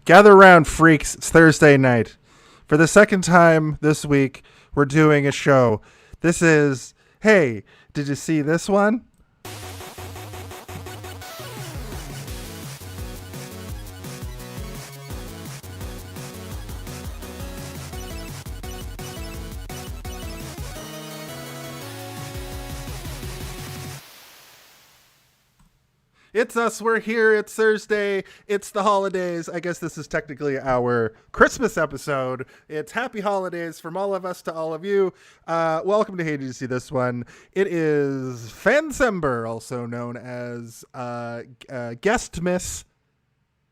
Gather around, freaks. It's Thursday night. For the second time this week, we're doing a show. This is, hey, did you see this one? It's us. We're here. It's Thursday. It's the holidays. I guess this is technically our Christmas episode. It's happy holidays from all of us to all of you. Welcome to Hey, Did You See This One? It is Fan-Cember, also known as Guest Miss.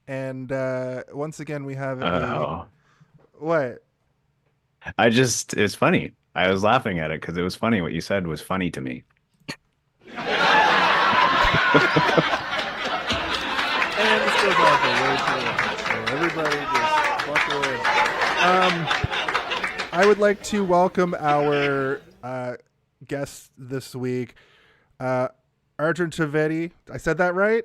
And once again, we have what? It's funny. I was laughing at it because it was funny. What you said was funny to me. And this goes on for way too long. So everybody just walk away. I would like to welcome our guest this week, Arjun Trivedi. I said that right?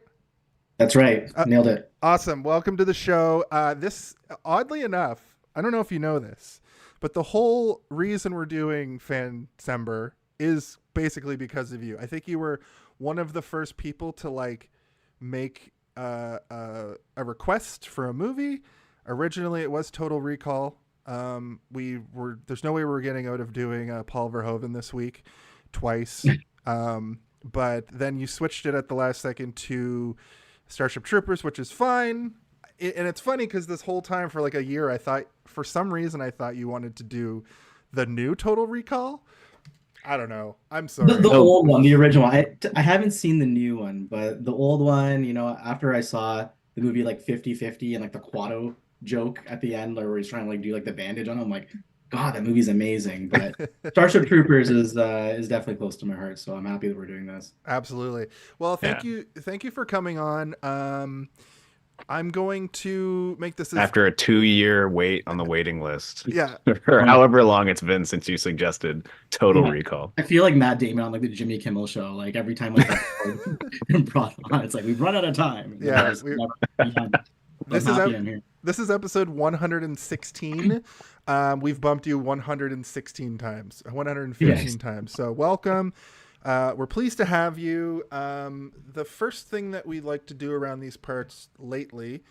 That's right. Nailed it. Awesome. Welcome to the show. This, oddly enough, I don't know if you know this, but the whole reason we're doing Fan-Cember is basically because of you. I think you were one of the first people to make a request for a movie. Originally, it was Total Recall. There's no way we're getting out of doing Paul Verhoeven this week twice. But then you switched it at the last second to Starship Troopers, which is fine. And it's funny because this whole time for like a year, for some reason I thought you wanted to do the new Total Recall. I don't know. I'm sorry. The old one, the original. I haven't seen the new one, but the old one, after I saw the movie 50-50 and the Quado joke at the end where he's trying to do the bandage on him, I'm like, God, that movie's amazing. But Starship Troopers is definitely close to my heart, so I'm happy that we're doing this. Absolutely. Well, thank you for coming on. I'm going to make this after a 2-year wait on the waiting list. Yeah. Or however long it's been since you suggested Total Recall. I feel like Matt Damon on the Jimmy Kimmel show. Every time brought on, it's we've run out of time. Yeah. This is episode 116. We've bumped you 116 times, 115 times. So welcome. We're pleased to have you. The first thing that we like to do around these parts lately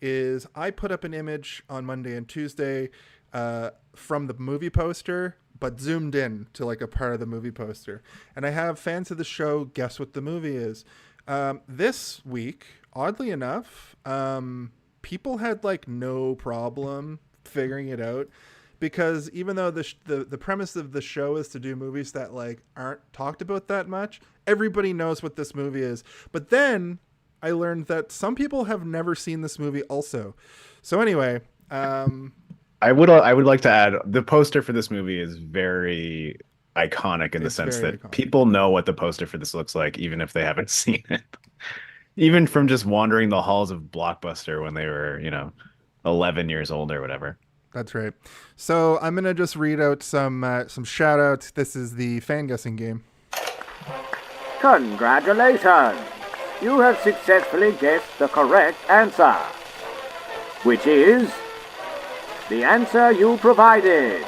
is I put up an image on Monday and Tuesday from the movie poster, but zoomed in to a part of the movie poster. And I have fans of the show guess what the movie is. This week, oddly enough, people had no problem figuring it out. Because even though the premise of the show is to do movies that aren't talked about that much, everybody knows what this movie is. But then I learned that some people have never seen this movie also. So anyway, I would like to add the poster for this movie is very iconic in the sense that people know what the poster for this looks like, even if they haven't seen it. Even from just wandering the halls of Blockbuster when they were, 11 years old or whatever. That's right. So I'm going to just read out some shout outs. This is the fan guessing game. Congratulations! You have successfully guessed the correct answer, which is the answer you provided.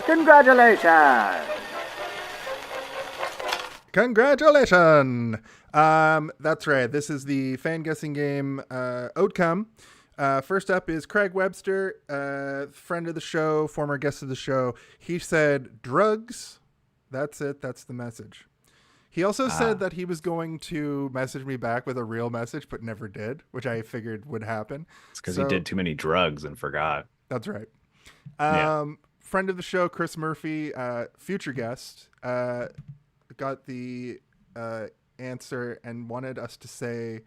Congratulations! Congratulations! That's right. This is the fan guessing game outcome. First up is Craig Webster, friend of the show, former guest of the show. He said drugs. That's it. That's the message. He also said that he was going to message me back with a real message, but never did, which I figured would happen. It's because he did too many drugs and forgot. That's right. Friend of the show, Chris Murphy, future guest, got the answer and wanted us to say,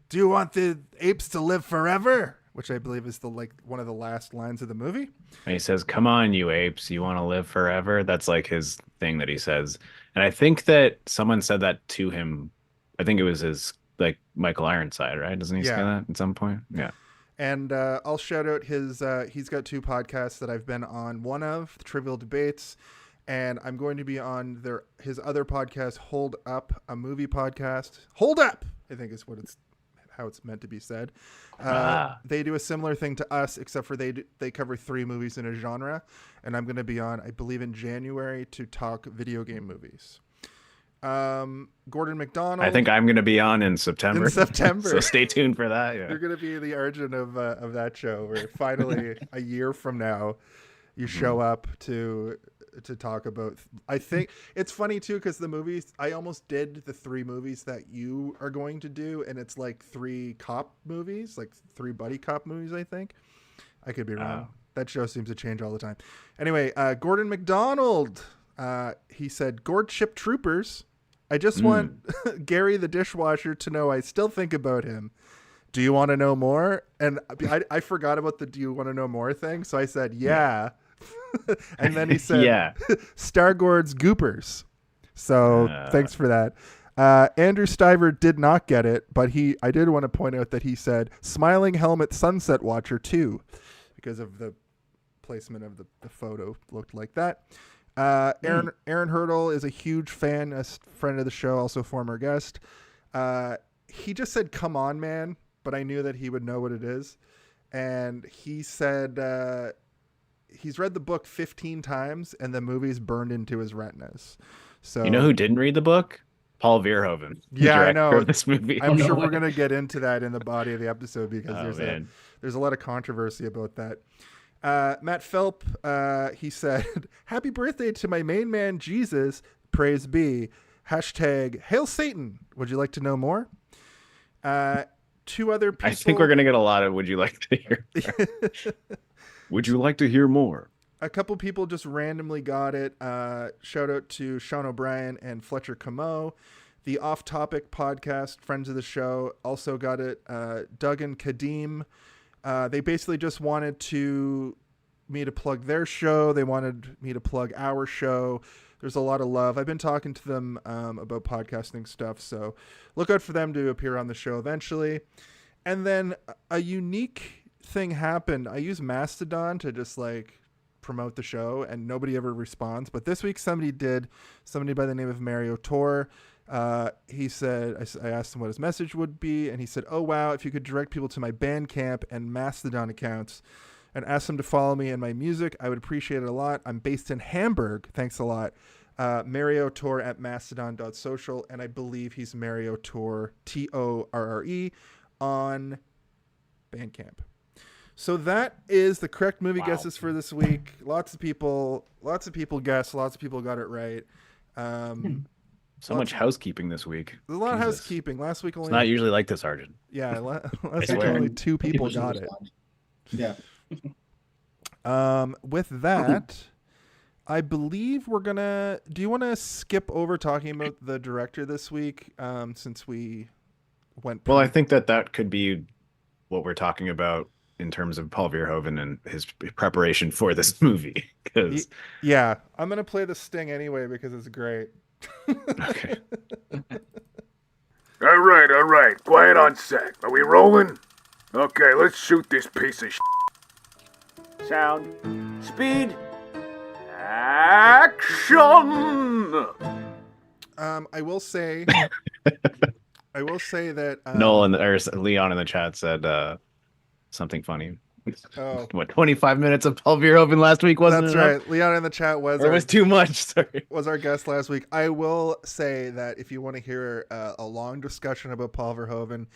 do you want the apes to live forever? Which I believe is one of the last lines of the movie. And he says, come on, you apes, you want to live forever? That's his thing that he says. And I think that someone said that to him. I think it was his, Michael Ironside, right? Doesn't he say that at some point? Yeah. And I'll shout out he's got 2 podcasts that I've been on. One of the Trivial Debates, and I'm going to be on his other podcast, Hold Up, a movie podcast. Hold Up, I think is what it's how it's meant to be said. They do a similar thing to us, except for they cover 3 movies in a genre, and I'm going to be on, I believe, in January to talk video game movies. Gordon McDonald. I think I'm going to be on in September. So stay tuned for that. Yeah. You're going to be the Arjun of that show, where finally a year from now you show up to talk about. I think it's funny too, because the movies, I almost did the 3 movies that you are going to do, and it's like 3 cop movies, like 3 buddy cop movies. I think I could be wrong. That show seems to change all the time. Anyway, Gordon McDonald. He said, "Gord Ship Troopers. I just want Gary the dishwasher to know I still think about him. Do you want to know more?" And I forgot about the "do you want to know more" thing, so I said, yeah. And then he said, yeah. Stargord's Goopers. So thanks for that. Andrew Stiver did not get it, but I did want to point out that he said Smiling Helmet Sunset Watcher too, because of the placement of the photo looked like that. Aaron Hurdle is a huge fan, a friend of the show, also former guest. He just said, "Come on, man," but I knew that he would know what it is. And he said he's read the book 15 times and the movie's burned into his retinas. So, you know who didn't read the book? Paul Verhoeven. Yeah, I know. Of this movie. I'm sure we're going to get into that in the body of the episode, because there's a lot of controversy about that. Matt Philp, he said, "Happy birthday to my main man, Jesus, praise be. Hashtag Hail Satan. Would you like to know more?" 2 other people. I think we're going to get a lot of "would you like to hear more?" Would you like to hear more? A couple people just randomly got it. Shout out to Sean O'Brien and Fletcher Camo. The Off Topic podcast, friends of the show, also got it. Doug and Kadeem. They basically just wanted me to plug their show. They wanted me to plug our show. There's a lot of love. I've been talking to them about podcasting stuff, so look out for them to appear on the show eventually. And then a unique thing happened. I use Mastodon to just like promote the show, and nobody ever responds. But this week somebody did. Somebody by the name of Mario Tor. He said, I asked him what his message would be, and he said, "Oh wow, if you could direct people to my Bandcamp and Mastodon accounts and ask them to follow me and my music, I would appreciate it a lot. I'm based in Hamburg. Thanks a lot." Mario Tor at mastodon.social, and I believe he's Mario Tor, Torre, on Bandcamp. So that is the correct movie guesses for this week. Lots of people guessed. Lots of people got it right. So much housekeeping this week. There's a lot of housekeeping. Last week only. It's not usually like this, Arjun. Yeah, last week only 2 people got it. Yeah. With that, I believe we're gonna. Do you want to skip over talking about the director this week? Since we went. Well, I think that could be what we're talking about in terms of Paul Verhoeven and his preparation for this movie. Yeah, I'm gonna play the sting anyway because it's great. Okay. All right. Quiet on set. Are we rolling? Okay, let's shoot this piece of shit. Sound. Speed. Action! I will say that Nolan or Leon in the chat said something funny. Oh. What, 25 minutes of Paul Verhoeven last week, wasn't That's it? Right. Leon in the chat was too much. Sorry. Was our guest last week. I will say that if you want to hear a long discussion about Paul Verhoeven,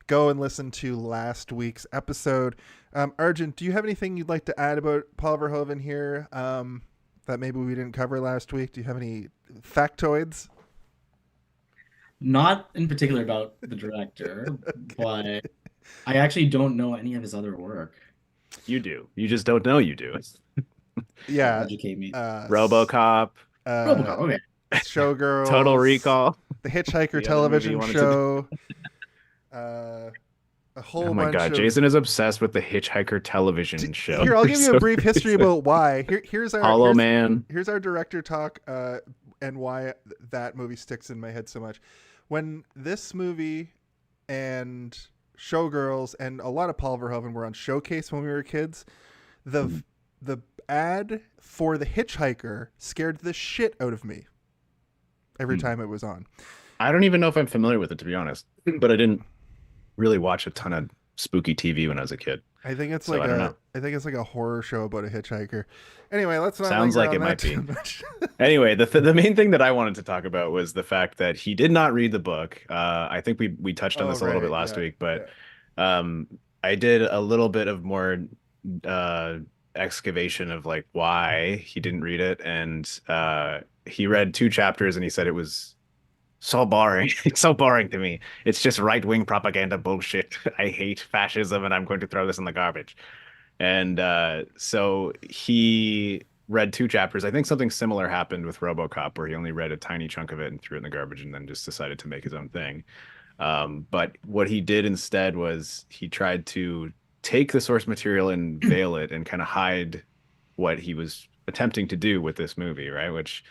go and listen to last week's episode. Arjun, do you have anything you'd like to add about Paul Verhoeven here that maybe we didn't cover last week? Do you have any factoids? Not in particular about the director, but I actually don't know any of his other work. You do. You just don't know you do. Yeah. Educate me. RoboCop. RoboCop, okay. Showgirls. Total Recall. The Hitchhiker television show. A whole bunch. Oh my god, Jason is obsessed with the Hitchhiker television show. Here, I'll give you a brief history about why. Here's our Hollow Man. Here's our director talk and why that movie sticks in my head so much. When this movie and Showgirls and a lot of Paul Verhoeven were on Showcase when we were kids, the ad for The Hitchhiker scared the shit out of me every time it was on. I don't even know if I'm familiar with it, to be honest, but I didn't really watch a ton of spooky TV when I was a kid. I think it's So like I don't know. I think it's like a horror show about a hitchhiker. Anyway, let's not Sounds linger like on it that might too be. much. Anyway, the main thing that I wanted to talk about was the fact that he did not read the book. I think we touched on Oh this a little bit right, last yeah, week, but yeah. um, I did a little bit of more uh, excavation of like why he didn't read it, and he read 2 chapters and he said it was so boring. It's so boring to me. It's just right-wing propaganda bullshit. I hate fascism and I'm going to throw this in the garbage. And so he read 2 chapters. I think something similar happened with RoboCop, where he only read a tiny chunk of it and threw it in the garbage, and then just decided to make his own thing. But what he did instead was he tried to take the source material and veil it and kind of hide what he was attempting to do with this movie, right? Which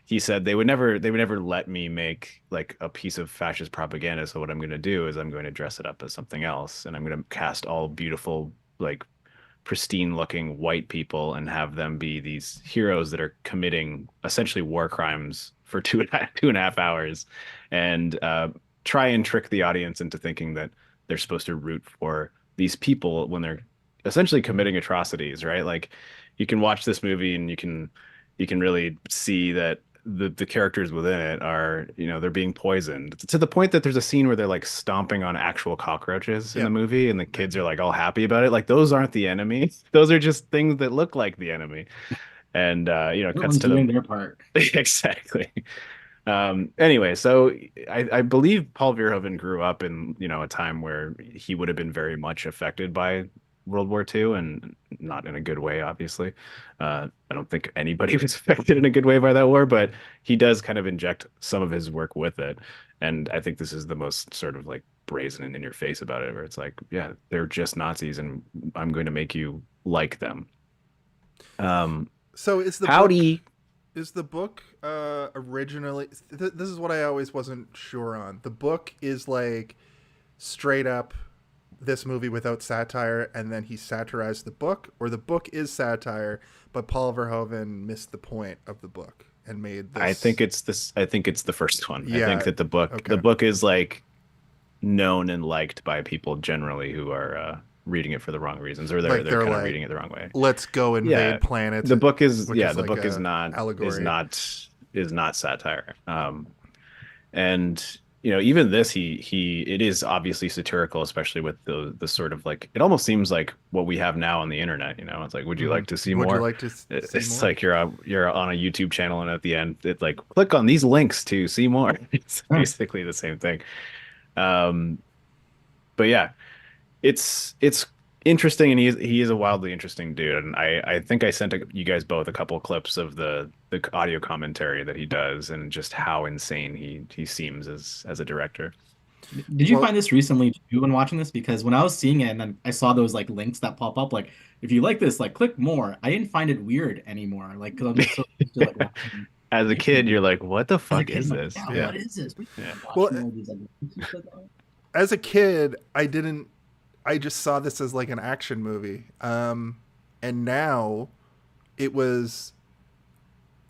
he said they would never let me make like a piece of fascist propaganda. So what I'm going to do is I'm going to dress it up as something else, and I'm going to cast all beautiful, like pristine looking white people and have them be these heroes that are committing essentially war crimes for 2.5 hours, and try and trick the audience into thinking that they're supposed to root for these people when they're essentially committing atrocities, right? Like you can watch this movie and you can really see that the characters within it are, they're being poisoned to the point that there's a scene where they're like stomping on actual cockroaches in the Yep. movie, and the kids are like all happy about it. Like those aren't the enemy. Those are just things that look like the enemy. And it cuts Everyone's to doing the their part. exactly. Anyway, so I believe Paul Verhoeven grew up in, a time where he would have been very much affected by World War II, and not in a good way, obviously. I don't think anybody was affected in a good way by that war, but he does kind of inject some of his work with it. And I think this is the most sort of like brazen and in your face about it, where it's like, yeah, they're just Nazis and I'm going to make you like them. So is the book Howdy. originally this is what I always wasn't sure on. The book is like straight up this movie without satire, and then he satirized the book, or the book is satire, but Paul Verhoeven missed the point of the book and made this. I think it's this. I think it's the first one. I Yeah, think that the book is like known and liked by people generally who are reading it for the wrong reasons, or they're Like, they're kind of like, reading it the wrong way. let's go invade Yeah, planets. the book is which is the like book is a not allegory. is not satire. And even this, it is obviously satirical, especially with the sort of like, it almost seems like what we have now on the internet. It's like, would you like to see Would more? you like to see It's more? like you're on a YouTube channel, and at the end it's like, click on these links to see more. It's basically the same thing. But yeah, it's interesting, and he is a wildly interesting dude. And I think I sent you guys both a couple clips of the audio commentary that he does, and just how insane he seems as a director. Did you find this recently too when watching this? Because when I was seeing it and then I saw those like links that pop up, like if you like this, like click more. I didn't find it weird anymore. Like because I'm just so used to like watching. As a kid, you're like, what the As a fuck kid, is I'm like, this? yeah, Yeah. what is this? Yeah. Well, More of these, like, links and stuff. as a kid, I just saw this as like an action movie. And now it was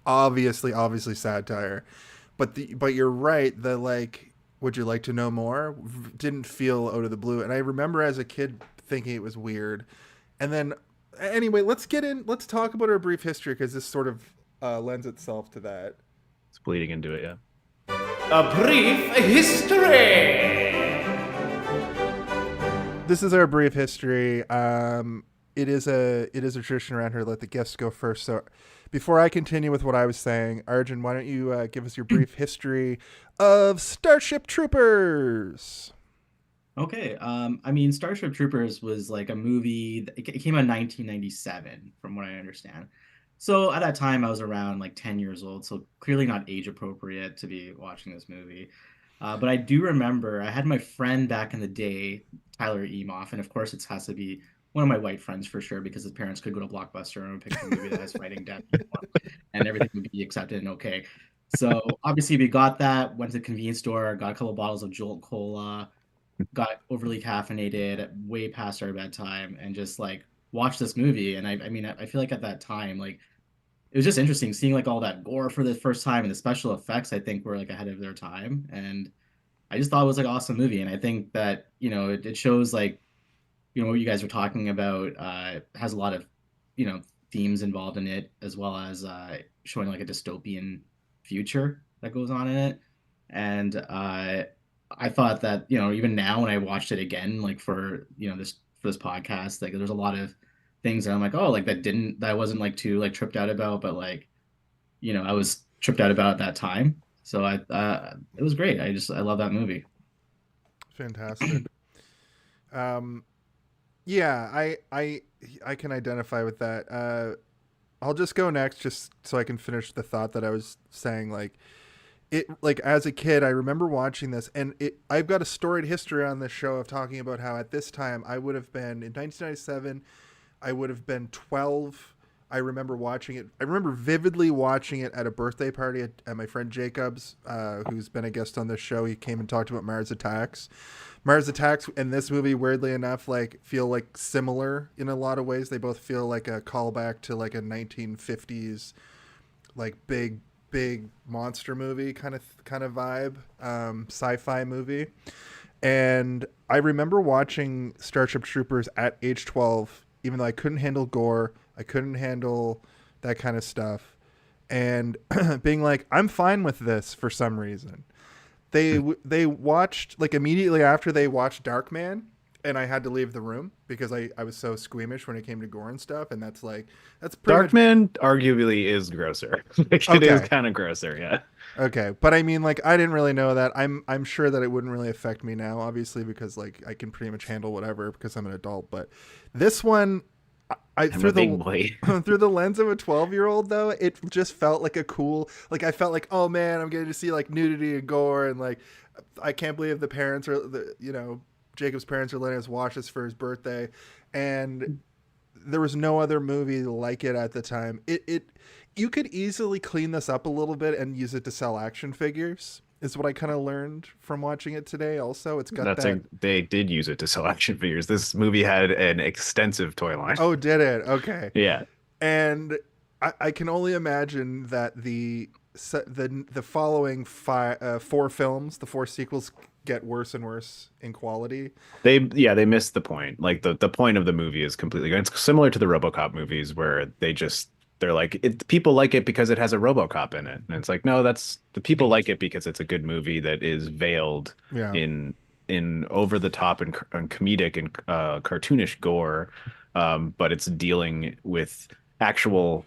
obviously satire. But you're right, the like, would you like to know more? Didn't feel out of the blue. And I remember as a kid thinking it was weird. And then anyway, let's talk about our brief history, because this sort of lends itself to that. It's bleeding into it, yeah. A brief history. This is our brief history. It is a tradition around here to let the guests go first. So before I continue with what I was saying, Arjun, why don't you give us your brief history of Starship Troopers? Okay. I mean, Starship Troopers was like a movie. It came out in 1997, from what I understand. So at that time, I was around like 10 years old, so clearly not age appropriate to be watching this movie. But I do remember I had my friend back in the day, Tyler Emoff, and of course it has to be one of my white friends for sure, because his parents could go to Blockbuster and pick a movie that has fighting death and everything would be accepted and okay. So obviously we got that, went to the convenience store, got a couple of bottles of Jolt Cola, got overly caffeinated way past our bedtime, and just like watched this movie. And I mean, I feel like at that time, like it was just interesting seeing like all that gore for the first time, and the special effects I think were like ahead of their time. And I just thought it was like an awesome movie, and I think that it shows like what you guys were talking about. Has a lot of themes involved in it, as well as showing like a dystopian future that goes on in it. And I thought that even now when I watched it again, like for this podcast, like there's a lot of things that I'm like, oh, like that I wasn't like too like tripped out about, but like I was tripped out about at that time. So it was great. I love that movie. Fantastic. Yeah, I can identify with that. I'll just go next just so I can finish the thought that I was saying. Like it, like as a kid, I remember watching this, and I've got a storied history on this show of talking about how at this time I would have been in 1997, I would have been 12. I remember watching it. I remember vividly watching it at a birthday party at my friend Jacob's, who's been a guest on this show. He came and talked about Mars Attacks. Mars Attacks and this movie, weirdly enough, like feel like similar in a lot of ways. They both feel like a callback to like a 1950s, like big monster movie kind of vibe, sci-fi movie. And I remember watching Starship Troopers at age 12, even though I couldn't handle gore, I couldn't handle that kind of stuff, and being like, I'm fine with this for some reason. They watched, like immediately after they watched Darkman, and I had to leave the room because I was so squeamish when it came to gore and stuff, and that's pretty Darkman arguably is grosser. Like, it is kind of grosser, yeah. Okay, but I mean, like, I didn't really know that. I'm sure that it wouldn't really affect me now, obviously, because like I can pretty much handle whatever because I'm an adult. But this one, through the lens of a 12-year-old though, it just felt like a cool, like I felt like, oh man, I'm getting to see like nudity and gore, and like I can't believe the parents are Jacob's parents are letting us watch this for his birthday, and there was no other movie like it at the time. You could easily clean this up a little bit and use it to sell action figures, is what I kind of learned from watching it today. Also, it's got they did use it to sell action figures. This movie had an extensive toy line. Oh, did it? Okay. Yeah. And I can only imagine that the following four films, the four sequels, get worse and worse in quality. They missed the point. Like the point of the movie is completely gone. It's similar to the RoboCop movies where they're like, people like it because it has a RoboCop in it, and it's like, no, that's the people like it because it's a good movie that is veiled in over the top and comedic and cartoonish gore, but it's dealing with actual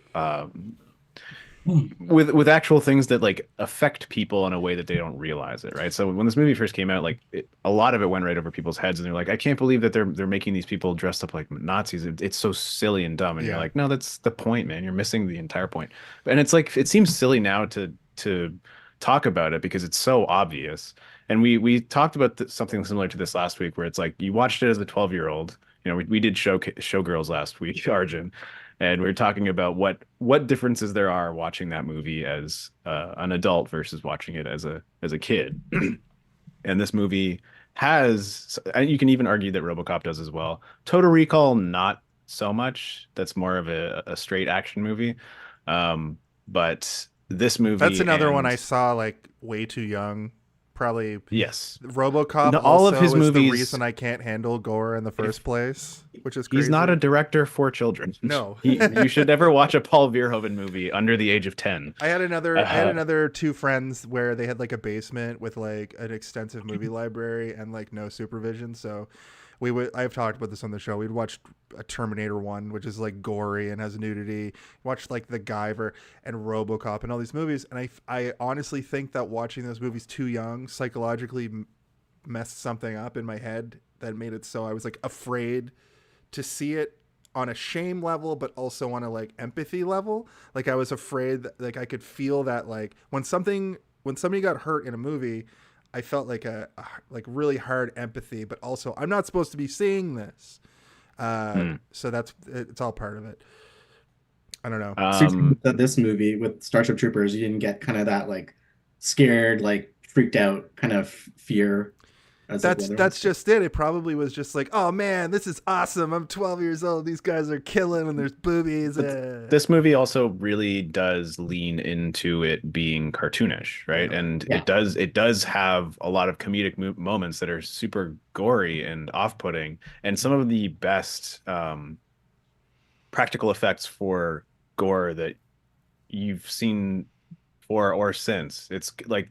with actual things that like affect people in a way that they don't realize it, right? So when this movie first came out, like a lot of it went right over people's heads, and they're like, I can't believe that they're making these people dressed up like Nazis. It's so silly and dumb, and you're like, no, that's the point, man. You're missing the entire point. And it's like, it seems silly now to talk about it because it's so obvious. And we talked about something similar to this last week, where it's like you watched it as a 12-year-old. We did Showgirls last week, Arjun, and we were talking about what differences there are watching that movie as an adult versus watching it as a kid. And this movie has, and you can even argue that RoboCop does as well. Total Recall, not so much. That's more of a straight action movie. But this movie, that's another one I saw like way too young. Probably yes. RoboCop. All of his movies. The reason I can't handle gore in the first place, which is crazy. He's not a director for children. No, you should never watch a Paul Verhoeven movie under the age of 10. I had another two friends where they had like a basement with like an extensive movie library and like no supervision. So I've talked about this on the show. We'd watched a Terminator 1, which is like gory and has nudity. Watched like The Guyver and RoboCop and all these movies. And I honestly think that watching those movies too young psychologically messed something up in my head that made it so I was like afraid to see it on a shame level, but also on a like empathy level. Like I was afraid that like I could feel that like when somebody got hurt in a movie, I felt like a really hard empathy, but also I'm not supposed to be seeing this. So it's all part of it. I don't know. This movie with Starship Troopers, you didn't get kind of that like scared, like freaked out kind of fear That's just it. It probably was just like, oh man, this is awesome. I'm 12 years old. These guys are killing, and there's boobies. This movie also really does lean into it being cartoonish, right? Yeah. And it does have a lot of comedic moments that are super gory and off-putting, and some of the best practical effects for gore that you've seen or since. It's like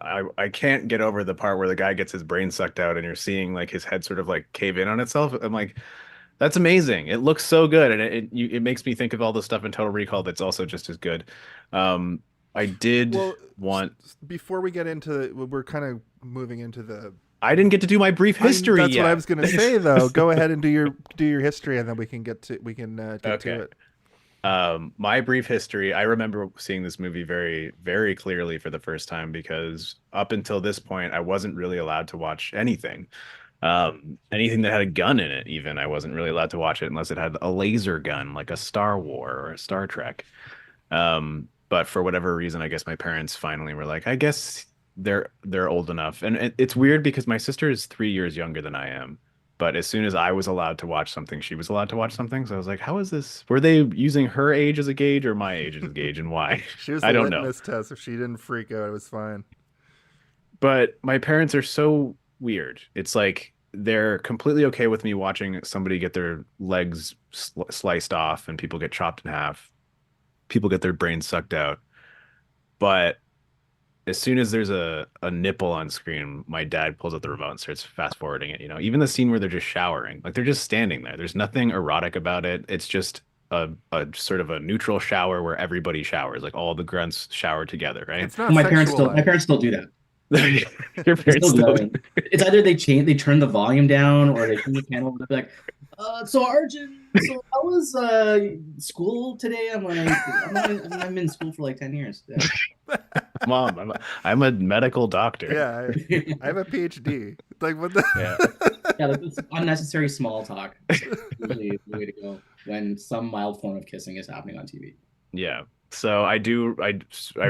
I can't get over the part where the guy gets his brain sucked out and you're seeing like his head sort of like cave in on itself. I'm like, that's amazing. It looks so good, and it makes me think of all the stuff in Total Recall that's also just as good. I did want, before we get into, we're kind of moving into the. I didn't get to do my brief history that's yet. what I was going to say though. Go ahead and do your history, and then we can get to to it. My brief history, I remember seeing this movie very, very clearly for the first time, because up until this point, I wasn't really allowed to watch anything. Anything that had a gun in it, even, I wasn't really allowed to watch it unless it had a laser gun, like a Star Wars or a Star Trek. But for whatever reason, I guess my parents finally were like, I guess they're old enough. And it's weird because my sister is 3 years younger than I am. But as soon as I was allowed to watch something, she was allowed to watch something. So I was like, how is this? Were they using her age as a gauge or my age as a gauge, and why? She was the litmus test. If she didn't freak out, it was fine. But my parents are so weird. It's like they're completely okay with me watching somebody get their legs sliced off and people get chopped in half. People get their brains sucked out. But as soon as there's a nipple on screen, my dad pulls out the remote and starts fast forwarding it. Even the scene where they're just showering, like they're just standing there. There's nothing erotic about it. It's just a sort of a neutral shower where everybody showers, like all the grunts shower together, right? It's not my parents still do that. Your parents still do. It's either they turn the volume down, or they turn the panel and they're like, so Arjun, so how was school today? I'm like, I'm in school for like 10 years. Yeah. Mom, I'm a medical doctor. Yeah, I have a PhD. Like what the? Yeah, that's unnecessary small talk. Really the way to go when some mild form of kissing is happening on TV. Yeah. So I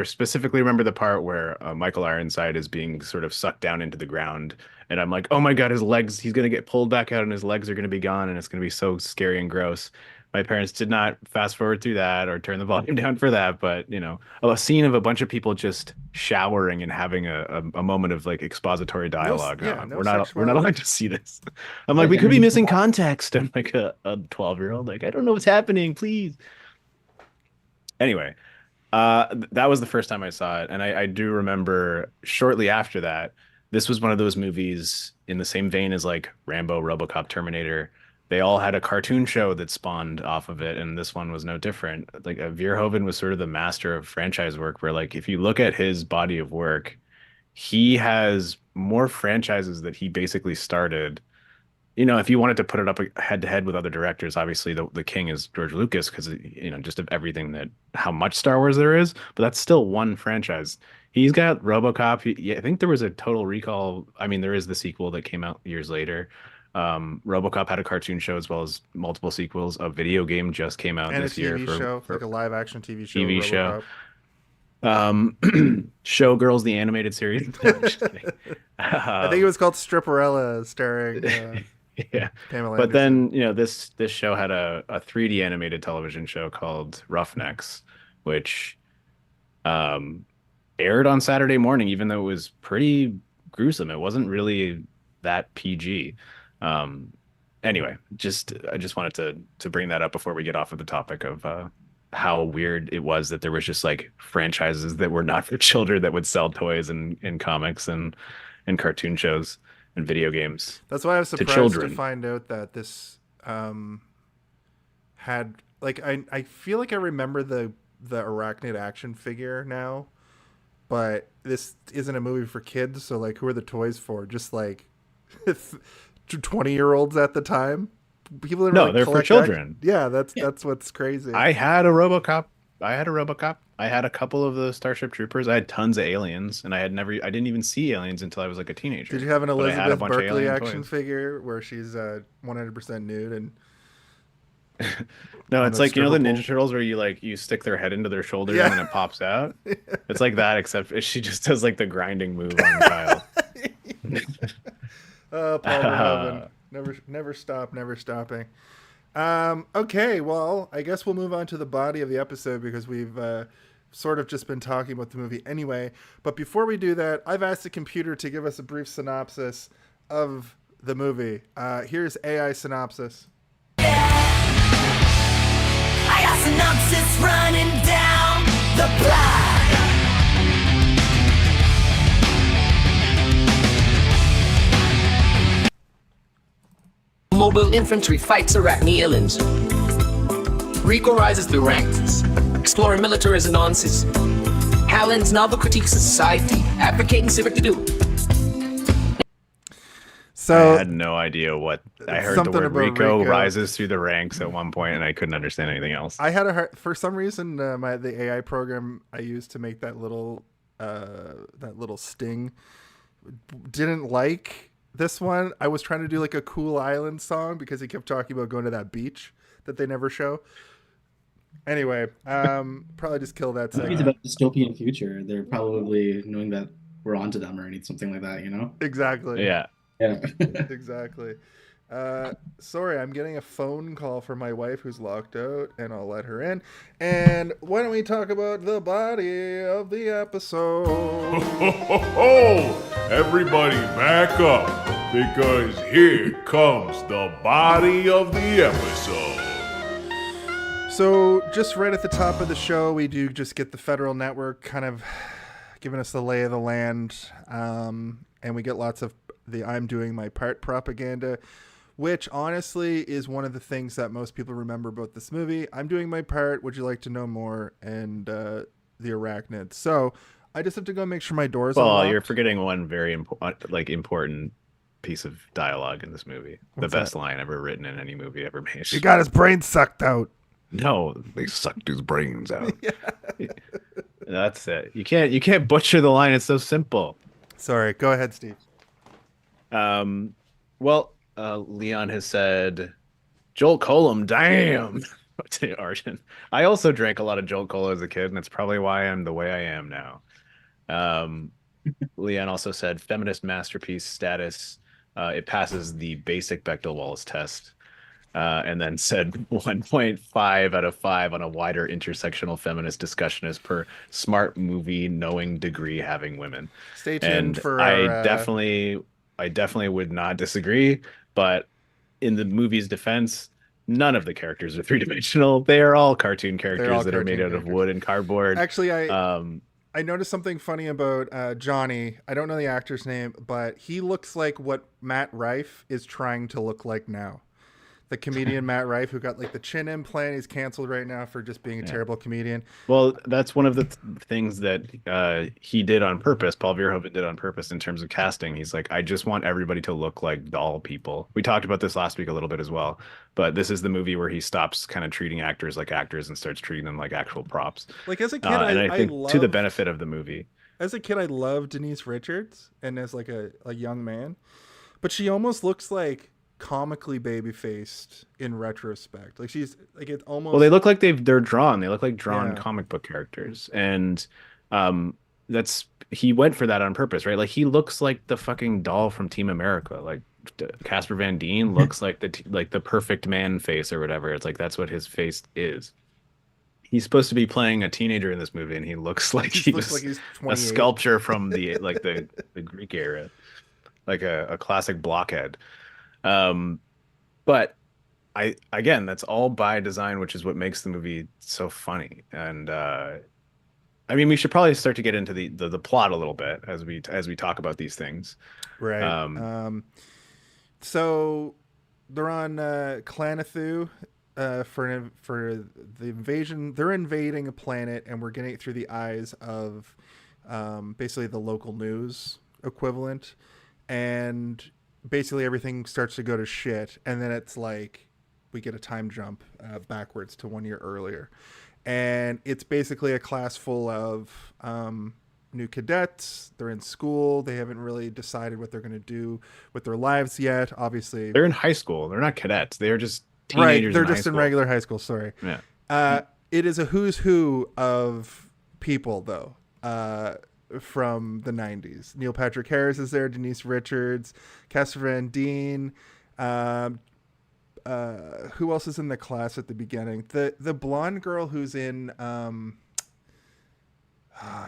specifically remember the part where Michael Ironside is being sort of sucked down into the ground, and I'm like, oh my God, his legs, he's going to get pulled back out and his legs are going to be gone, and it's going to be so scary and gross. My parents did not fast forward through that or turn the volume down for that, but a scene of a bunch of people just showering and having a moment of like expository dialogue. We're not allowed to see this. I'm like, we could be missing context. I'm like a 12-year-old, like, I don't know what's happening, please. Anyway, that was the first time I saw it, and I do remember shortly after that, this was one of those movies in the same vein as like Rambo, RoboCop, Terminator. They all had a cartoon show that spawned off of it, and this one was no different. Like Verhoeven was sort of the master of franchise work, where like if you look at his body of work, he has more franchises that he basically started. If you wanted to put it up head to head with other directors, obviously the king is George Lucas, because just of everything how much Star Wars there is, but that's still one franchise. He's got RoboCop. I think there was a Total Recall. I mean, there is the sequel that came out years later. RoboCop had a cartoon show as well as multiple sequels. A video game just came out this year for like a live action TV show. TV show. Showgirls, the animated series. No, I'm just kidding. I think it was called Stripperella, starring yeah. Pamela But Anderson. then this show had a 3D animated television show called Roughnecks, which aired on Saturday morning, even though it was pretty gruesome. It wasn't really that PG. Anyway, I just wanted to bring that up before we get off of the topic of how weird it was that there was just like franchises that were not for children that would sell toys and comics and cartoon shows and video games. That's why I was surprised to find out that this had like I feel like I remember the arachnid action figure now, but this isn't a movie for kids, so like who are the toys for? Just like 20-year-olds at the time. People that they're for children. That's what's crazy. I had a RoboCop. I had a couple of the Starship Troopers. I had tons of aliens, and I didn't even see aliens until I was like a teenager. Did you have an Elizabeth Berkley action figure where she's 100% nude and? No, it's like the Ninja Turtles where you stick their head into their shoulder and then it pops out. It's like that, except she just does like the grinding move on Kyle. Oh, Paul Verhoeven. Never stop, never stopping. Okay, well, I guess we'll move on to the body of the episode because we've sort of just been talking about the movie anyway. But before we do that, I've asked the computer to give us a brief synopsis of the movie. Here's AI synopsis. I got synopsis running down the block. Mobile Infantry fights Arachne aliens. Rico rises through ranks, exploring militarism nonsense. Hallen's novel critiques of society, advocating civic to do. So I had no idea what I heard. The word Rico rises through the ranks at one point, and I couldn't understand anything else. I had for some reason the AI program I used to make that little sting didn't like this one. I was trying to do like a Cool Island song because he kept talking about going to that beach that they never show. Anyway, probably just kill that segment. It's about dystopian future. They're probably knowing that we're onto them or anything, something like that, you know? Exactly. Yeah. Exactly. Sorry, I'm getting a phone call from my wife who's locked out, and I'll let her in. And why don't we talk about the body of the episode? Everybody back up, because here comes the body of the episode. So just right at the top of the show, we do just get the federal network kind of giving us the lay of the land, and we get lots of the I'm doing my part propaganda, which honestly is one of the things that most people remember about this movie. I'm doing my part. Would you like to know more? And the arachnids. So I just have to go make sure my door's unlocked. Well, you're forgetting one very important piece of dialogue in this movie. What's the best that? line ever written in any movie ever made. He got his brain sucked out. No, they sucked his brains out. That's it. You can't butcher the line. It's so simple. Sorry. Go ahead, Steve. Leon has said, Jolt Cola, damn, to Arjun. I also drank a lot of Jolt Cola as a kid, and that's probably why I'm the way I am now. Leon also said, feminist masterpiece status. It passes the basic Bechdel-Wallace test. And then said 1.5 out of 5 on a wider intersectional feminist discussion as per smart movie knowing degree having women. Stay tuned and for I definitely would not disagree, but in the movie's defense, none of the characters are three-dimensional. They are all cartoon characters that are made out of wood and cardboard. Actually, I noticed something funny about Johnny. I don't know the actor's name, but he looks like what Matt Rife is trying to look like now. The comedian Matt Rife, who got like the chin implant, he's canceled right now for just being a terrible comedian. Well, that's one of the things that he did on purpose. Paul Verhoeven did on purpose in terms of casting. He's like, I just want everybody to look like doll people. We talked about this last week a little bit as well, but this is the movie where he stops kind of treating actors like actors and starts treating them like actual props. Like as a kid, I think to the benefit of the movie. As a kid, I loved Denise Richards, and as like a young man, but she almost looks like comically baby-faced in retrospect. Like she's like, it almost, well, they look like they're drawn. They look like drawn comic book characters, and he went for that on purpose, right? Like he looks like the fucking doll from Team America. Like Casper Van Dien looks like the perfect man face or whatever. It's like that's what his face is. He's supposed to be playing a teenager in this movie, and he looks like he's a sculpture from the the Greek era, like a classic blockhead. But again, that's all by design, which is what makes the movie so funny. And I mean, we should probably start to get into the plot a little bit as we talk about these things. Right. So they're on Clanathu for the invasion. They're invading a planet, and we're getting it through the eyes of basically the local news equivalent, and basically everything starts to go to shit, and then it's like we get a time jump backwards to 1 year earlier, and it's basically a class full of new cadets. They're in school. They haven't really decided what they're going to do with their lives yet. Obviously, they're in high school. They're not cadets. They're just teenagers. Right. They're just in regular high school. Sorry. Yeah. It is a who's who of people, though. from the 90s. Neil Patrick Harris is there, Denise Richards, Casper Van Dien. Who else is in the class at the beginning? The blonde girl who's in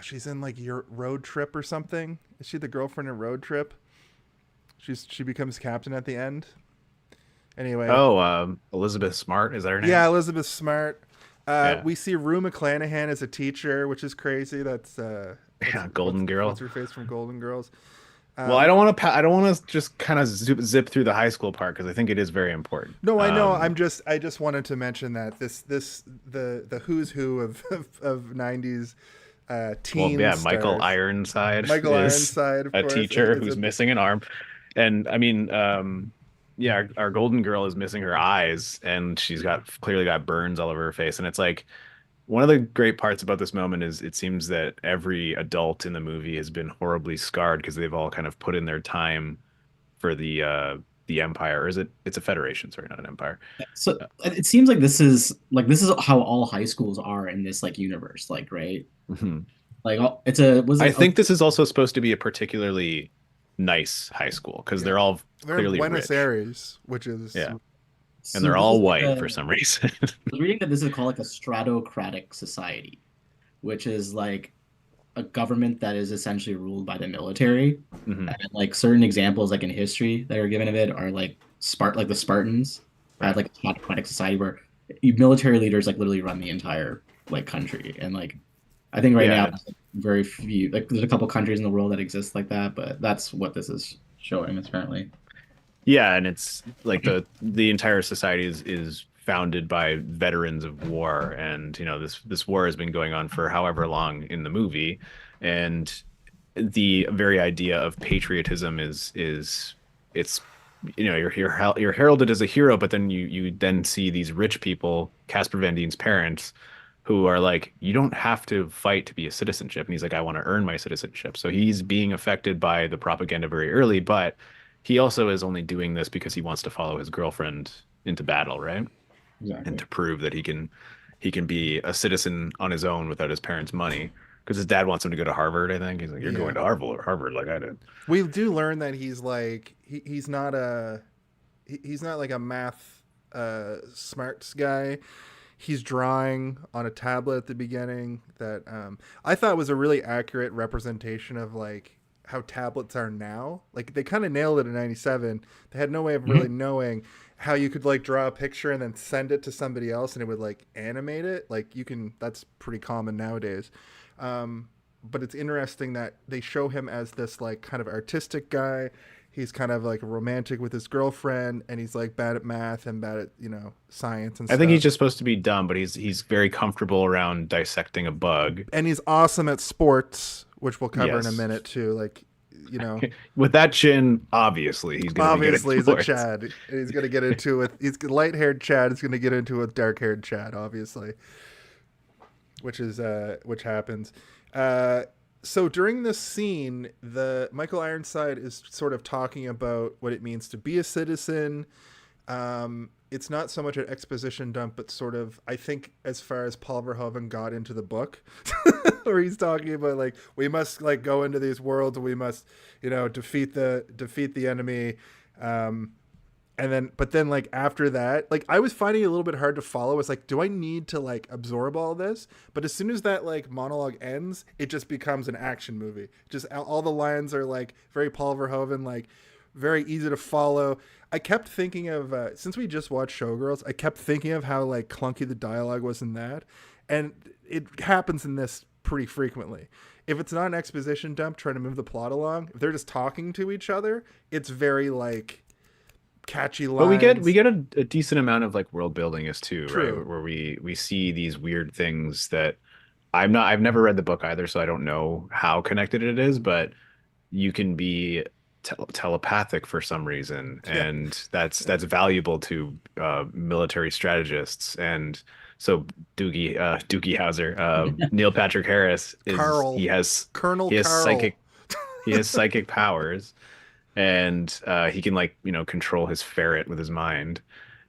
she's in like your Road Trip or something. Is she the girlfriend in Road Trip? She becomes captain at the end. Anyway. Oh, Elizabeth Smart, is that her name? Yeah, Elizabeth Smart. We see Rue McClanahan as a teacher, which is crazy. That's Golden Girl. What's her face from Golden Girls? Well, I don't want to just kind of zip through the high school part because I think it is very important. No, I know. I just wanted to mention that the who's who of 90s teen stars. Michael Ironside. Michael Ironside, of course, a teacher who's missing an arm, and I mean, our golden girl is missing her eyes, and she's clearly got burns all over her face, and it's like. One of the great parts about this moment is it seems that every adult in the movie has been horribly scarred because they've all kind of put in their time for the Empire. Or is it? It's a Federation, sorry, not an Empire. So it seems like this is how all high schools are in this like universe, like right? Mm-hmm. Like I think this is also supposed to be a particularly nice high school because they're all clearly in Buenos rich. Aires, which is and they're all white for some reason. I was reading that this is called like a stratocratic society, which is like a government that is essentially ruled by the military. Mm-hmm. And like certain examples, like in history that are given of it, are like the Spartans had like a stratocratic society where military leaders like literally run the entire like country. And like I think now there's, like, very few, like there's a couple countries in the world that exist like that, but that's what this is showing apparently. Yeah, and it's like the entire society is founded by veterans of war, and this war has been going on for however long in the movie, and the very idea of patriotism is it's you're heralded as a hero, but then you then see these rich people, Casper Van Dien's parents, who are like, you don't have to fight to be a citizenship, and he's like, I want to earn my citizenship. So he's being affected by the propaganda very early, but he also is only doing this because he wants to follow his girlfriend into battle, right? Exactly. And to prove that he can be a citizen on his own without his parents' money. Because his dad wants him to go to Harvard, I think. He's like, you're going to Harvard like I did. We do learn that he's like he's not like a math smarts guy. He's drawing on a tablet at the beginning that I thought was a really accurate representation of like how tablets are now. Like they kind of nailed it in 97. They had no way of really knowing how you could like draw a picture and then send it to somebody else and it would like animate it. Like that's pretty common nowadays. But it's interesting that they show him as this like kind of artistic guy. He's kind of like romantic with his girlfriend, and he's like bad at math and bad at science and stuff. I think he's just supposed to be dumb, but he's very comfortable around dissecting a bug. And he's awesome at sports, which we'll cover in a minute too. Like, with that chin, obviously he's going to be good at he's sports. a Chad. He's going to get into it. He's light-haired Chad. He's going to get into a dark-haired Chad, obviously, which happens. So during this scene, Michael Ironside is sort of talking about what it means to be a citizen. It's not so much an exposition dump, but sort of, I think, as far as Paul Verhoeven got into the book, where he's talking about like we must like go into these worlds and we must, defeat the enemy. But then like after that, like I was finding it a little bit hard to follow. It's like, do I need to like absorb all this? But as soon as that like monologue ends, it just becomes an action movie. Just all the lines are like very Paul Verhoeven, like very easy to follow. I kept thinking of since we just watched Showgirls, I kept thinking of how like clunky the dialogue was in that, and it happens in this pretty frequently. If it's not an exposition dump trying to move the plot along, if they're just talking to each other, it's very like catchy lines. But we get a decent amount of like world building as too, True. Right? Where we see these weird things that I've never read the book either, so I don't know how connected it is, but you can be telepathic for some reason, and that's valuable to military strategists. And so Doogie Howser, Neil Patrick Harris he has psychic powers, and he can like control his ferret with his mind,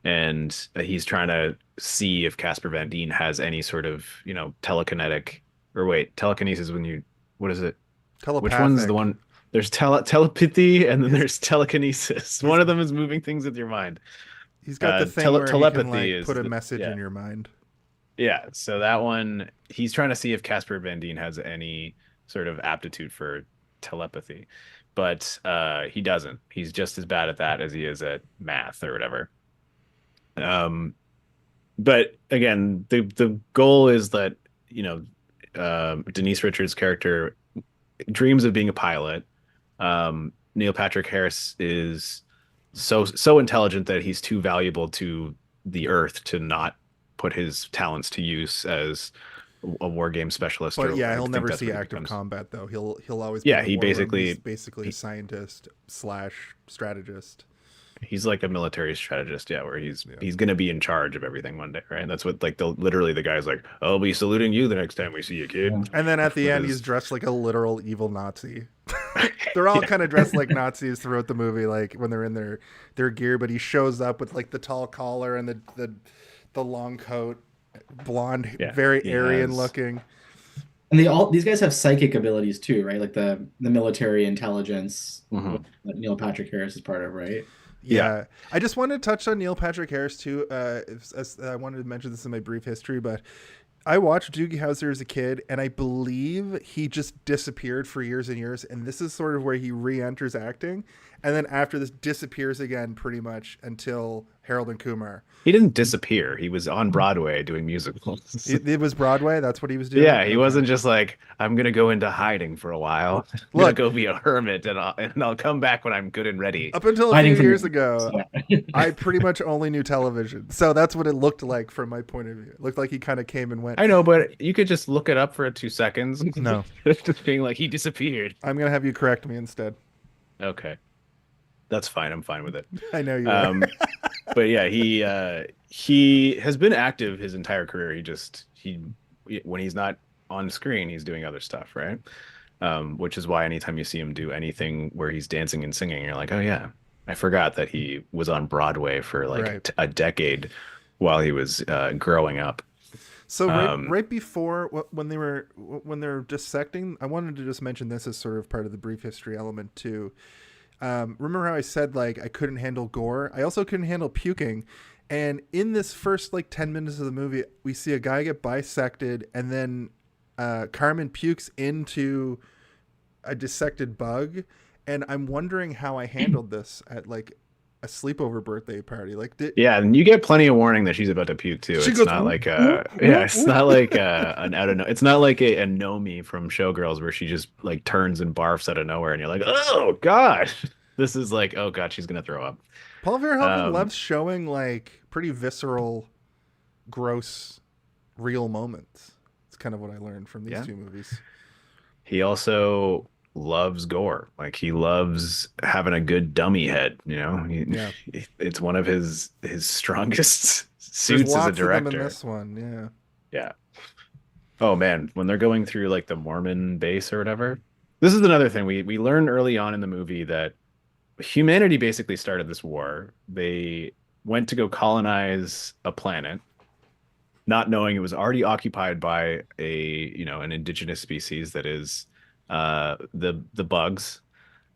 and he's trying to see if Casper Van Dien has any sort of telekinetic, or wait, telekinesis when what is it? Which one's the one? There's telepathy and then there's telekinesis. One of them is moving things with your mind. He's got the thing where telepathy he can, like, is put a message in your mind. Yeah, so that one, he's trying to see if Casper Van Dien has any sort of aptitude for telepathy, but he doesn't. He's just as bad at that as he is at math or whatever. But again, the goal is that, you know, Denise Richards' character dreams of being a pilot. Neil Patrick Harris is so intelligent that he's too valuable to the Earth to not put his talents to use as a war game specialist. But yeah, he'll never see active combat though. He'll always he basically a scientist / strategist. He's like a military strategist, where he's gonna be in charge of everything one day, right? And that's what, like, literally the guy's like, I'll be saluting you the next time we see you, kid. And then at the end, he's dressed like a literal evil Nazi. They're all kind of dressed like Nazis throughout the movie, like when they're in their gear. But he shows up with like the tall collar and the long coat, blonde, very Aryan looking. And these guys have psychic abilities too, right? Like the military intelligence that Neil Patrick Harris is part of, right? Yeah. I just wanted to touch on Neil Patrick Harris too. I wanted to mention this in my brief history, but I watched Doogie Howser as a kid, and I believe he just disappeared for years and years. And this is sort of where he re-enters acting. And then after this disappears again pretty much until Harold and Kumar. He didn't disappear. He was on Broadway doing musicals. It was Broadway? That's what he was doing? Yeah, he wasn't just like, I'm going to go into hiding for a while. I'm going to go be a hermit, and I'll come back when I'm good and ready. Up until a few years ago, I pretty much only knew television. So that's what it looked like from my point of view. It looked like he kind of came and went. I know, but you could just look it up for 2 seconds. No. Just being like, he disappeared. I'm going to have you correct me instead. Okay. That's fine. I'm fine with it. I know you are. But yeah, he has been active his entire career. When he's not on screen, he's doing other stuff, right? Which is why anytime you see him do anything where he's dancing and singing, you're like, oh yeah, I forgot that he was on Broadway for like a decade while he was growing up. So right before when they're dissecting, I wanted to just mention this as sort of part of the brief history element too. Remember how I said, like, I couldn't handle gore? I also couldn't handle puking. And in this first, like, 10 minutes of the movie, we see a guy get bisected, and then Carmen pukes into a dissected bug. And I'm wondering how I handled this at, like, a sleepover birthday party. Like, and you get plenty of warning that she's about to puke too. It's not like it's not like an out of no. It's not like a Nomi from Showgirls where she just like turns and barfs out of nowhere, and you're like, oh god. This is like, oh god, she's gonna throw up. Paul Verhoeven loves showing like pretty visceral, gross, real moments. It's kind of what I learned from these two movies. He also loves gore. Like, he loves having a good dummy head, you know. It's one of his strongest suits as a director. Of them in this one, yeah. Oh man, when they're going through like the Mormon base or whatever. This is another thing we learned early on in the movie, that humanity basically started this war. They went to go colonize a planet, not knowing it was already occupied by an indigenous species that is the bugs,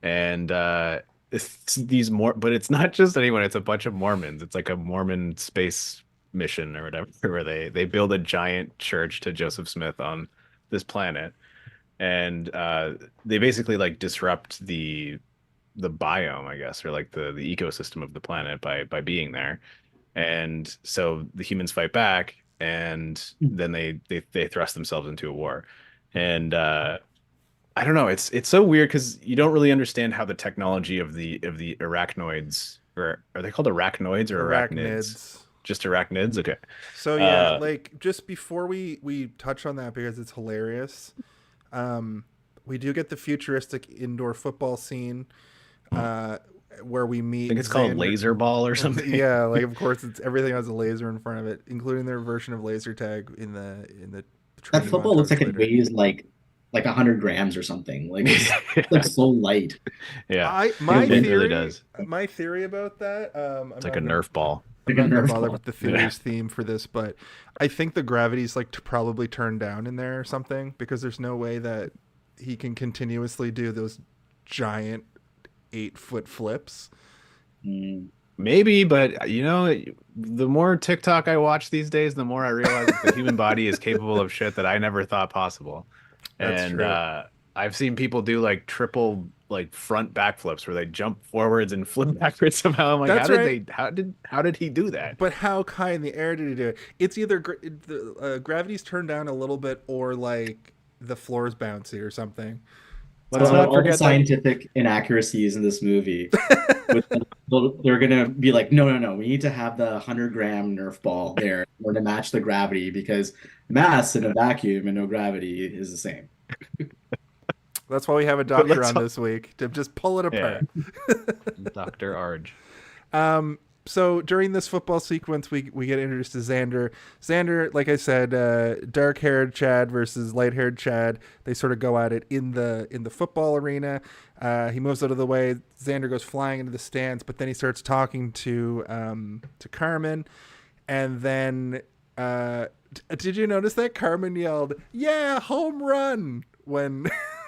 and but it's not just anyone. It's a bunch of Mormons. It's like a Mormon space mission or whatever, where they build a giant church to Joseph Smith on this planet, and they basically like disrupt the biome, I guess, or like the ecosystem of the planet by being there. And so the humans fight back, and then they thrust themselves into a war. And I don't know, it's so weird because you don't really understand how the technology of the arachnoids, or are they called arachnoids or arachnids? Just arachnids? Okay. So like just before we touch on that, because it's hilarious, we do get the futuristic indoor football scene where we meet. I think it's called Laser Ball or something. Yeah, like of course it's everything has a laser in front of it, including their version of laser tag in the that football looks like it weighs like 100 grams or something. Like it's like so light. Yeah, my theory really does. My theory about that, it's like a Nerf ball. I'm not gonna bother with the theories theme for this, but I think the gravity's like probably turned down in there or something, because there's no way that he can continuously do those giant 8-foot flips. Maybe, but you know, the more TikTok I watch these days, the more I realize that the human body is capable of shit that I never thought possible. That's true. I've seen people do like triple like front backflips where they jump forwards and flip backwards somehow. I'm like, how did he do that? But how high in the air did he do it? It's either gravity's turned down a little bit, or like the floor's bouncy or something. Let's not all forget the scientific inaccuracies in this movie. They're gonna be like, no, we need to have the 100-gram Nerf ball there in order to match the gravity, because mass in a vacuum and no gravity is the same. That's why we have a doctor on this week, to just pull it apart. Yeah. Dr. Arj. So during this football sequence, we get introduced to Xander. Xander, like I said, dark-haired Chad versus light-haired Chad. They sort of go at it in the football arena. He moves out of the way. Xander goes flying into the stands, but then he starts talking to Carmen. And then, did you notice that Carmen yelled, "Yeah, home run," when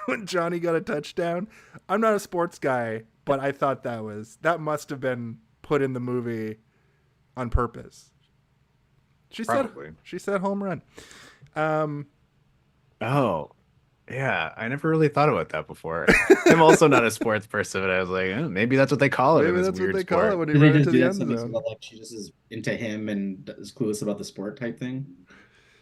when Johnny got a touchdown? I'm not a sports guy, but I thought that must have been put in the movie on purpose. She said home run. Oh, yeah. I never really thought about that before. I'm also not a sports person, but I was like, maybe that's what they call it. Maybe that's what they call it when he Did ran they into just do the that end something zone. so that, like, she just is into him and is clueless about the sport type thing?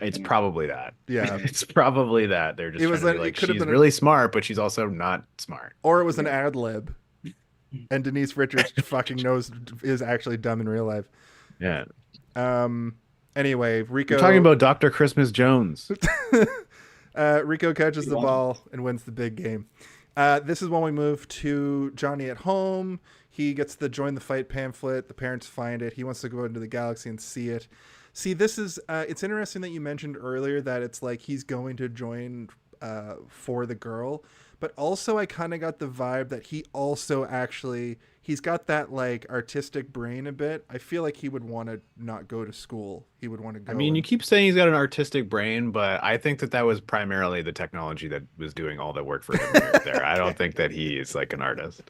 It's probably that. Yeah. It's probably that. They're just It was trying to like- be it like, could have she's been really smart, but she's also not smart. Or it was an ad lib. And Denise Richards fucking is actually dumb in real life. Yeah. Anyway, Rico. We're talking about Dr. Christmas Jones. Rico catches the ball and wins the big game. This is when we move to Johnny at home. He gets the join the fight pamphlet. The parents find it. He wants to go into the galaxy and see it. See, this is it's interesting that you mentioned earlier that it's like he's going to join for the girl, but also I kind of got the vibe that he also actually he's got that like artistic brain a bit. I feel like he would want to not go to school. He would want to go. I mean, you keep saying he's got an artistic brain, but I think that was primarily the technology that was doing all the work for him there. I don't think that he is like an artist.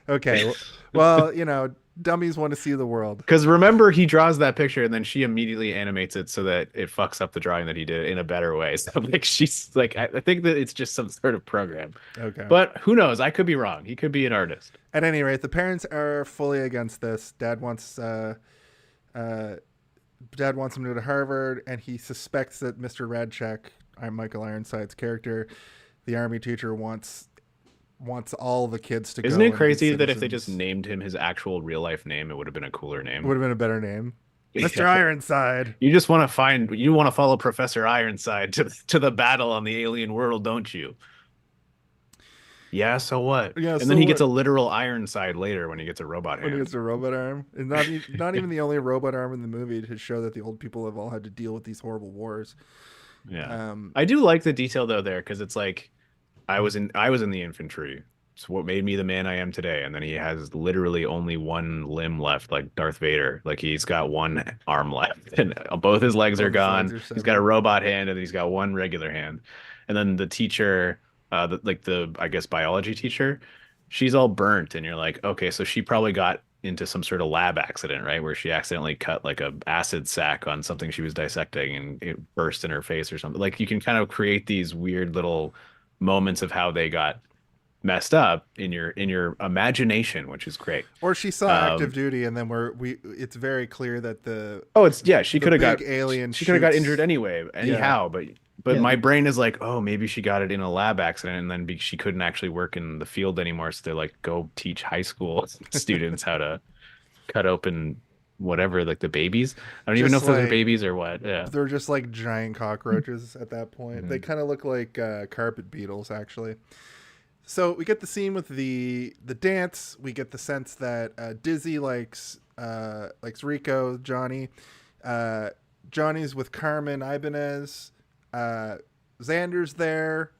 Okay. Well, you know, dummies want to see the world. Because remember, he draws that picture and then she immediately animates it so that it fucks up the drawing that he did in a better way. So like she's like, I think that it's just some sort of program. Okay. But who knows? I could be wrong. He could be an artist. At any rate, the parents are fully against this. Dad wants him to go to Harvard, and he suspects that Mr. Radchek, Michael Ironside's character, the army teacher, wants all the kids to go. Isn't it crazy that if they just named him his actual real life name, it would have been a cooler name? It would have been a better name. Mr. Ironside. You just want to follow Professor Ironside to the battle on the alien world, don't you? Yeah, so what? Yeah, and so then he what? gets a literal Ironside later when he gets a robot hand. When he gets a robot arm. And not even the only robot arm in the movie to show that the old people have all had to deal with these horrible wars. Yeah. I do like the detail though there, because it's like I was in the infantry. It's what made me the man I am today. And then he has literally only one limb left, like Darth Vader. Like he's got one arm left, and both his legs are gone. He's got a robot hand, and then he's got one regular hand. And then the teacher, I guess biology teacher, she's all burnt, and you're like, okay, so she probably got into some sort of lab accident, right, where she accidentally cut like a acid sac on something she was dissecting, and it burst in her face or something. Like you can kind of create these weird little moments of how they got messed up in your imagination, which is great. Or she saw active duty, and then it's very clear that she could have got alien. She could have got injured anyhow, but my brain is like, oh, maybe she got it in a lab accident, and then she couldn't actually work in the field anymore, so they're like, go teach high school students how to cut open whatever, like the babies. I don't even know if those are babies or what. Yeah, they're just like giant cockroaches at that point. Mm-hmm. They kind of look like carpet beetles, actually. So we get the scene with the dance. We get the sense that Dizzy likes Rico, Johnny. Johnny's with Carmen Ibanez. Xander's there.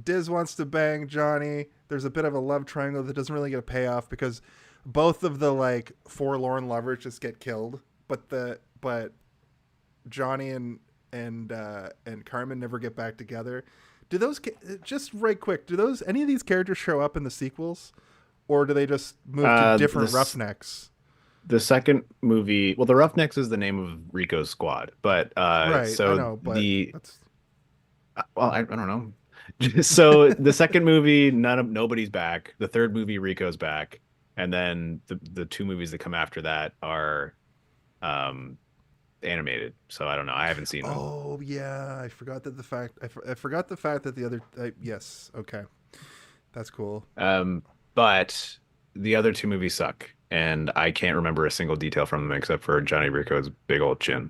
Diz wants to bang Johnny. There's a bit of a love triangle that doesn't really get a payoff because both of the like forlorn lovers just get killed, but Johnny and Carmen never get back together Do those just right quick? Do those any of these characters show up in the sequels, or do they just move to different Roughnecks? The second movie, well, the Roughnecks is the name of Rico's squad, but Right, so I know, but well, I don't know. So the second movie, nobody's back. The third movie, Rico's back, and then the two movies that come after that are animated. So I don't know. I haven't seen them. Oh yeah, I forgot that I forgot the fact that the other yes, okay, that's cool. But the other two movies suck, and I can't remember a single detail from them except for Johnny Rico's big old chin.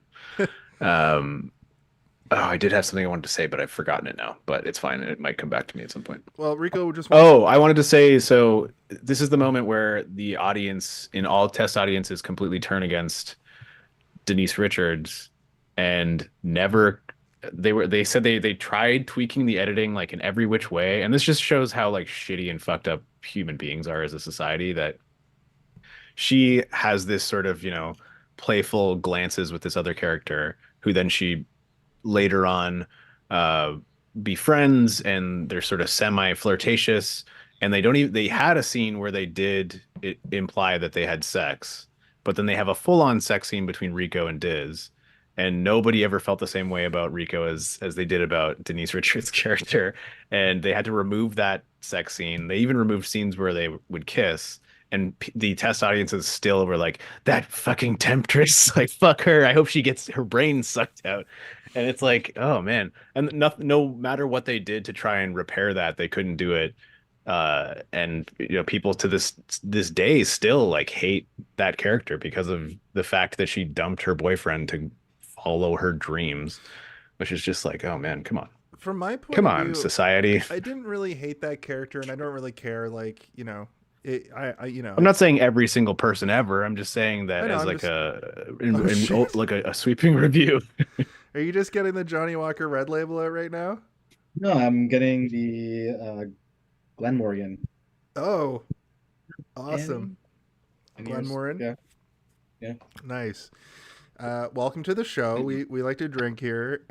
Oh, I did have something I wanted to say, but I've forgotten it now. But it's fine. It might come back to me at some point. Well, Rico just. I wanted to say, so this is the moment where the audience, in all test audiences, completely turn against Denise Richards, and never. They said they tried tweaking the editing like in every which way, and this just shows how like shitty and fucked up human beings are as a society. That she has this sort of playful glances with this other character, who then she later on befriends, and they're sort of semi-flirtatious, and they had a scene where they did imply that they had sex, but then they have a full-on sex scene between Rico and Diz, and nobody ever felt the same way about Rico as they did about Denise Richards' character, and they had to remove that sex scene. They even removed scenes where they would kiss, and the test audiences still were like, that fucking temptress, like, fuck her, I hope she gets her brain sucked out. And it's like, oh man. And no matter what they did to try and repair that, they couldn't do it. And people to this day still like hate that character because of the fact that she dumped her boyfriend to follow her dreams, which is just like, oh man, come on. From my point come of on, view, society. I didn't really hate that character, and I don't really care. Like, I'm not saying every single person ever. I'm just saying that as like a sweeping review. Are you just getting the Johnny Walker Red Label out right now? No, I'm getting the Glen Morgan. Oh, awesome. Glen Morgan? Yeah. Nice. Welcome to the show. We like to drink here.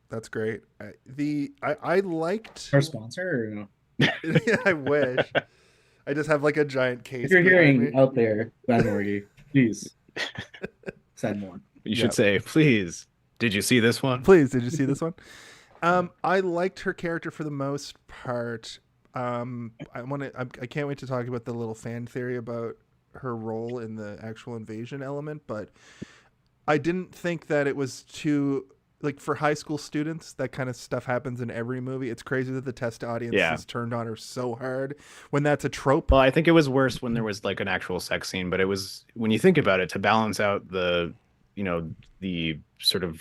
That's great. I liked our sponsor or no? Yeah, I wish. I just have like a giant case. If you're hearing out there, Glen Morgan, please send more. You should say, please. Did you see this one? Please, did you see this one? I liked her character for the most part. I can't wait to talk about the little fan theory about her role in the actual invasion element, but I didn't think that it was too, like, for high school students, that kind of stuff happens in every movie. It's crazy that the test audience is turned on her so hard when that's a trope. Well, I think it was worse when there was like an actual sex scene, but it was, when you think about it, to balance out the sort of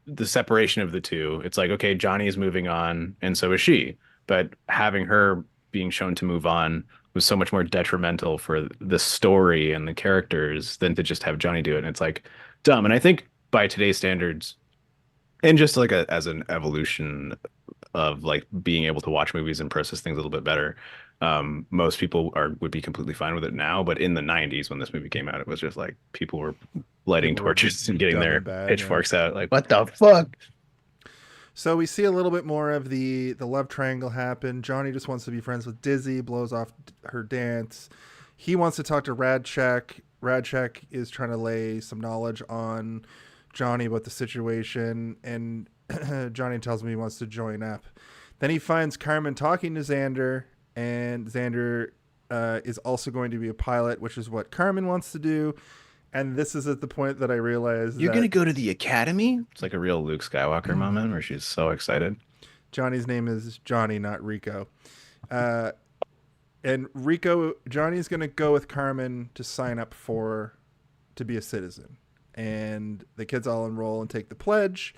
the separation of the two, it's like, okay, Johnny is moving on and so is she, but having her being shown to move on was so much more detrimental for the story and the characters than to just have Johnny do it. And it's like dumb. And I think by today's standards, and just like as an evolution of like being able to watch movies and process things a little bit better, most people would be completely fine with it now. But in the 90s, when this movie came out, it was just like people were lighting torches and getting their pitchforks out. Like, what the fuck? So we see a little bit more of the love triangle happen. Johnny just wants to be friends with Dizzy, blows off her dance. He wants to talk to Radchek. Radchek is trying to lay some knowledge on Johnny about the situation, and Johnny tells him he wants to join up. Then he finds Carmen talking to Xander, and Xander is also going to be a pilot, which is what Carmen wants to do. And this is at the point that I realized you're going to go to the academy? It's like a real Luke Skywalker moment where she's so excited. Johnny's name is Johnny, not Rico. And Johnny's going to go with Carmen to sign up to be a citizen. And the kids all enroll and take the pledge.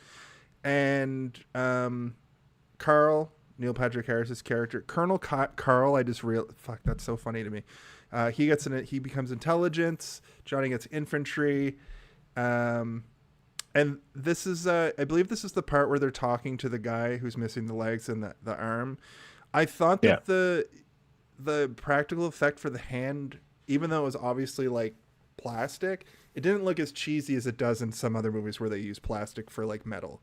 And Carl, Neil Patrick Harris's character, Colonel Carl, fuck, that's so funny to me. He becomes intelligence. Johnny gets infantry. And this is, I believe this is the part where they're talking to the guy who's missing the legs and the arm. I thought that the practical effect for the hand, even though it was obviously like plastic, it didn't look as cheesy as it does in some other movies where they use plastic for like metal.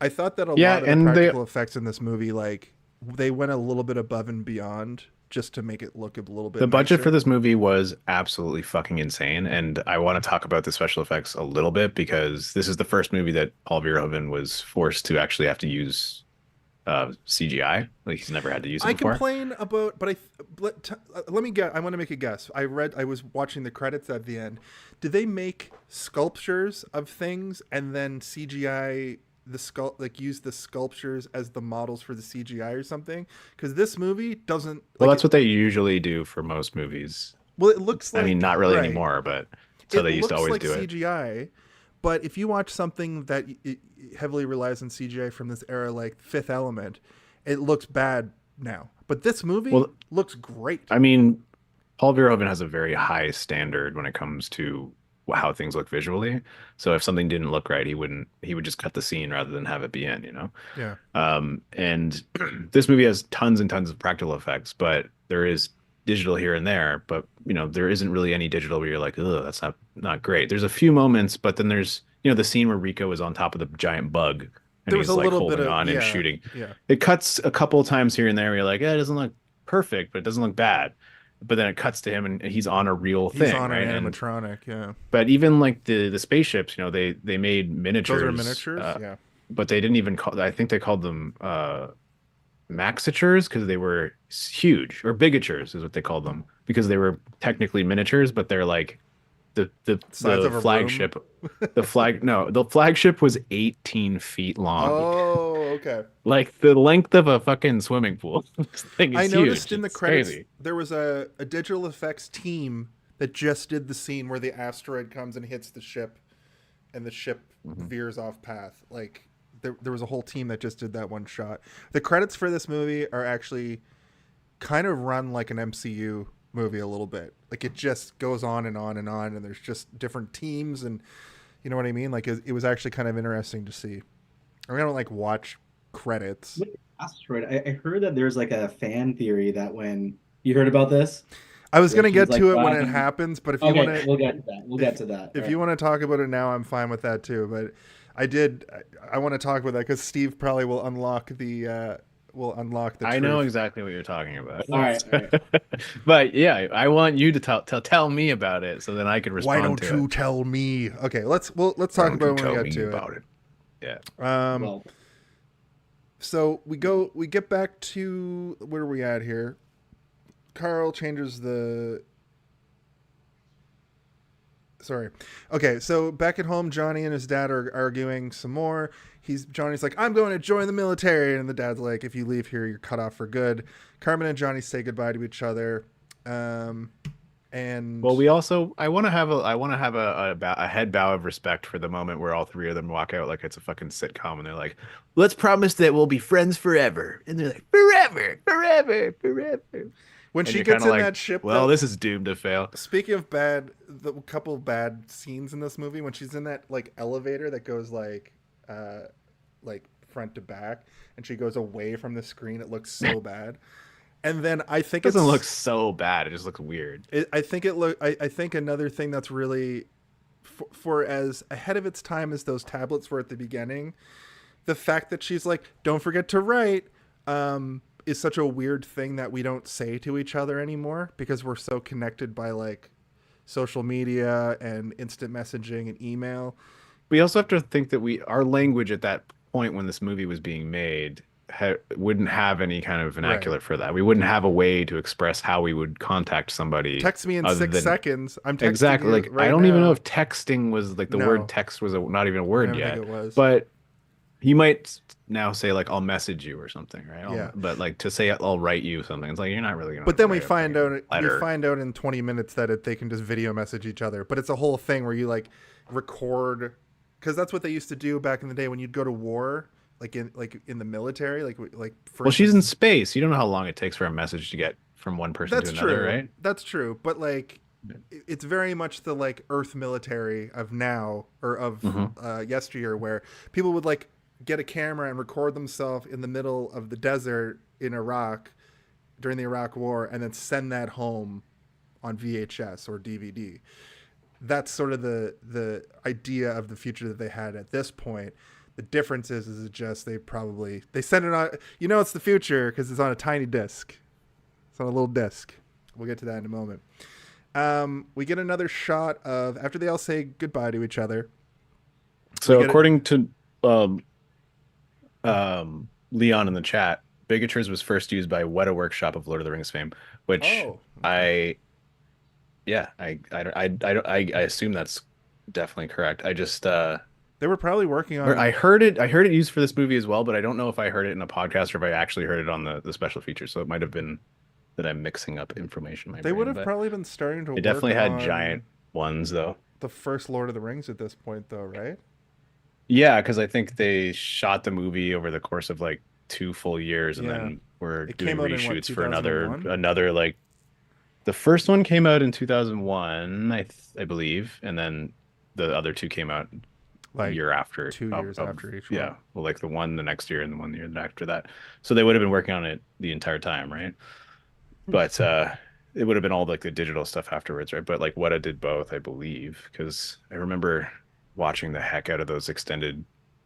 I thought that a lot of the practical effects in this movie, like they went a little bit above and beyond just to make it look a little bit The budget nicer. for this movie was absolutely fucking insane, and I want to talk about the special effects a little bit because this is the first movie that Paul Verhoeven was forced to actually have to use CGI. Like he's never had to use it before. I complain about, but let me guess. I want to make a guess. I was watching the credits at the end. Did they make sculptures of things and then CGI use the sculptures as the models for the CGI or something? Because this movie doesn't. Well, that's what they usually do for most movies. Well, it looks like. I mean, not really anymore, but so they used to always do it. CGI, but if you watch something that heavily relies on CGI from this era, like Fifth Element, it looks bad now. But this movie looks great. I mean, Paul Verhoeven has a very high standard when it comes to how things look visually. So if something didn't look right, he would just cut the scene rather than have it be in, you know? Yeah. And this movie has tons and tons of practical effects, but there is digital here and there, but you know, there isn't really any digital where you're like, oh, that's not great. There's a few moments, but then there's, you know, the scene where Rico is on top of the giant bug and he's like holding on and shooting. Yeah. It cuts a couple of times here and there where you're like, it doesn't look perfect, but it doesn't look bad. But then it cuts to him and he's on a real thing. He's on right? an animatronic, yeah. But even like the spaceships, you know, they made miniatures. Those are miniatures, yeah. But they didn't even call. I think they called them maxitures because they were huge, or bigatures is what they called them, because they were technically miniatures, but they're like the flagship. The flagship was 18 feet long. Oh, okay. Like the length of a fucking swimming pool. This thing is noticed huge. in the It's credits crazy. there was a digital effects team that just did the scene where the asteroid comes and hits the ship and the ship veers off path. Like there was a whole team that just did that one shot. The credits for this movie are actually kind of run like an MCU movie a little bit. Like it just goes on and on and on, and there's just different teams, and you know what I mean? Like it was actually kind of interesting to see. I mean, I don't like watch credits. Asteroid. I heard that there's like a fan theory that when you heard about this, I was gonna get to it when it happens, but if you want to, we'll get to that. We'll get to that. If you want to talk about it now, I'm fine with that too. But I want to talk about that because Steve probably will unlock the I know exactly what you're talking about. All right. But yeah, I want you to tell me about it so then I can respond. Why don't you tell me? Okay, let's talk about it when we get to it. Yeah. So we get back to where are we at here? Carl changes the. Sorry. Okay, so back at home, Johnny and his dad are arguing some more. Johnny's like, I'm going to join the military, and the dad's like, if you leave here, you're cut off for good. Carmen and Johnny say goodbye to each other. And well, I want to have a head bow of respect for the moment where all three of them walk out like it's a fucking sitcom, and they're like, let's promise that we'll be friends forever, and they're like, forever. When she gets in that ship, well, this is doomed to fail. Speaking of the couple of bad scenes in this movie, when she's in that like elevator that goes like front to back, and she goes away from the screen, it looks so bad. And then I think it doesn't look so bad; it just looks weird. I think another thing that's really for as ahead of its time as those tablets were at the beginning, the fact that she's like, "Don't forget to write." Is such a weird thing that we don't say to each other anymore because we're so connected by like social media and instant messaging and email. We also have to think that our language at that point when this movie was being made wouldn't have any kind of vernacular for that. We wouldn't have a way to express how we would contact somebody. Text me in 6 seconds. I'm texting exactly. Like right I don't now. even know if texting was like the word text was not even a word yet. Think it was. But you might now say like I'll message you or something, right? Yeah. But like to say I'll write you something, it's like you're not really gonna. But then we find out in 20 minutes that they can just video message each other. But it's a whole thing where you like record, because that's what they used to do back in the day when you'd go to war, like in the military, like. Well, she's in space. You don't know how long it takes for a message to get from one person to another, right? That's true. But like, it's very much the like Earth military of now or of yesteryear, where people would like get a camera and record themselves in the middle of the desert in Iraq during the Iraq War and then send that home on VHS or DVD. That's sort of the idea of the future that they had at this point. The difference is it just they send it on. It's the future because it's on a tiny disc. It's on a little disc. We'll get to that in a moment. We get another shot of after they all say goodbye to each other. So according to Leon in the chat, Bigatures was first used by Weta Workshop of Lord of the Rings fame, which I assume that's definitely correct. I just they were probably working on. I heard it used for this movie as well, but I don't know if I heard it in a podcast or if I actually heard it on the special features. So it might have been that I'm mixing up information. They would have probably been starting to. They definitely had giant ones though. The first Lord of the Rings at this point, though, right? Yeah, because I think they shot the movie over the course of like 2 full years, and then we're doing reshoots for another like. The first one came out in 2001, I believe, and then the other 2 came out a year after. 2 years after each one. Yeah, well, like the one the next year and the one the year after that. So they would have been working on it the entire time, right? But it would have been all like the digital stuff afterwards, right? But like Weta did both, I believe, because I remember watching the heck out of those extended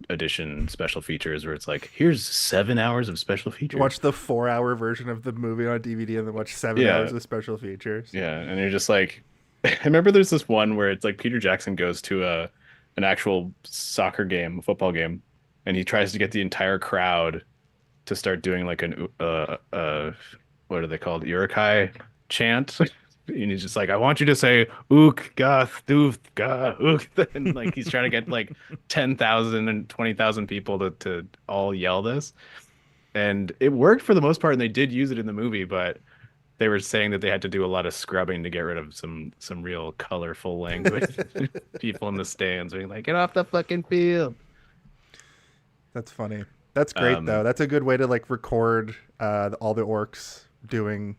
edition special features where it's like, here's 7 hours of special features. Watch the 4-hour version of the movie on DVD and then watch 7 hours of special features. Yeah, and you're just like, I remember there's this one where it's like Peter Jackson goes to an actual soccer game, a football game, and he tries to get the entire crowd to start doing like an what are they called? Urukai chant. And he's just like, I want you to say ook ga thoof ga ook, and like he's trying to get like 10,000 and 20,000 people to all yell this, and it worked for the most part, and they did use it in the movie, but they were saying that they had to do a lot of scrubbing to get rid of some real colorful language. People in the stands being like, get off the fucking field. That's funny. That's great though. That's a good way to like record all the orcs doing.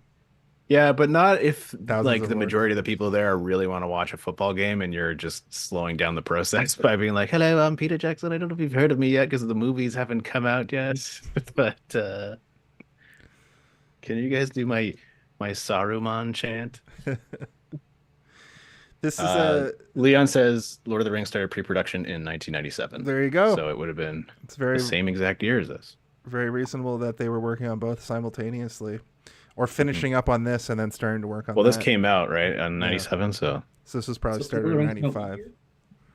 Yeah, but not if like the majority of the people there really want to watch a football game and you're just slowing down the process by being like, hello, I'm Peter Jackson. I don't know if you've heard of me yet because the movies haven't come out yet. But can you guys do my Saruman chant? This is Leon says Lord of the Rings started pre-production in 1997. There you go. So it would have been the same exact year as this. Very reasonable that they were working on both simultaneously. Or finishing up on this and then starting to work on this came out, right, on 97, so this was probably started in 95.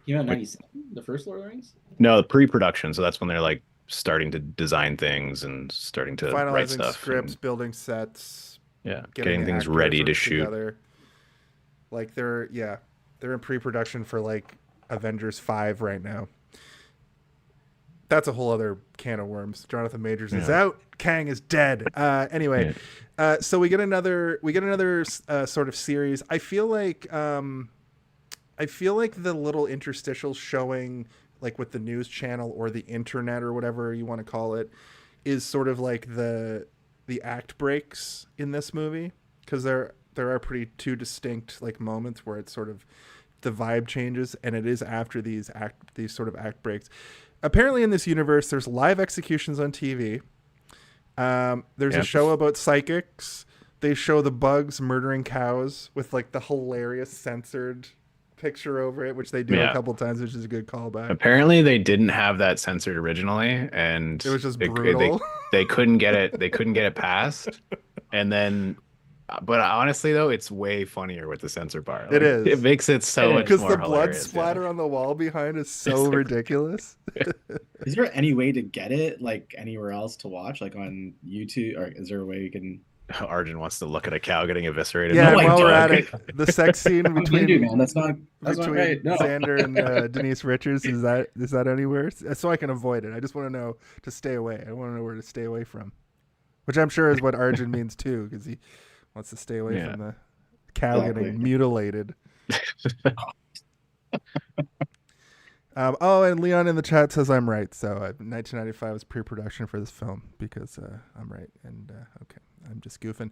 Came out in 97? The first Lord of the Rings? No, the pre-production, so that's when they're like starting to design things and starting to write stuff. Scripts, building sets. Yeah, getting things ready to shoot. Together. Like they're in pre-production for like Avengers 5 right now. That's a whole other can of worms. Jonathan Majors is out. Kang is dead. Anyway, so we get another sort of series. I feel like the little interstitials showing like with the news channel or the internet or whatever you want to call it is sort of like the act breaks in this movie, because there are pretty two distinct like moments where it's sort of the vibe changes, and it is after these sort of act breaks. Apparently in this universe, there's live executions on TV. There's a show about psychics. They show the bugs murdering cows with like the hilarious censored picture over it, which they do a couple times, which is a good callback. Apparently they didn't have that censored originally, and it was just brutal. They couldn't get it. They couldn't get it passed, and then. But honestly, though, it's way funnier with the censor bar. Like, it is. It makes it so much more hilarious. Because the blood splatter on the wall behind is so ridiculous. Is there any way to get it like anywhere else to watch, like on YouTube, or is there a way you can? Arjun wants to look at a cow getting eviscerated. Yeah, while we're at it, the sex scene between that's not right. No. Xander and Denise Richards, is that anywhere? So I can avoid it. I just want to know to stay away. I want to know where to stay away from, which I'm sure is what Arjun means too, because he wants to stay away from the cow getting mutilated. And Leon in the chat says I'm right. So 1995 was pre-production for this film because I'm right. And okay, I'm just goofing.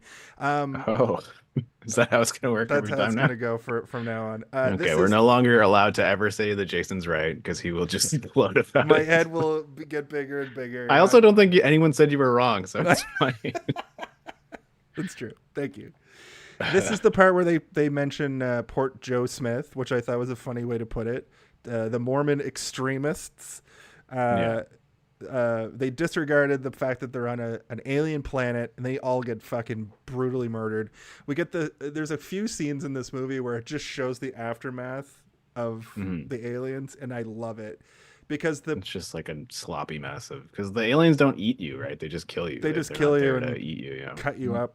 Is that how it's going to work? That's how it's going to go from now on. Okay, we're no longer allowed to ever say that Jason's right because he will just explode about My head will get bigger and bigger. I also don't think anyone said you were wrong, so it's fine. That's true. Thank you. This is the part where they mention Port Joe Smith, which I thought was a funny way to put it. The Mormon extremists They disregarded the fact that they're on an alien planet and they all get fucking brutally murdered. There's a few scenes in this movie where it just shows the aftermath of the aliens, and I love it because it's just like a sloppy mess of, because the aliens don't eat you, right? They just kill you. They just kill you and eat you, cut you up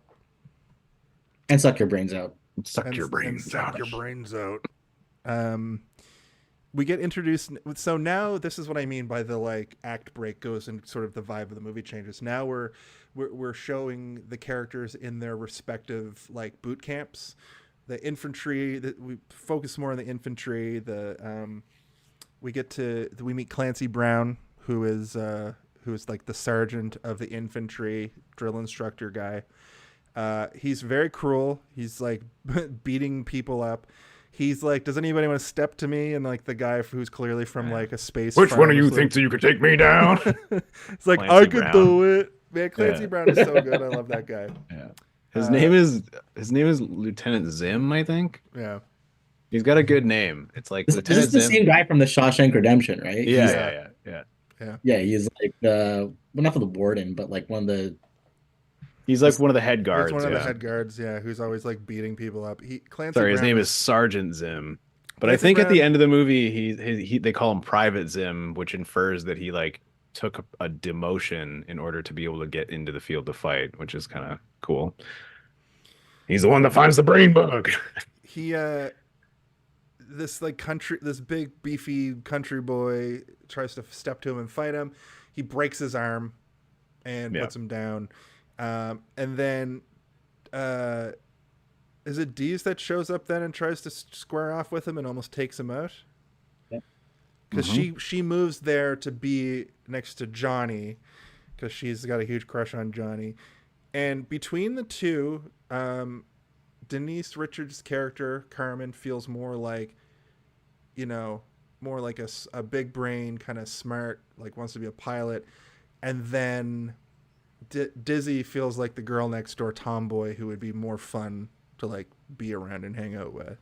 and suck your brains out. Suck your brains out. We get introduced. So now this is what I mean by the like act break goes and sort of the vibe of the movie changes. Now we're showing the characters in their respective like boot camps. The infantry, that we focus more on the infantry. We meet Clancy Brown, who is like the sergeant of the infantry, drill instructor guy. He's very cruel. He's like beating people up. He's like, does anybody want to step to me? And like the guy who's clearly from like a space. Which one of you thinks that you could take me down? It's like, Clancy I could Brown. do it. Man, Clancy Brown is so good. I love that guy. Yeah. His name is Lieutenant Zim, I think. Yeah. He's got a good name. It's like This Lieutenant is the Zim. same guy from the Shawshank Redemption, right? Yeah. Yeah, he's like well, not for the warden, but like one of the. He's like one of the head guards. He's one of the head guards, who's always like beating people up. His name is Sergeant Zim. But Clancy I think Brown, at the end of the movie, they call him Private Zim, which infers that he like took a demotion in order to be able to get into the field to fight, which is kind of cool. He's the one that finds the brain bug. He this big beefy country boy tries to step to him and fight him. He breaks his arm and puts him down. And then is it Dees that shows up then and tries to square off with him and almost takes him out? Because she moves there to be next to Johnny because she's got a huge crush on Johnny. And between the two, Denise Richards' character, Carmen, feels more like, more like a big brain, kind of smart, like wants to be a pilot. And then Dizzy feels like the girl next door tomboy who would be more fun to like be around and hang out with.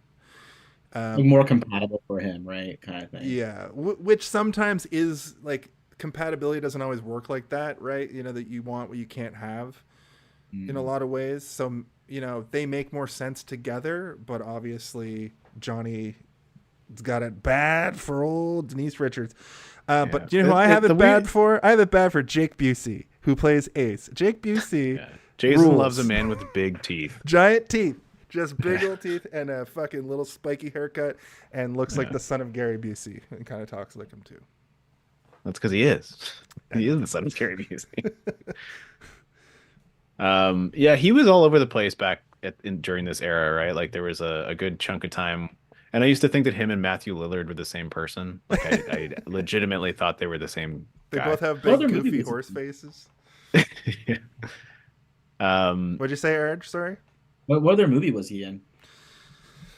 More compatible for him, right? Kind of thing. Yeah. Which sometimes is like compatibility doesn't always work like that, right? That you want what you can't have in a lot of ways. So, they make more sense together, but obviously Johnny's got it bad for old Denise Richards. But who I have it bad for? I have it bad for Jake Busey, who plays Ace. Jake Busey. Jason rules. loves a man with big teeth. Giant teeth. Just big old teeth and a fucking little spiky haircut and looks like the son of Gary Busey and kind of talks like him too. That's because he is. He is the son of Gary Busey. He was all over the place back during this era, right? Like there was a good chunk of time. And I used to think that him and Matthew Lillard were the same person. Like I legitimately thought they were the same guy. They both have big, goofy horse faces. What'd you say, Arj? Sorry? What other movie was he in?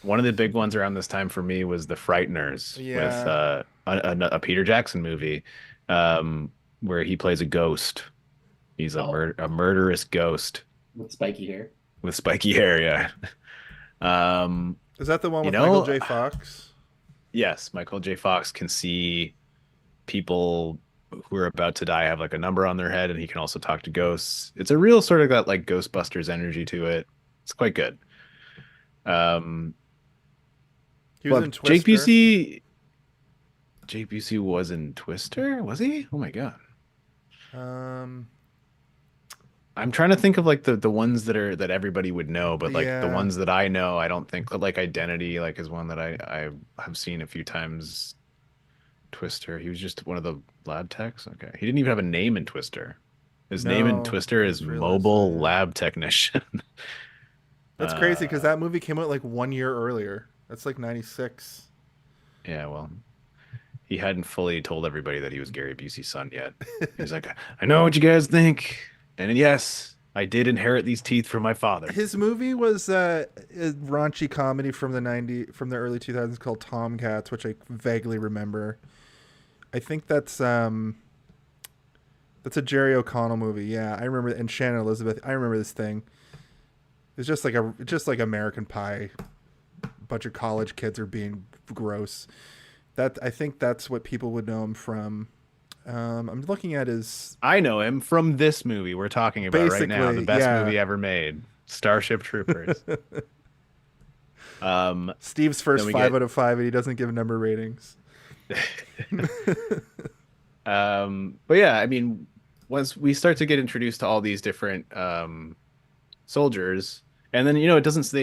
One of the big ones around this time for me was The Frighteners with a Peter Jackson movie where he plays a ghost. He's a murderous ghost. With spiky hair. Yeah. Is that the one with Michael J. Fox? Yes, Michael J. Fox can see people who are about to die have like a number on their head, and he can also talk to ghosts. It's a real sort of got like Ghostbusters energy to it. It's quite good. He was in Twister. Jake Busey was in Twister? Was he? Oh my god. I'm trying to think of like the ones that everybody would know, but like the ones that I know, I don't think like Identity like is one that I have seen a few times. Twister. He was just one of the lab techs. Okay. He didn't even have a name in Twister. His name in Twister is Mobile Lab Technician. That's crazy because that movie came out like 1 year earlier. That's like 96. Yeah, well, he hadn't fully told everybody that he was Gary Busey's son yet. He's like, I know what you guys think. And yes, I did inherit these teeth from my father. His movie was a raunchy comedy from the early 2000s called Tomcats, which I vaguely remember. I think that's a Jerry O'Connell movie. Yeah, I remember. And Shannon Elizabeth. I remember this thing. It's just like American Pie. A bunch of college kids are being gross. I think that's what people would know him from. I'm looking at his. I know him from this movie we're talking about right now. The Basically, best yeah. movie ever made, Starship Troopers. Steve's first then we 5 get- out of 5, and he doesn't give number ratings. But yeah, I mean, once we start to get introduced to all these different soldiers, and then it doesn't.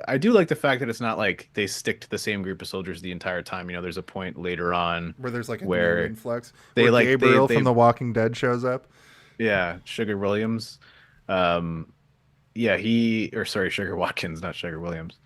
I do like the fact that it's not like they stick to the same group of soldiers the entire time. There's a point later on where there's like a new where influx. they Where like Gabriel they, from The Walking Dead shows up. Yeah, Sugar Williams. Sugar Watkins, not Sugar Williams.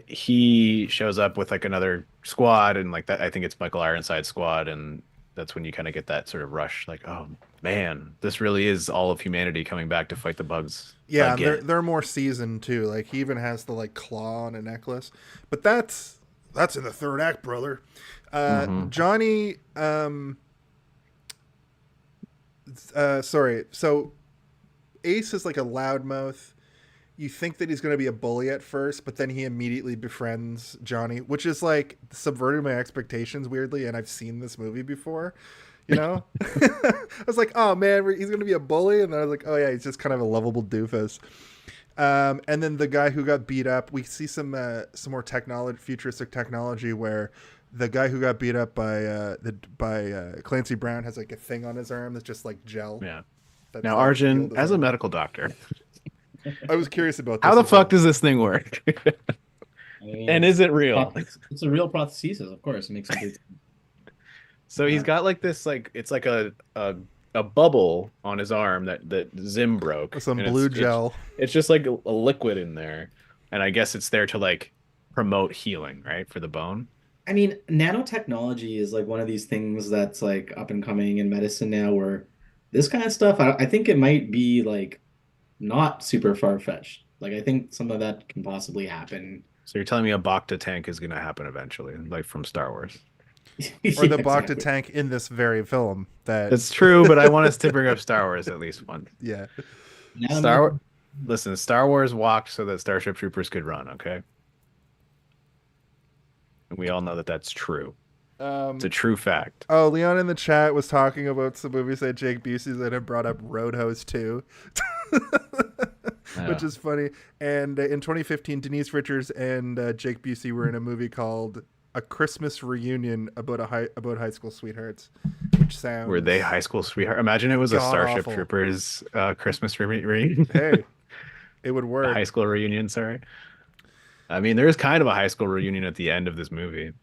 He shows up with like another squad, and like that, I think it's Michael Ironside's squad, and that's when you kind of get that sort of rush, like, oh man, this really is all of humanity coming back to fight the bugs. Yeah, again. they're more seasoned too. Like he even has the like claw on a necklace, but that's in the third act, brother. Johnny, sorry. So Ace is like a loudmouth. You think that he's going to be a bully at first, but then he immediately befriends Johnny, which is like subverted my expectations weirdly. And I've seen this movie before, I was like, oh man, he's going to be a bully. And then I was like, oh yeah, he's just kind of a lovable doofus. And then the guy who got beat up, we see some more futuristic technology where the guy who got beat up by Clancy Brown has like a thing on his arm that's just like gel. Yeah. That's Now, like Arjun, as a medical doctor, I was curious about this. how the fuck does this thing work? I mean, And is it real? It's a real prosthesis, of course. It makes sense. So he's got like this, like it's like a bubble on his arm that Zim broke. Some and blue gel. It's just like a liquid in there, and I guess it's there to like promote healing, right, for the bone. I mean, nanotechnology is like one of these things that's like up and coming in medicine now, where this kind of stuff, I think it might be like not super far-fetched. Like I think some of that can possibly happen. So you're telling me a Bacta tank is going to happen eventually, like from Star Wars? Or the Bacta tank in this very film. It's true, but I want us to bring up Star Wars at least once. Yeah. Listen, Star Wars walked so that Starship Troopers could run, okay? And we all know that that's true. It's a true fact. Oh, Leon in the chat was talking about some movies that Jake Busey's in and brought up Roadhouse 2. Which is funny. And in 2015, Denise Richards and Jake Busey were in a movie called A Christmas Reunion about high school sweethearts. Which sounds... Were they high school sweetheart? Imagine it was a Starship awful. Troopers Christmas reunion. Hey, it would work. A high school reunion, sorry. I mean, there is kind of a high school reunion at the end of this movie.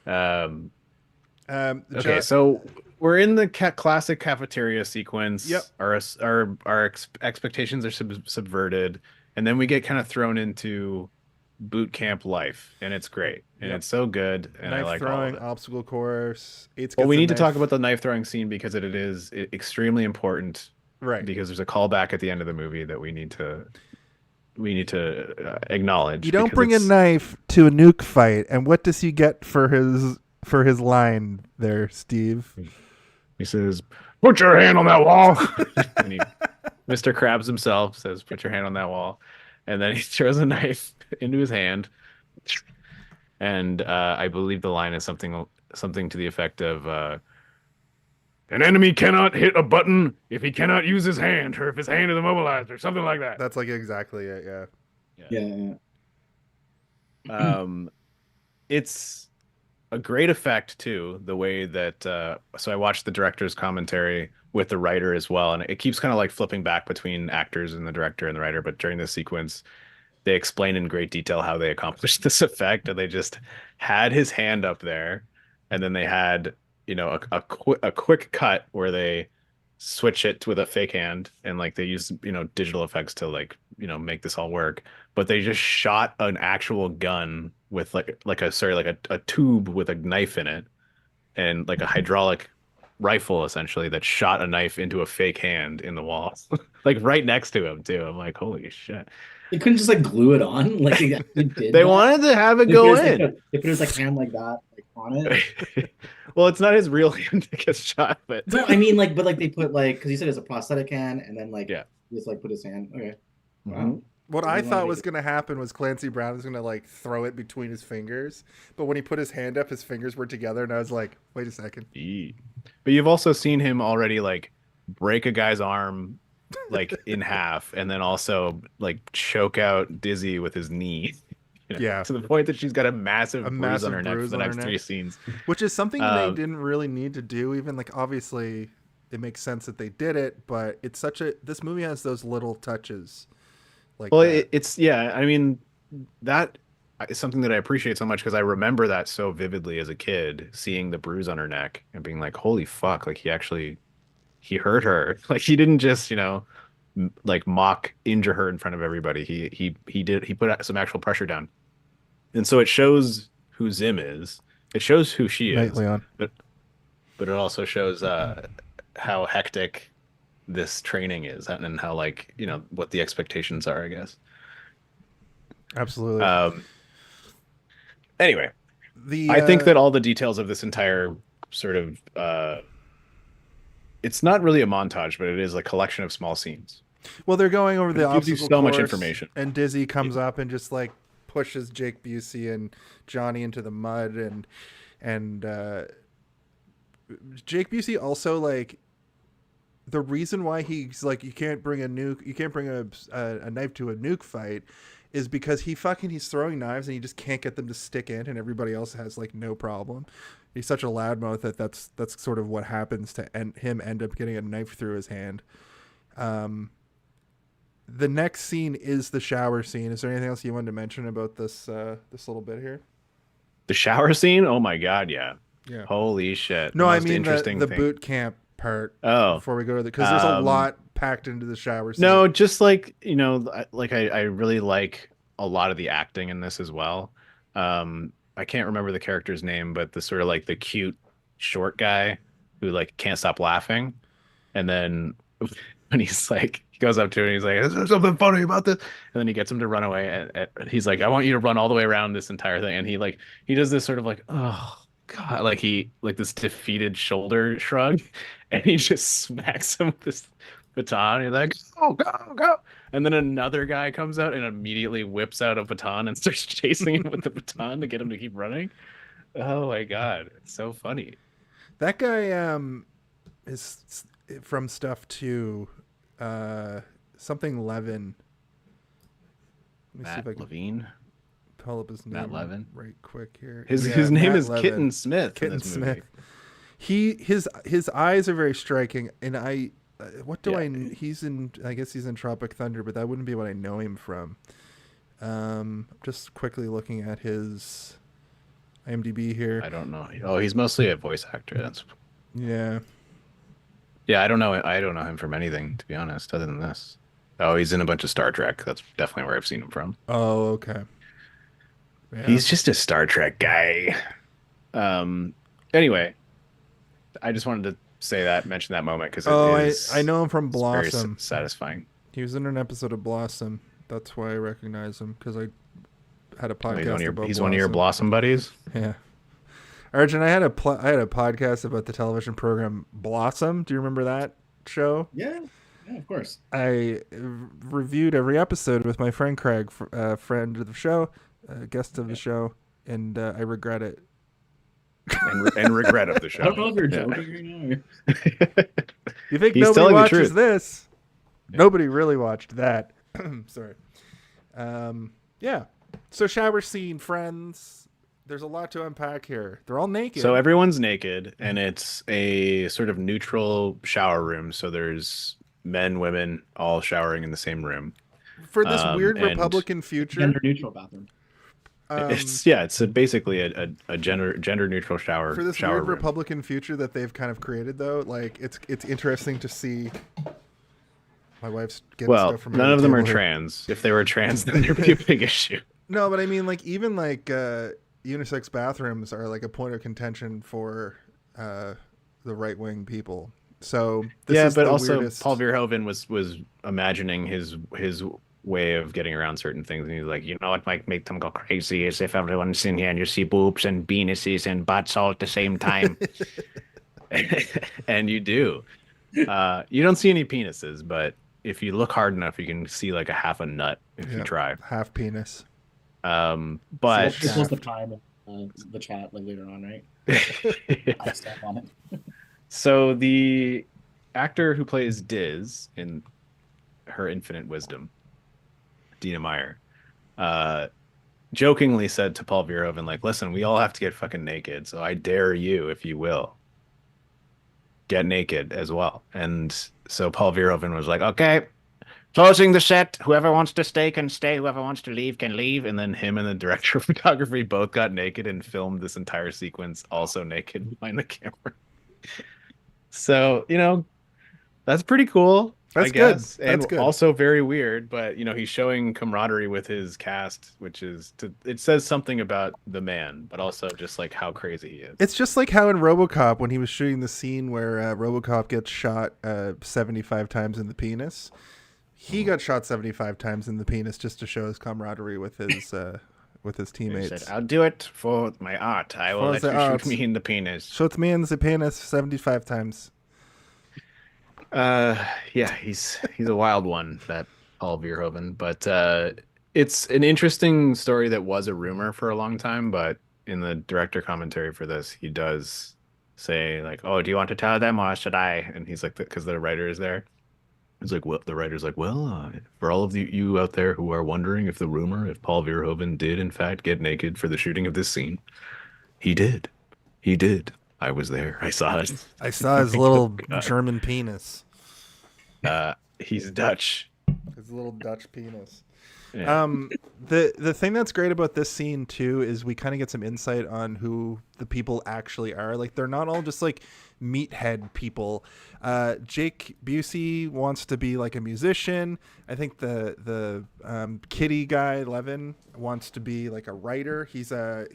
Okay, so we're in the classic cafeteria sequence. Yep. Our expectations are subverted, and then we get kind of thrown into boot camp life, and it's great, and it's so good, and I like all of it. Obstacle course. Well, we need to talk about the knife throwing scene because it is extremely important, right? Because there's a callback at the end of the movie that we need to acknowledge. You don't bring a knife to a nuke fight, and what does he get for his line there, Steve? He says, "Put your hand on that wall." And Mr. Krabs himself says, "Put your hand on that wall," and then he throws a knife into his hand. And I believe the line is something to the effect of, "An enemy cannot hit a button if he cannot use his hand, or if his hand is immobilized," or something like that. That's like exactly it. Yeah. It's a great effect too, the way that so I watched the director's commentary with the writer as well, and it keeps kind of like flipping back between actors and the director and the writer, but during this sequence they explain in great detail how they accomplished this effect, and they just had his hand up there, and then they had a quick cut where they switch it with a fake hand, and like they use digital effects to like make this all work, but they just shot an actual gun with a tube with a knife in it, and like a hydraulic rifle essentially that shot a knife into a fake hand in the wall, like right next to him too. I'm like, holy shit. They couldn't just like glue it on, like they did. They wanted to have it go in. They put his like hand like that, like on it. Well, it's not his real hand that gets shot, but no, I mean like, but like they put like, because he said it's a prosthetic hand, and then like yeah, just like put his hand. Okay, wow. Mm-hmm. What I thought was going to happen was Clancy Brown was going to like throw it between his fingers, but when he put his hand up, his fingers were together, and I was like, "Wait a second." But you've also seen him already like break a guy's arm like in half, and then also like choke out Dizzy with his knee. Yeah, to the point that she's got a massive bruise on her neck for the next 3 scenes, which is something they didn't really need to do. Even like obviously, it makes sense that they did it, but it's such a this movie has those little touches. Like it's I mean that is something that I appreciate so much because I remember that so vividly as a kid, seeing the bruise on her neck and being like, holy fuck, like he hurt her. Like he didn't just like mock injure her in front of everybody. He put some actual pressure down, and so it shows who Zim is, it shows who she is, but it also shows how hectic this training is and how like what the expectations are, I guess. Absolutely. Anyway, I think that all the details of this entire sort of it's not really a montage, but it is a collection of small scenes. Well, they're going over the obstacle gives you so much information, and Dizzy comes up and just like pushes Jake Busey and Johnny into the mud, and Jake Busey also like. The reason why he's like you can't bring a knife to a nuke fight is because he's throwing knives and he just can't get them to stick in, and everybody else has like no problem. He's such a loudmouth that's sort of what happens to him end up getting a knife through his hand. The next scene is the shower scene. Is there anything else you wanted to mention about this little bit here? The shower scene? Oh my god, yeah. Holy shit. No, I mean the boot camp part before we go to because there's a lot packed into the shower scene. No, just like I really like a lot of the acting in this as well. I can't remember the character's name, but the sort of like the cute short guy who like can't stop laughing, and then when he's like he goes up to him and he's like, is there something funny about this? And then he gets him to run away, and he's like, I want you to run all the way around this entire thing, and he does this sort of like, oh god, like this defeated shoulder shrug, and he just smacks him with this baton. He's like, oh, go. And then another guy comes out and immediately whips out a baton and starts chasing him with the baton to get him to keep running. Oh my god, it's so funny. That guy is from stuff too. Something Levin. Matt Levine. Pull up his name Matt Levin right quick here. His name is Levin. Kitten Smith. Kitten Smith. His eyes are very striking, and he's in. I guess he's in Tropic Thunder, but that wouldn't be what I know him from. Just quickly looking at his IMDb here. I don't know. Oh, he's mostly a voice actor. Yeah. I don't know him from anything, to be honest, other than this. Oh, he's in a bunch of Star Trek. That's definitely where I've seen him from. Oh, okay. Yeah. He's just a Star Trek guy. Anyway, I just wanted to mention that moment because I know him from Blossom. Very satisfying. He was in an episode of Blossom. That's why I recognize him, because I had a podcast he's one of your Blossom buddies? Yeah. Arjun, I had a podcast about the television program Blossom. Do you remember that show? Yeah, of course. I reviewed every episode with my friend Craig, friend of the show, guest of the show, and I regret it. and regret of the show. I don't know if you're joking right now. You think nobody watches this? Yeah. Nobody really watched that. Sorry. Yeah. So shower scene, friends. There's a lot to unpack here. They're all naked. So everyone's naked, and it's a sort of neutral shower room. So there's men, women, all showering in the same room. For this weird Republican future. Gender neutral bathroom. It's basically a gender neutral shower. For this weird room. Republican future that they've kind of created, though, like it's interesting to see. My wife's getting stuff from none of them are trans. If they were trans, then there'd be a big issue. No, but I mean, like even like unisex bathrooms are like a point of contention for the right wing people. So this is but the also weirdest... Paul Verhoeven was imagining his way of getting around certain things, and he's like, what might make them go crazy is if everyone's in here and you see boobs and penises and butts all at the same time. And you do. You don't see any penises, but if you look hard enough, you can see like a half a nut if you try. Half penis. But we'll post the time in the chat like later on, right? I step on it. So the actor who plays Diz in Her Infinite Wisdom, Dina Meyer, jokingly said to Paul Verhoeven, like, listen, we all have to get fucking naked, so I dare you, if you will, get naked as well. And so Paul Verhoeven was like, okay, closing the set. Whoever wants to stay can stay. Whoever wants to leave can leave. And then him and the director of photography both got naked and filmed this entire sequence also naked behind the camera. So, you know, that's pretty cool. That's I guess. good. That's and good. Also very weird, but you know, he's showing camaraderie with his cast, which is it says something about the man, but also just like how crazy he is. It's just like how in RoboCop, when he was shooting the scene where RoboCop gets shot 75 times in the penis, he got shot 75 times in the penis just to show his camaraderie with his teammates. He said, I'll do it for my art. I will let you shoot me in the penis. Shoot me in the penis 75 times. Yeah, he's a wild one, that Paul Verhoeven, but it's an interesting story that was a rumor for a long time, but in the director commentary for this, he does say like, oh, do you want to tell them or should I? And he's like, because the writer is there. He's like, well, the writer's like, well, for all of you out there who are wondering if Paul Verhoeven did in fact get naked for the shooting of this scene, he did. I was there. I saw it. I saw his little German penis. He's Dutch. His little Dutch penis. Yeah. The thing that's great about this scene too is we kind of get some insight on who the people actually are. Like, they're not all just like meathead people. Jake Busey wants to be like a musician. I think the kitty guy Levin wants to be like a writer. He's a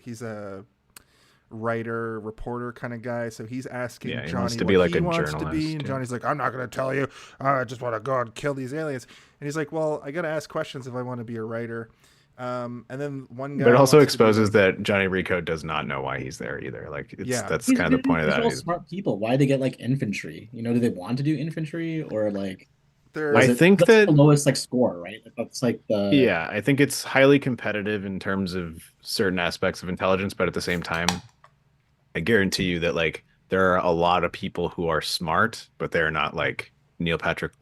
writer, reporter kind of guy. So he's asking Johnny wants to what be like he a wants journalist, to be. And Johnny's like, I'm not going to tell you. I just want to go and kill these aliens. And he's like, well, I got to ask questions if I want to be a writer. And then one guy. But it also exposes that Johnny Rico does not know why he's there either. Like, that's kind of the point of that. All smart people. Why they get like infantry? You know, do they want to do infantry or like? I think that's the lowest like score, right? That's like the. Yeah, I think it's highly competitive in terms of certain aspects of intelligence, but at the same time, I guarantee you that like there are a lot of people who are smart, but they're not like Neil Patrick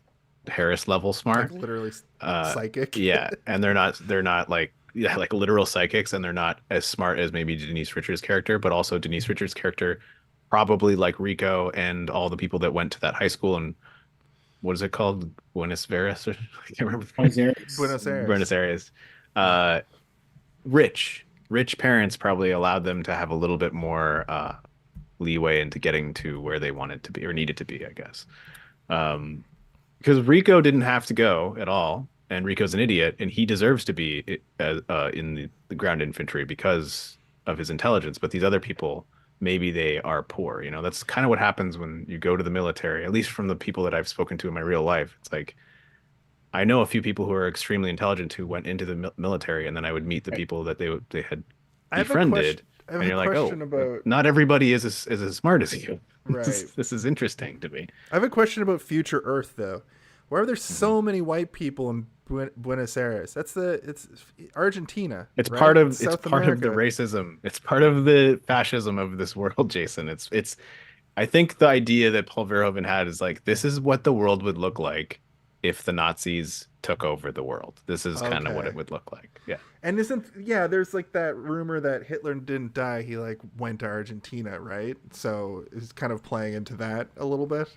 Harris level smart. Like literally psychic. Yeah, and they're not like like literal psychics, and they're not as smart as maybe Denise Richards' character, but also Denise Richards' character probably like Rico and all the people that went to that high school and what is it called? Buenos Aires? I can't remember. Buenos Aires. Rich parents probably allowed them to have a little bit more leeway into getting to where they wanted to be or needed to be, I guess. Because Rico didn't have to go at all, and Rico's an idiot, and he deserves to be in the ground infantry because of his intelligence. But these other people, maybe they are poor. You know, that's kind of what happens when you go to the military, at least from the people that I've spoken to in my real life. It's like, I know a few people who are extremely intelligent who went into the military, and then I would meet the people that they had befriended, and you're like, oh, not everybody is as smart as you. Right. This is interesting to me. I have a question about future Earth, though. Why are there so many white people in Buenos Aires? It's Argentina. It's right? part of America. the racism. It's part of the fascism of this world, Jason. It's. I think the idea that Paul Verhoeven had is like, this is what the world would look like if the Nazis took over the world. This is kind of what it would look like. Yeah. And there's like that rumor that Hitler didn't die. He like went to Argentina, right? So it's kind of playing into that a little bit.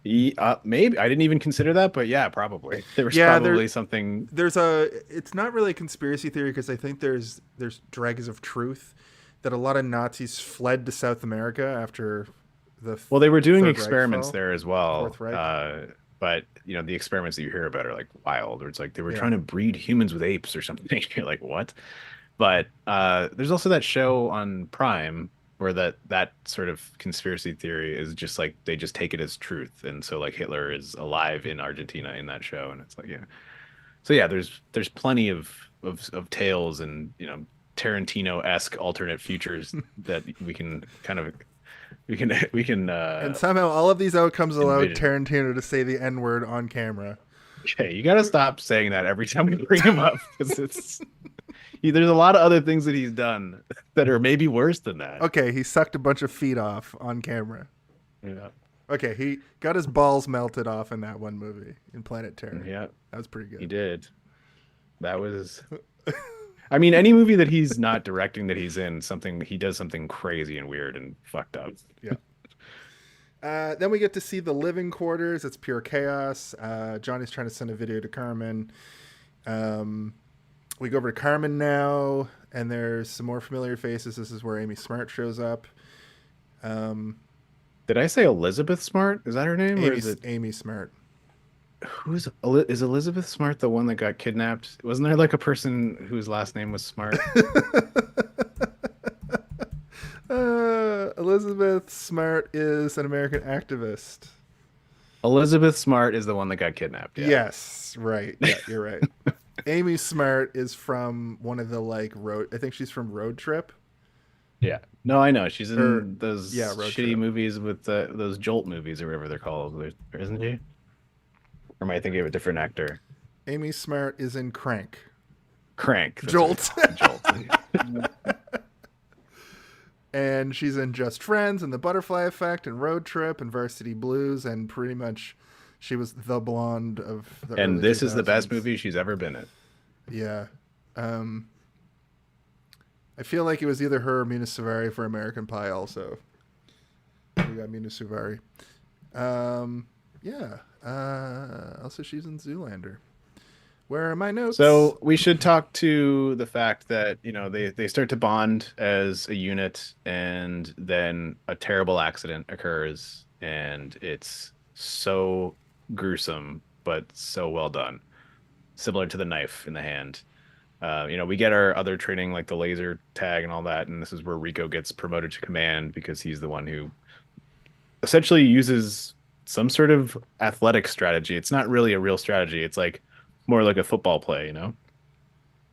Maybe I didn't even consider that, but yeah, probably there was probably something. It's not really a conspiracy theory because I think there's dregs of truth that a lot of Nazis fled to South America after they were doing Third experiments Reich there as well. Fourth Reich. But you know, the experiments that you hear about are like wild, or it's like they were trying to breed humans with apes or something. You're like, what? But there's also that show on Prime where that sort of conspiracy theory is just like they just take it as truth, and so like Hitler is alive in Argentina in that show, and it's like so there's plenty of tales and, you know, Tarantino-esque alternate futures that we can kind of and somehow all of these outcomes allowed Tarantino to say the N-word on camera. Okay, you gotta stop saying that every time we bring him up, because there's a lot of other things that he's done that are maybe worse than that. Okay, he sucked a bunch of feet off on camera. Yeah. Okay, he got his balls melted off in that one movie in Planet Terror. Yeah, that was pretty good. He did. That was. I mean, any movie that he's not directing that he's in, he does something crazy and weird and fucked up. Yeah. Then we get to see the living quarters. It's pure chaos. Johnny's trying to send a video to Carmen. We go over to Carmen now, and there's some more familiar faces. This is where Amy Smart shows up. Did I say Elizabeth Smart? Is that her name? Or is it Amy Smart? Is Elizabeth Smart the one that got kidnapped? Wasn't there like a person whose last name was Smart? Elizabeth Smart is an American activist. Elizabeth Smart is the one that got kidnapped. Yeah. Yes, right. Yeah, you're right. Amy Smart is from one of the road. I think she's from Road Trip. Yeah. No, I know. She's in those Road shitty Trip. movies with those Jolt movies or whatever they're called, isn't she? Or am I thinking of a different actor? Amy Smart is in Crank. Jolt. Jolt. And she's in Just Friends and The Butterfly Effect and Road Trip and Varsity Blues, and pretty much she was the blonde of the And early this 2000s. is the best movie she's ever been in. Yeah. I feel like it was either her or Mina Suvari for American Pie also. We got Mina Suvari. Yeah. Also, she's in Zoolander. Where are my notes? So we should talk to the fact that, they start to bond as a unit, and then a terrible accident occurs, and it's so gruesome, but so well done. Similar to the knife in the hand. We get our other training, like the laser tag and all that, and this is where Rico gets promoted to command because he's the one who essentially uses some sort of athletic strategy. It's not really a real strategy. It's like more like a football play,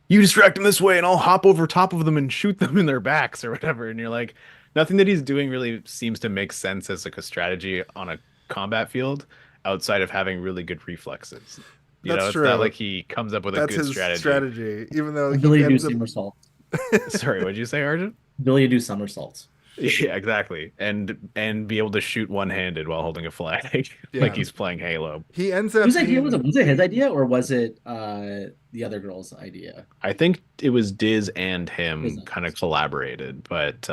You distract them this way and I'll hop over top of them and shoot them in their backs or whatever. And you're like, nothing that he's doing really seems to make sense as like a strategy on a combat field outside of having really good reflexes. That's it's true. not like he comes up with a good strategy. Even though ability to do somersaults. Sorry, what'd you say, Arjun? Ability to do somersaults. Yeah, exactly. And be able to shoot one-handed while holding a flag, like he's playing Halo. He ends up. Whose idea was it? Was it his idea or was it the other girl's idea? I think it was Diz and him kind of collaborated, but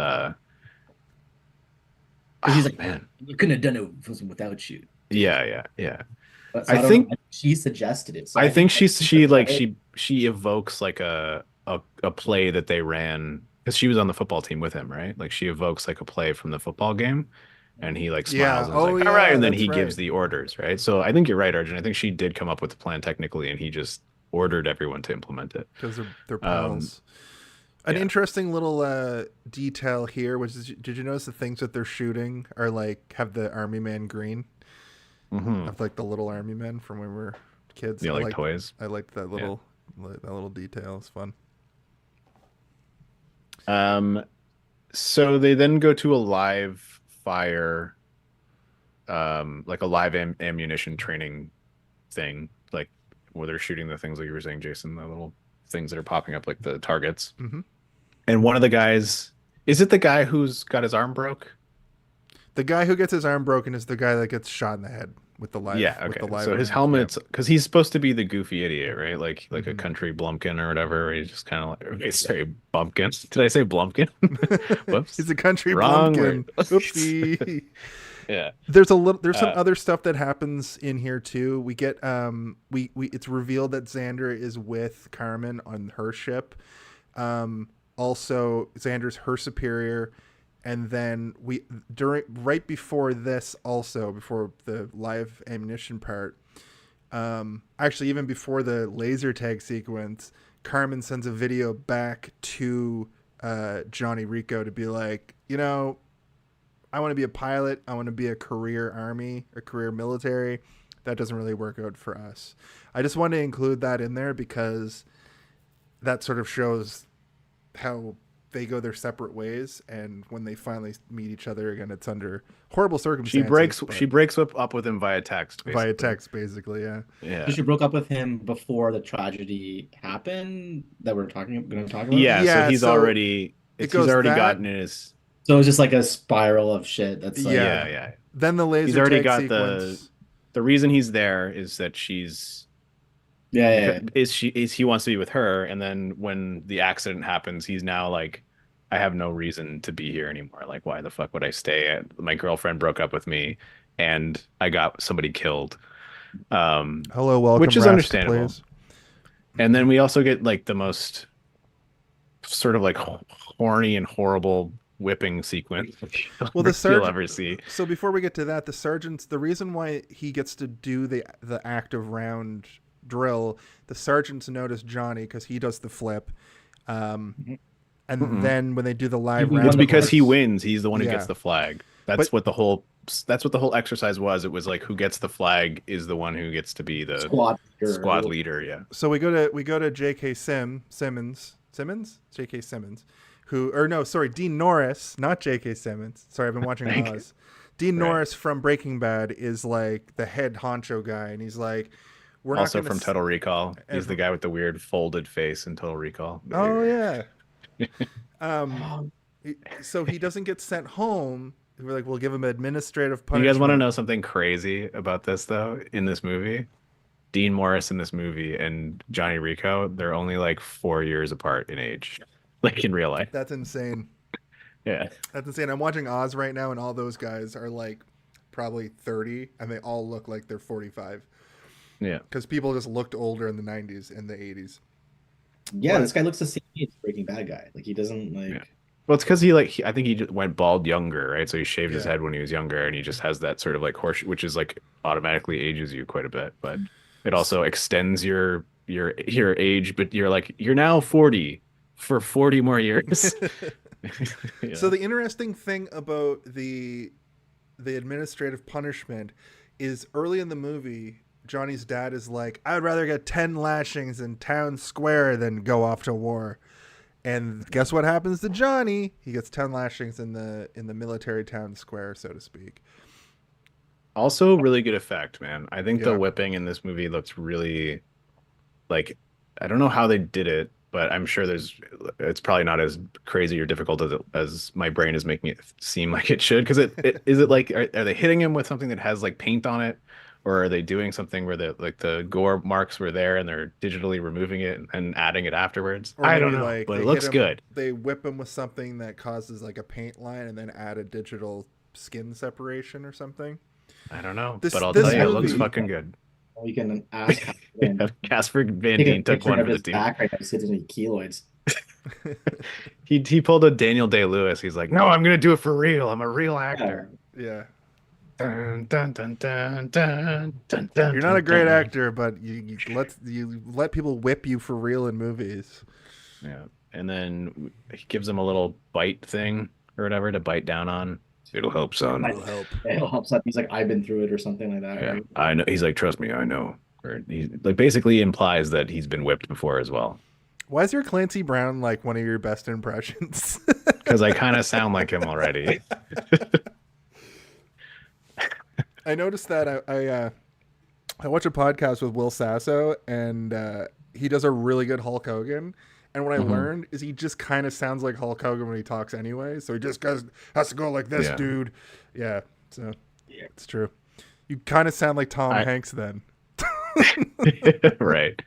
he's like, man, you couldn't have done it without you. Yeah. But, I think she suggested it. So I think she evokes like a play that they ran. Because she was on the football team with him, right? Like she evokes like a play from the football game, and he like smiles and is like, all right, and then he gives the orders, right? So I think you're right, Arjun. I think she did come up with the plan technically, and he just ordered everyone to implement it. Because they're pals. An interesting little detail here, which is, did you notice the things that they're shooting are like have the army man green? Of like the little army men from when we were kids. Yeah, like toys. I liked that little detail. It's fun. So they then go to a live fire, like a live ammunition training thing, like where they're shooting the things like you were saying, Jason, the little things that are popping up, like the targets. And one of the guys, is it the guy who's got his arm broke? The guy who gets his arm broken is the guy that gets shot in the head with the live. Yeah, okay. So his helmet's because he's supposed to be the goofy idiot, right? Like a country blumpkin or whatever. Where he's just kind of like, sorry, bumpkin. Did I say blumpkin? Whoops. He's a country Wrong blumpkin. word. Oopsie. Yeah. There's some other stuff that happens in here too. We get it's revealed that Xander is with Carmen on her ship. Also Xander's her superior. And then right before this, also before the live ammunition part, actually even before the laser tag sequence, Carmen sends a video back to Johnny Rico to be like, I want to be a pilot. I want to be a career army, a career military. That doesn't really work out for us. I just wanted to include that in there because that sort of shows how they go their separate ways, and when they finally meet each other again, it's under horrible circumstances. She breaks up with him via text. Basically. Via text, basically, yeah. Yeah. So she broke up with him before the tragedy happened that we're going to talk about. Yeah. Yeah, So he's so already gotten his. So it's just like a spiral of shit. That's like, Yeah. Then the laser. He's already got sequence. the reason he's there is that she's. Is he wants to be with her, and then when the accident happens, he's now like, I have no reason to be here anymore. Like, why the fuck would I stay? My girlfriend broke up with me, and I got somebody killed. Hello, welcome, which is Rast, understandable. Please. And then we also get like the most sort of like horny and horrible whipping sequence Well, the sergeant you'll ever see. So before we get to that, the reason why he gets to do the active round drill, the sergeants notice Johnny because he does the flip, and then when they do the live round, it's because he wins. He's the one who Yeah. gets the flag. That's what the whole exercise was. It was like, who gets the flag is the one who gets to be the squad leader. Yeah. So we go to J.K. Simmons, J.K. Simmons, Dean Norris, not J.K. Simmons. Sorry, I've been watching Oz. Dean Norris from Breaking Bad is like the head honcho guy, and he's like, we're also not from Total Recall. He's the guy with the weird folded face in Total Recall. Oh yeah. So he doesn't get sent home. We're like, we'll give him administrative punishment. You guys want to know something crazy about this though? In this movie, Dean Morris in this movie and Johnny Rico, they're only like 4 years apart in age, like in real life. That's insane. Yeah, that's insane. I'm watching Oz right now, and all those guys are like probably 30, and they all look like they're 45. Yeah, because people just looked older in the 90s and the 80s. Yeah, this guy looks the same age as Breaking Bad guy. Like he doesn't like. Yeah. Well, it's because I think he just went bald younger, right? So he shaved his head when he was younger, and he just has that sort of like horse, which is like automatically ages you quite a bit, but it also extends your age. But you're now 40 for 40 more years. Yeah. So the interesting thing about the administrative punishment is early in the movie, Johnny's dad is like, I'd rather get 10 lashings in town square than go off to war. And guess what happens to Johnny? He gets 10 lashings in the military town square, so to speak. Also, really good effect, man. I think the whipping in this movie looks really, like, I don't know how they did it, but I'm sure it's probably not as crazy or difficult as my brain is making it seem like it should. Because is it like, are they hitting him with something that has like paint on it? Or are they doing something where the gore marks were there and they're digitally removing it and adding it afterwards? I don't know, but it looks good. They whip him with something that causes like a paint line and then add a digital skin separation or something. I don't know, but I'll tell you, it looks fucking good. We can ask Casper Van Dien took one for the team. Back right now, sitting in keloids. He pulled a Daniel Day-Lewis. He's like, no, I'm gonna do it for real. I'm a real actor. Yeah. Dun, dun, dun, dun, dun, dun, You're not a great actor, but you let people whip you for real in movies. Yeah, and then he gives him a little bite thing or whatever to bite down on. It'll help, son. It'll help. It'll help, son. He's like, I've been through it or something like that. Yeah, right? I know. He's like, trust me, I know. Or he like basically implies that he's been whipped before as well. Why is your Clancy Brown like one of your best impressions? Because I kind of sound like him already. I noticed that I watch a podcast with Will Sasso, and he does a really good Hulk Hogan. And what I learned is he just kind of sounds like Hulk Hogan when he talks anyway. So he just has to go like this, dude. Yeah, so it's true. You kind of sound like Tom Hanks then. Right.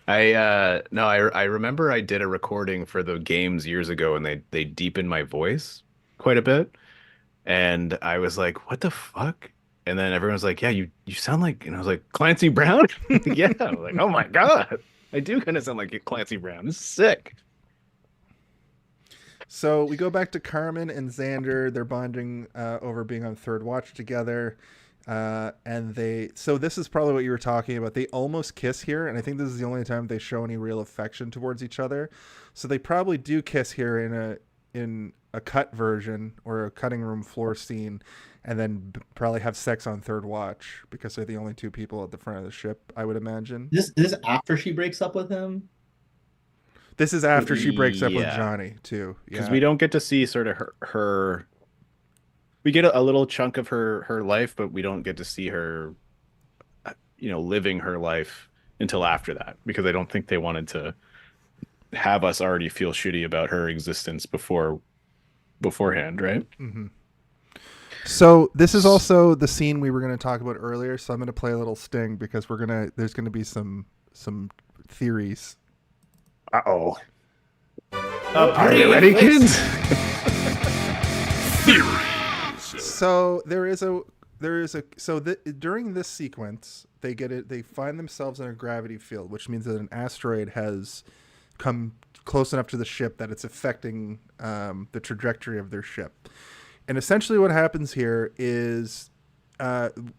I remember I did a recording for the games years ago, and they deepened my voice quite a bit. And I was like, what the fuck? And then everyone was like, yeah, you sound like, and I was like, Clancy Brown? Yeah. I was like, oh my God. I do kind of sound like Clancy Brown. This is sick. So we go back to Carmen and Xander. They're bonding over being on third watch together. So this is probably what you were talking about. They almost kiss here. And I think this is the only time they show any real affection towards each other. So they probably do kiss here in a cut version or a cutting room floor scene, and then probably have sex on third watch because they're the only two people at the front of the ship, I would imagine. This after she breaks up with him? This is after she breaks up with Yeah. Johnny too. Because we don't get to see sort of her we get a little chunk of her life, but we don't get to see her, living her life until after that, because I don't think they wanted to have us already feel shitty about her existence beforehand, right? Mm-hmm. So this is also the scene we were going to talk about earlier. So I'm going to play a little sting because there's going to be some theories. Uh-oh. Are you ready, kids? So during this sequence, they find themselves in a gravity field, which means that an asteroid has come close enough to the ship that it's affecting the trajectory of their ship. And essentially what happens here is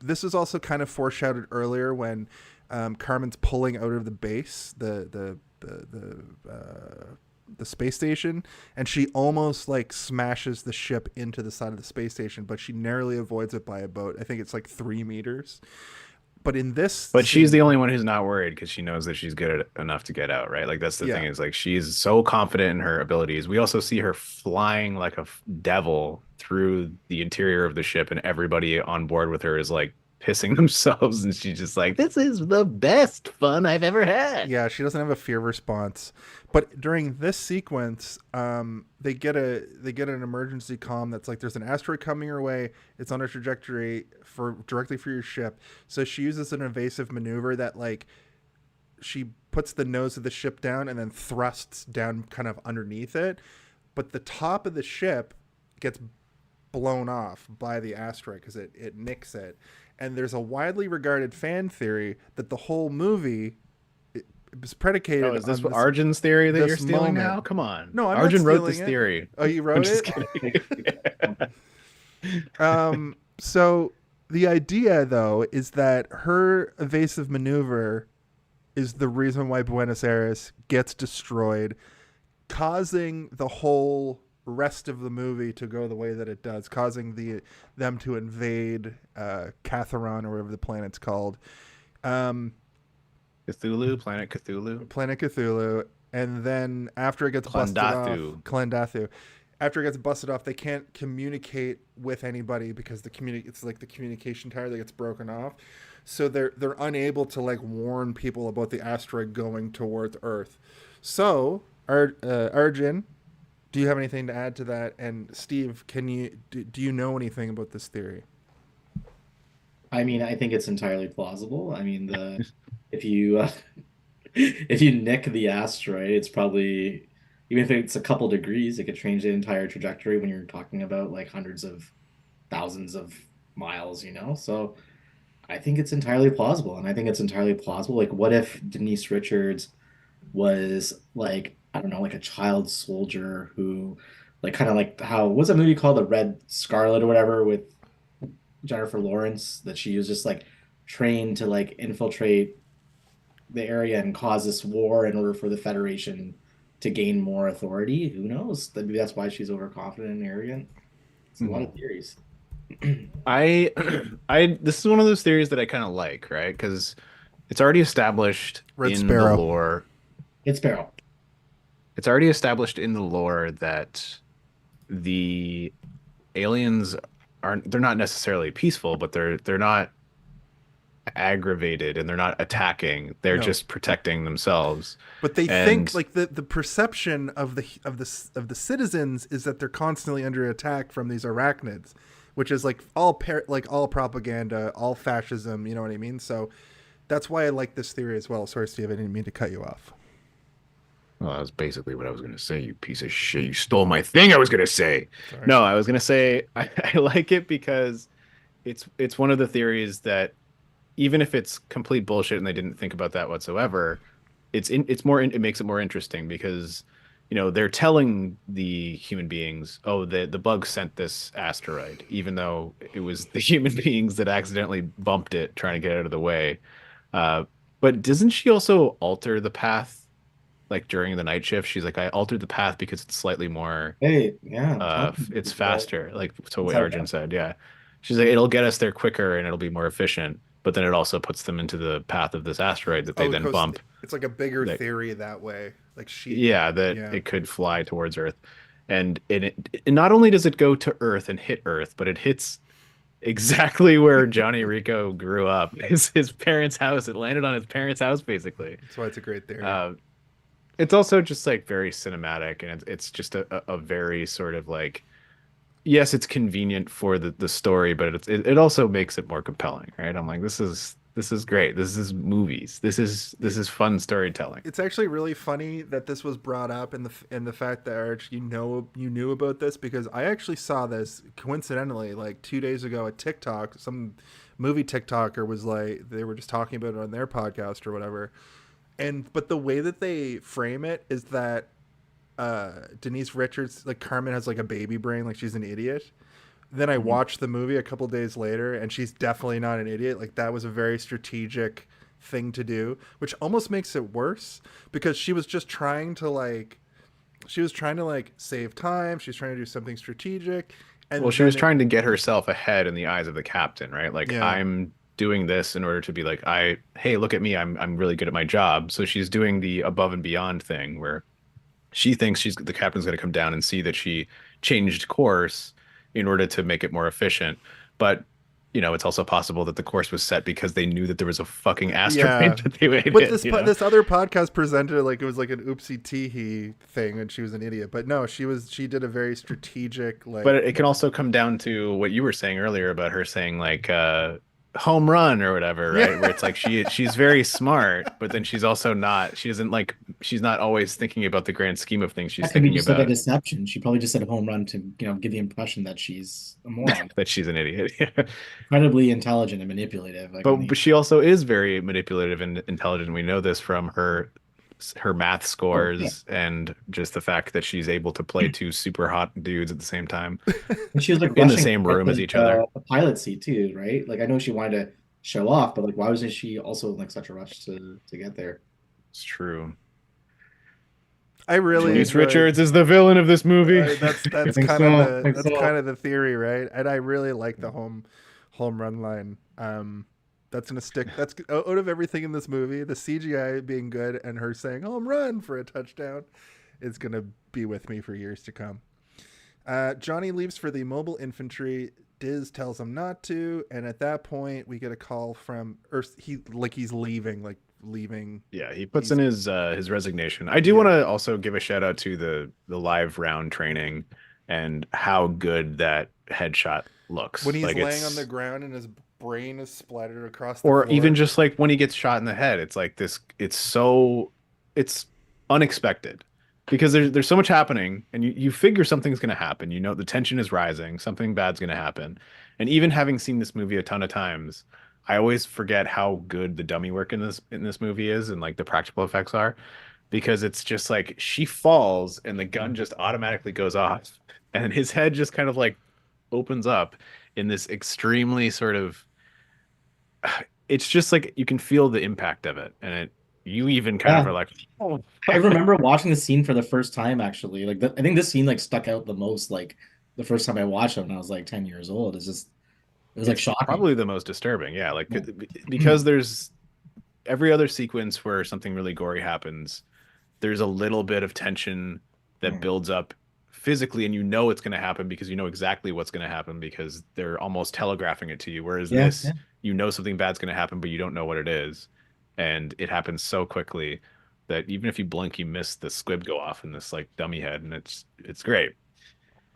this is also kind of foreshadowed earlier when Carmen's pulling out of the base, the space station, and she almost like smashes the ship into the side of the space station, but she narrowly avoids it by about, I think it's like 3 meters. But in this, she's the only one who's not worried because she knows that she's good enough to get out, right? Like that's the thing, is like she's so confident in her abilities. We also see her flying like a devil through the interior of the ship, and everybody on board with her is like pissing themselves, and she's just like, "This is the best fun I've ever had." Yeah, she doesn't have a fear response. But during this sequence, they get an emergency comm that's like, there's an asteroid coming your way. It's on a trajectory directly for your ship. So she uses an evasive maneuver that like she puts the nose of the ship down and then thrusts down kind of underneath it. But the top of the ship gets blown off by the asteroid because it nicks it. And there's a widely regarded fan theory that the whole movie is predicated on is this Arjun's theory that you're stealing now? Come on. No, Arjun wrote this theory. Oh, you wrote I'm it? just kidding. So the idea, though, is that her evasive maneuver is the reason why Buenos Aires gets destroyed, causing the whole rest of the movie to go the way that it does, causing them to invade Catharon, or whatever the planet's called. Planet Cthulhu. And then after it gets busted off, Klendathu. After it gets busted off, they can't communicate with anybody because it's like the communication tower that gets broken off. So they're unable to like warn people about the asteroid going towards Earth. So Arjun, do you have anything to add to that? And Steve, do you know anything about this theory? I mean, I think it's entirely plausible. I mean, if you nick the asteroid, it's probably, even if it's a couple degrees, it could change the entire trajectory when you're talking about like hundreds of thousands of miles, So I think it's entirely plausible. And I think it's entirely plausible. Like, what if Denise Richards was like, I don't know, like a child soldier who, like, kind of like what's that movie called? The Red Scarlet or whatever, with Jennifer Lawrence, that she was just like trained to like infiltrate the area and cause this war in order for the Federation to gain more authority. Who knows? Maybe that's why she's overconfident and arrogant. It's a lot of theories. This is one of those theories that I kind of like, right? Because it's already established the lore. It's Sparrow. It's already established in the lore that the aliens they're not necessarily peaceful, but they're not aggravated and they're not attacking. They're just protecting themselves. But they think like the perception of the citizens is that they're constantly under attack from these arachnids, which is like all propaganda, all fascism. You know what I mean? So that's why I like this theory as well. Sorry, Steve, I didn't mean to cut you off. Well, that was basically what I was going to say, you piece of shit. You stole my thing I was going to say. Sorry. No, I was going to say I like it because it's one of the theories that even if it's complete bullshit and they didn't think about that whatsoever, it makes it more interesting because, they're telling the human beings, oh, the bug sent this asteroid, even though it was the human beings that accidentally bumped it trying to get out of the way. But doesn't she also alter the path? Like during the night shift, she's like, I altered the path because it's slightly more. It's faster. Like to what Arjun said, yeah. She's like, it'll get us there quicker and it'll be more efficient. But then it also puts them into the path of this asteroid that they then bump. It's like a bigger theory that way. Like it could fly towards Earth. And it not only does it go to Earth and hit Earth, but it hits exactly where Johnny Rico grew up. His parents' house. It landed on his parents' house, basically. That's why it's a great theory. It's also just like very cinematic, and it's just a very sort of like, yes, it's convenient for the story, but it also makes it more compelling, right? I'm like, this is great. This is movies. This is fun storytelling. It's actually really funny that this was brought up in the fact that Arch, you knew about this, because I actually saw this coincidentally like 2 days ago at TikTok. Some movie TikToker was like, they were just talking about it on their podcast or whatever. But the way that they frame it is that Denise Richards, like Carmen, has like a baby brain, like she's an idiot. Then I watched the movie a couple days later, and she's definitely not an idiot. Like, that was a very strategic thing to do, which almost makes it worse, because she was just trying to save time. She was trying to do something strategic. And she was trying to get herself ahead in the eyes of the captain, right? Like, yeah. I'm doing this in order to be like, hey, look at me, I'm really good at my job. So she's doing the above and beyond thing, where she thinks the captain's going to come down and see that she changed course in order to make it more efficient. But it's also possible that the course was set because they knew that there was a fucking asteroid that they would hit. But this other podcast presented it like it was like an oopsie teehee thing, and she was an idiot. But no, she did a very strategic, like. But it can also come down to what you were saying earlier about her saying like home run or whatever, right? Yeah. Where it's like she's very smart, but then she's also not. She's not always thinking about the grand scheme of things. She's thinking about a deception. She probably just said a home run to give the impression that she's a moron. That she's an idiot. Incredibly intelligent and manipulative. But she also is very manipulative and intelligent. We know this from her math scores and just the fact that she's able to play two super hot dudes at the same time. And she was like in the same room as each other. The pilot seat too, right? Like, I know she wanted to show off, but like, why wasn't she also in like such a rush to get there? It's true. I really Denise Richards is the villain of this movie. That's kind of the theory, right? And I really like the home run line. That's gonna stick. That's out of everything in this movie. The CGI being good and her saying home run for a touchdown is gonna be with me for years to come. Johnny leaves for the Mobile Infantry. Diz tells him not to, and at that point we get a call from Earth. He's leaving. Yeah, he puts in his resignation. I do want to also give a shout out to the live round training and how good that headshot looks when he's like laying on the ground and his brain is splattered across the floor. Even just like when he gets shot in the head, it's like this. It's unexpected because there's so much happening, and you figure something's going to happen. The tension is rising, something bad's going to happen, and even having seen this movie a ton of times, I always forget how good the dummy work in this movie is and like the practical effects are, because it's just like she falls and the gun just automatically goes off, and his head just kind of like opens up in this extremely sort of. It's just like you can feel the impact of it, and you even kind of are like, oh. I remember watching the scene for the first time, actually. Like, I think this scene like stuck out the most. Like, the first time I watched it when I was like 10 years old, it was like shocking. Probably the most disturbing, yeah. Like, because there's every other sequence where something really gory happens, there's a little bit of tension that builds up physically, and it's going to happen because you know exactly what's going to happen because they're almost telegraphing it to you. Whereas something bad's going to happen, but you don't know what it is, and it happens so quickly that even if you blink, you miss the squib go off in this like dummy head, and it's great.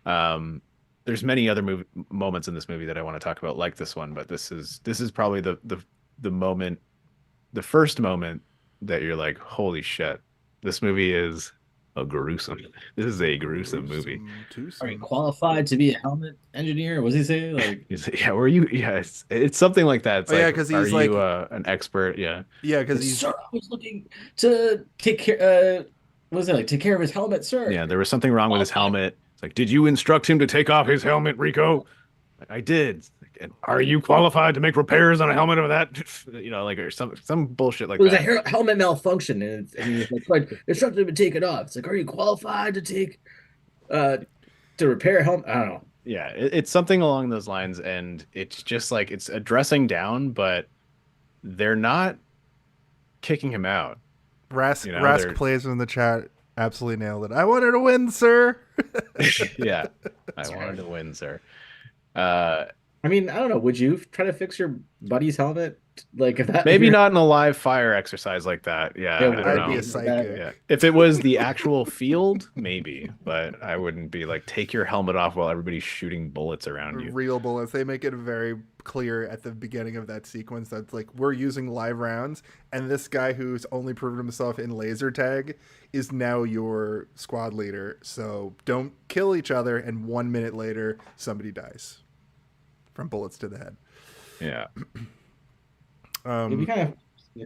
There's many other moments in this movie that I want to talk about, like this one, but this is probably the moment, the first moment that you're like, holy shit, this movie is this is a gruesome movie. Are you qualified to be a helmet engineer? What does he say? Like, yeah, were you? Yeah, it's something like that. It's because he's are you an expert? Yeah, because he's. Sir, I was looking to take care. What was it like? Take care of his helmet, sir. Yeah, there was something wrong with his helmet. It's like, did you instruct him to take off his helmet, Rico? I did. And are you qualified to make repairs on a helmet of that? Or some bullshit like that. It was a helmet malfunction, and he's like, instructed him to take it off. It's like, are you qualified to repair a helmet? I don't know. Yeah, it's something along those lines, and it's just like it's a dressing down, but they're not kicking him out. Rask plays in the chat. Absolutely nailed it. I wanted to win, sir. Yeah, I wanted to win, sir. I mean, I don't know. Would you try to fix your buddy's helmet? Like if that Maybe not in a live fire exercise like that. Yeah, I don't know. I'd be a psychic. Yeah. If it was the actual field, maybe, but I wouldn't be like, take your helmet off while everybody's shooting bullets around you. Real bullets. They make it very clear at the beginning of that sequence that's like, we're using live rounds, and this guy who's only proven himself in laser tag is now your squad leader. So don't kill each other, and 1 minute later, somebody dies from bullets to the head. Yeah. Maybe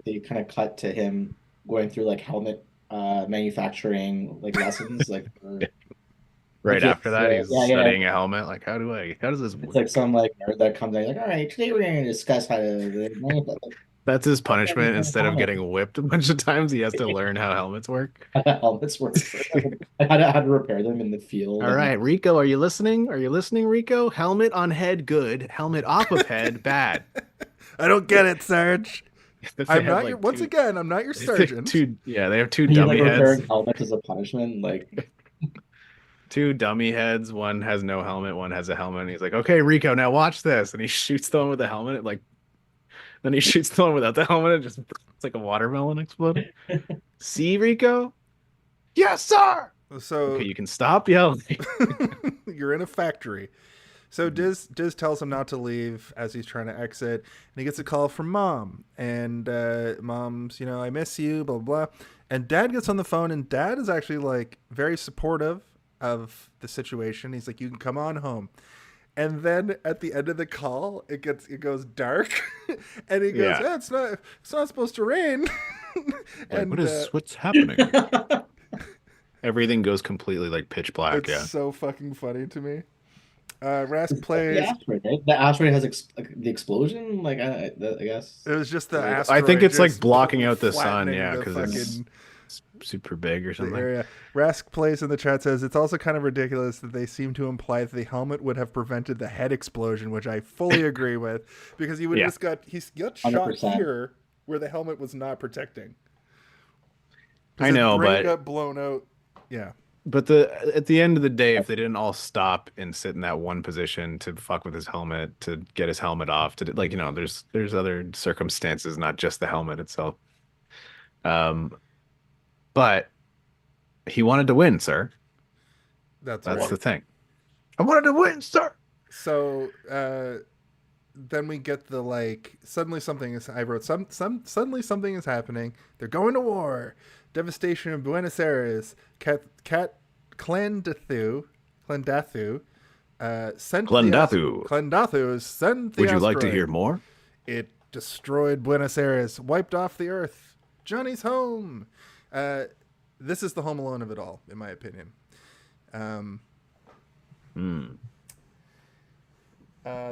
they kind of cut to him going through like helmet manufacturing like lessons like right after that he's studying a helmet. Like how does this work? It's like some like nerd that comes out like, all right, today we're going to discuss how to that's his punishment. Instead of getting whipped a bunch of times, he has to learn how helmets work. Helmets work. how to repair them in the field. All right, Rico, are you listening? Are you listening, Rico? Helmet on head, good. Helmet off of head, bad. I don't get it, Sarge. I'm not your sergeant. They have two dummy heads. Helmets as a punishment, like two dummy heads. One has no helmet, one has a helmet. And he's like, okay, Rico, now watch this. And he shoots the one with the helmet. Then he shoots the one without the helmet. It's like a watermelon exploding. See, Rico? Yes, sir. So okay, you can stop yelling. You're in a factory. So Diz tells him not to leave as he's trying to exit, and he gets a call from Mom. And Mom's, I miss you, blah, blah, blah. And Dad gets on the phone, and Dad is actually like very supportive of the situation. He's like, you can come on home. And then at the end of the call, it goes dark, and he goes, it's not supposed to rain. And what's happening? Everything goes completely like pitch black. It's so fucking funny to me. Rask plays the asteroid, right? The asteroid has the explosion. Like I guess it was just the asteroid. I think it's like blocking out the sun. Yeah, because it's super big or something. Area. Rask plays in the chat, says it's also kind of ridiculous that they seem to imply that the helmet would have prevented the head explosion, which I fully agree with, because he would just got shot 100%. Here where the helmet was not protecting. I know, but got blown out. Yeah. But at the end of the day, if they didn't all stop and sit in that one position to fuck with his helmet, to get his helmet off, to there's other circumstances, not just the helmet itself. But he wanted to win, sir. That's right. The thing. I wanted to win, sir. So then we get the suddenly something is. I wrote suddenly something is happening. They're going to war. Devastation in Buenos Aires. Clendathu sent the Would you like to hear more? It destroyed Buenos Aires, wiped off the earth. Johnny's home. This is the Home Alone of it all, in my opinion.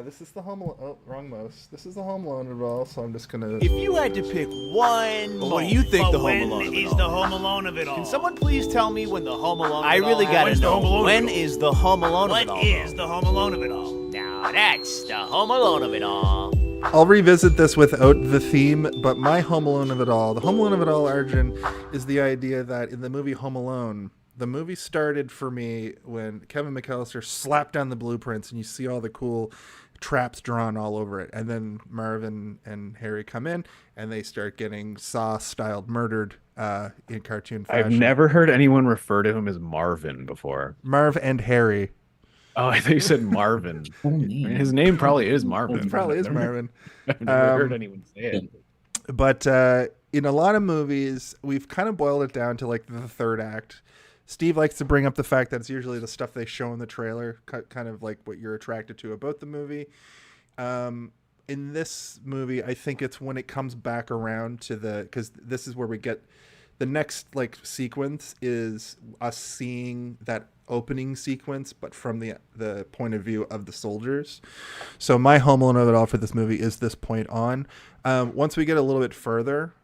This is the Home Alone. Oh, wrong mouse. This is the Home Alone of it all, so I'm just gonna. If you had to pick one, what do you think the Home Alone of it all? When is the Home Alone of it all? Can someone please tell me when the Home Alone? I really gotta know. When is the Home Alone of it all? What is the Home Alone of it all? Now that's the Home Alone of it all. I'll revisit this without the theme, but my Home Alone of it all, the Home Alone of it all, Arjun, is the idea that in the movie Home Alone, the movie started for me when Kevin McAllister slapped down the blueprints and you see all the cool traps drawn all over it. And then Marvin and Harry come in and they start getting Saw-styled murdered in cartoon fashion. I've never heard anyone refer to him as Marvin before. Marv and Harry. Oh, I thought you said Marvin. His name probably is Marvin. It probably is Marvin. I've never heard anyone say it. But in a lot of movies, we've kind of boiled it down to the third act. Steve likes to bring up the fact that it's usually the stuff they show in the trailer, kind of like what you're attracted to about the movie. In this movie, I think it's when it comes back around to because this is where we get the next sequence is us seeing that opening sequence, but from the point of view of the soldiers. So my Home Alone of it all for this movie is this point on. Once we get a little bit further,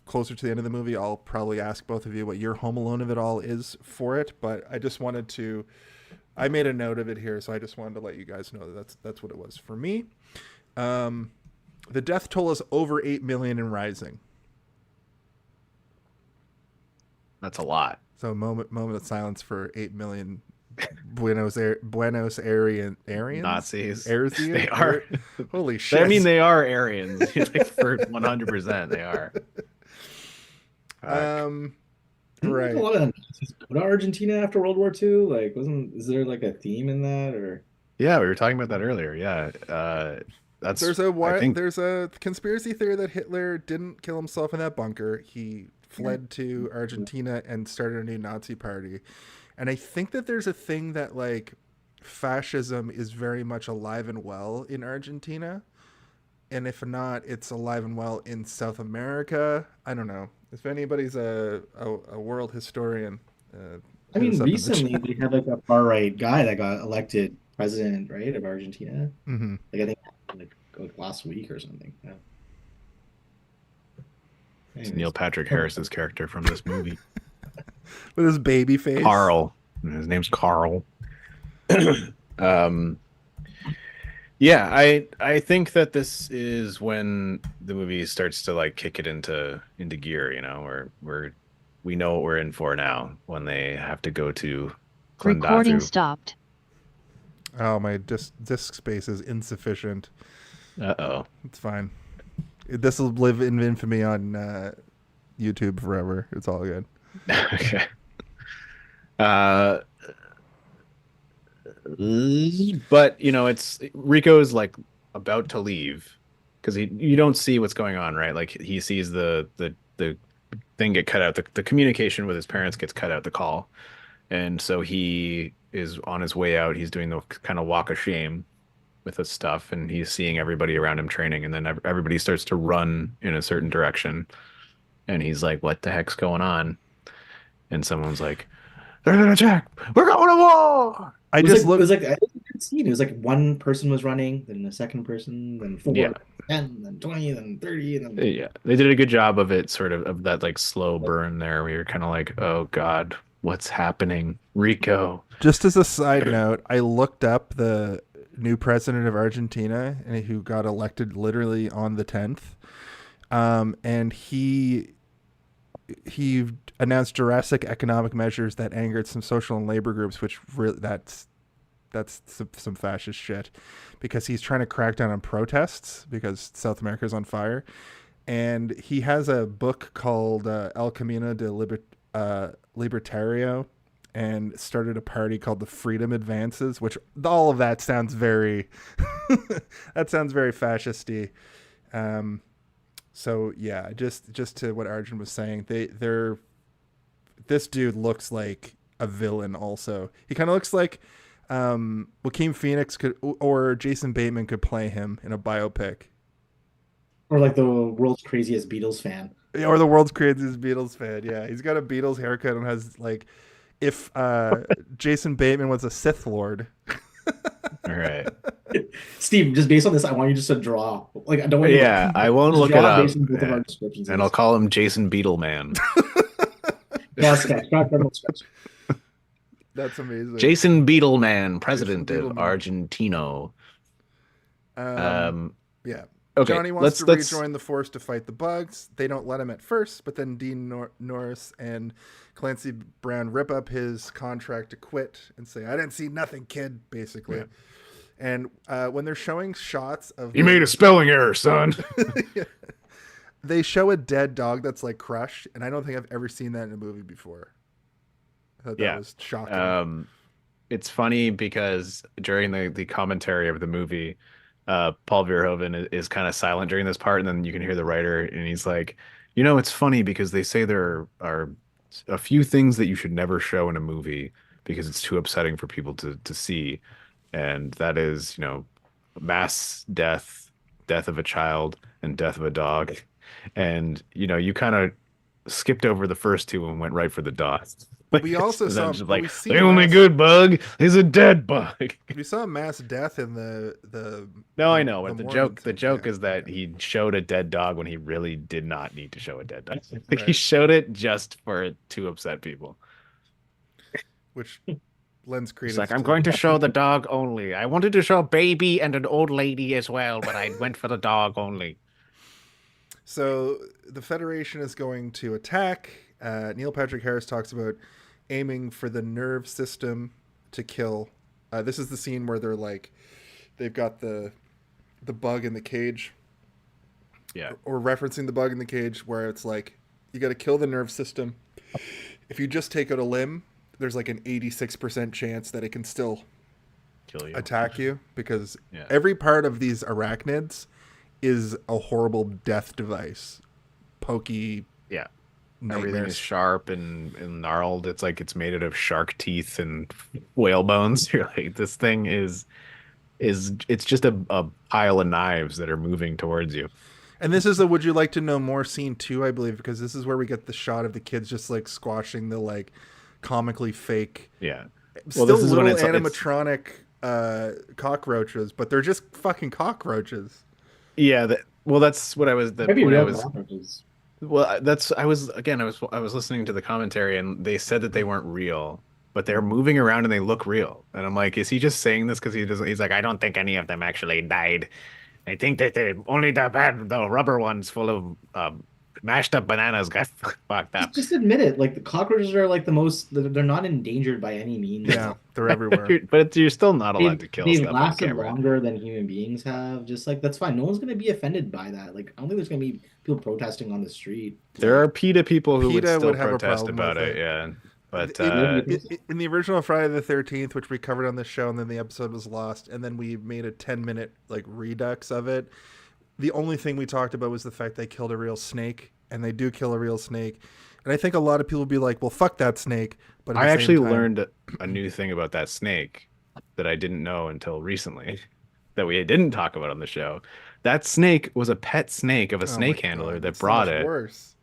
closer to the end of the movie, I'll probably ask both of you what your Home Alone of it all is for it. But I just wanted to, I made a note of it here, so I just wanted to let you guys know that's what it was for me. The death toll is over 8 million and rising. That's a lot. So moment of silence for 8 million Buenos Aryans. Nazis. They are. Holy shit! I mean, they are Aryans. For 100%, they are. Right. A lot of Nazis go to Argentina after World War II. Like, is there like a theme in that, or? Yeah, we were talking about that earlier. Yeah, there's a conspiracy theory that Hitler didn't kill himself in that bunker. He fled to Argentina and started a new Nazi party. And I think that there's a thing that like fascism is very much alive and well in Argentina. And if not, it's alive and well in South America. I don't know. If anybody's a world historian. I mean, recently they had like a far right guy that got elected president, right, of Argentina. Mm-hmm. Like I think like last week or something. Yeah. It's Neil Patrick Harris's character from this movie. With his baby face. Carl. His name's Carl. Yeah, I think that this is when the movie starts to like kick it into gear, you know, where we know what we're in for now when they have to go to Clondatu. Recording stopped. Oh, my disk space is insufficient. Uh-oh. It's fine. This will live in infamy on YouTube forever. It's all good. Okay. But you know, Rico's like about to leave because you don't see what's going on, right? Like he sees the thing get cut out, the communication with his parents gets cut out, the call, and so he is on his way out. He's doing the kind of walk of shame with his stuff, and he's seeing everybody around him training, and then everybody starts to run in a certain direction, and he's like, "What the heck's going on?" And someone's like, "They're gonna attack! We're going to war!" It was like a good scene. It was like one person was running, then the second person, then 4, 10, then 20, then 30, and then yeah, they did a good job of it, sort of that like slow burn there. We were kind of like, "Oh God, what's happening, Rico?" Just as a side note, I looked up the new president of Argentina, and who got elected literally on the 10th, and he announced drastic economic measures that angered some social and labor groups, which really that's some fascist shit, because he's trying to crack down on protests because South America is on fire. And he has a book called El Camino de Libertario, and started a party called the Freedom Advances, which all of that sounds very very fascisty. So yeah, just to what Arjun was saying, this dude looks like a villain. Also, he kind of looks like Joaquin Phoenix or Jason Bateman could play him in a biopic, or like the world's craziest Beatles fan. Or the world's craziest Beatles fan. Yeah, he's got a Beatles haircut and has like, if Jason Bateman was a Sith Lord. All right. Steve, just based on this, I want you just to draw. Like, I don't want you I won't look it up. And I'll call him Jason Beetleman. That's amazing. Jason Beetleman, president of Argentino. Yeah. Okay, Johnny wants to rejoin the force to fight the bugs. They don't let him at first, but then Dean Norris and Clancy Brown rip up his contract to quit and say, "I didn't see nothing, kid," basically. Yeah. And when they're showing shots of... You made a spelling error, son. Yeah. They show a dead dog that's like crushed, and I don't think I've ever seen that in a movie before. I thought that was shocking. It's funny because during the commentary of the movie, Paul Verhoeven is kind of silent during this part, and then you can hear the writer, and he's like, "You know, it's funny because they say there are a few things that you should never show in a movie because it's too upsetting for people to see, and that is, you know, mass death of a child, and death of a dog." And you know, you kind of skipped over the first two and went right for the dog. We also saw like, the only good bug is a dead bug. We saw mass death in the No, I know, but the joke is that he showed a dead dog when he really did not need to show a dead dog. Like, right. He showed it just to upset people. Which lends credence. It's like, I'm going to show the dog only. I wanted to show a baby and an old lady as well, but I went for the dog only. So the Federation is going to attack, Neil Patrick Harris talks about aiming for the nerve system to kill. This is the scene where they've got the bug in the cage. Yeah. Or referencing the bug in the cage, where it's like, you got to kill the nerve system. If you just take out a limb, there's like an 86% chance that it can still kill you, attack you, because every part of these arachnids is a horrible death device. Pokey. Yeah. Nightmares. Everything is sharp and gnarled. It's like it's made out of shark teeth and whale bones. You're like, this thing is it's just a pile of knives that are moving towards you. And this is a would you like to know more scene 2, I believe, because this is where we get the shot of the kids just like squashing the like comically fake. Yeah. Well, this is little when animatronic cockroaches, but they're just fucking cockroaches. Yeah. That's what I was. Maybe real cockroaches. Well, I was listening to the commentary, and they said that they weren't real, but they're moving around and they look real. And I'm like, is he just saying this because he's like, I don't think any of them actually died. I think that only the rubber ones full of mashed up bananas got fucked up. Just admit it. Like, the cockroaches are like they're not endangered by any means. Yeah, they're everywhere. But you're still not allowed to kill they've stuff. They've lasted longer than human beings have. Just like, that's fine. No one's going to be offended by that. Like, I don't think there's going to be people protesting on the street. There are PETA people who would still protest about it. Yeah. But in the original Friday the 13th, which we covered on this show, and then the episode was lost, and then we made a 10-minute like redux of it. The only thing we talked about was the fact they killed a real snake, and they do kill a real snake. And I think a lot of people would be like, "Well, fuck that snake." But I actually learned a new thing about that snake that I didn't know until recently, that we didn't talk about on the show. That snake was a pet snake of a snake handler that brought it. Worse.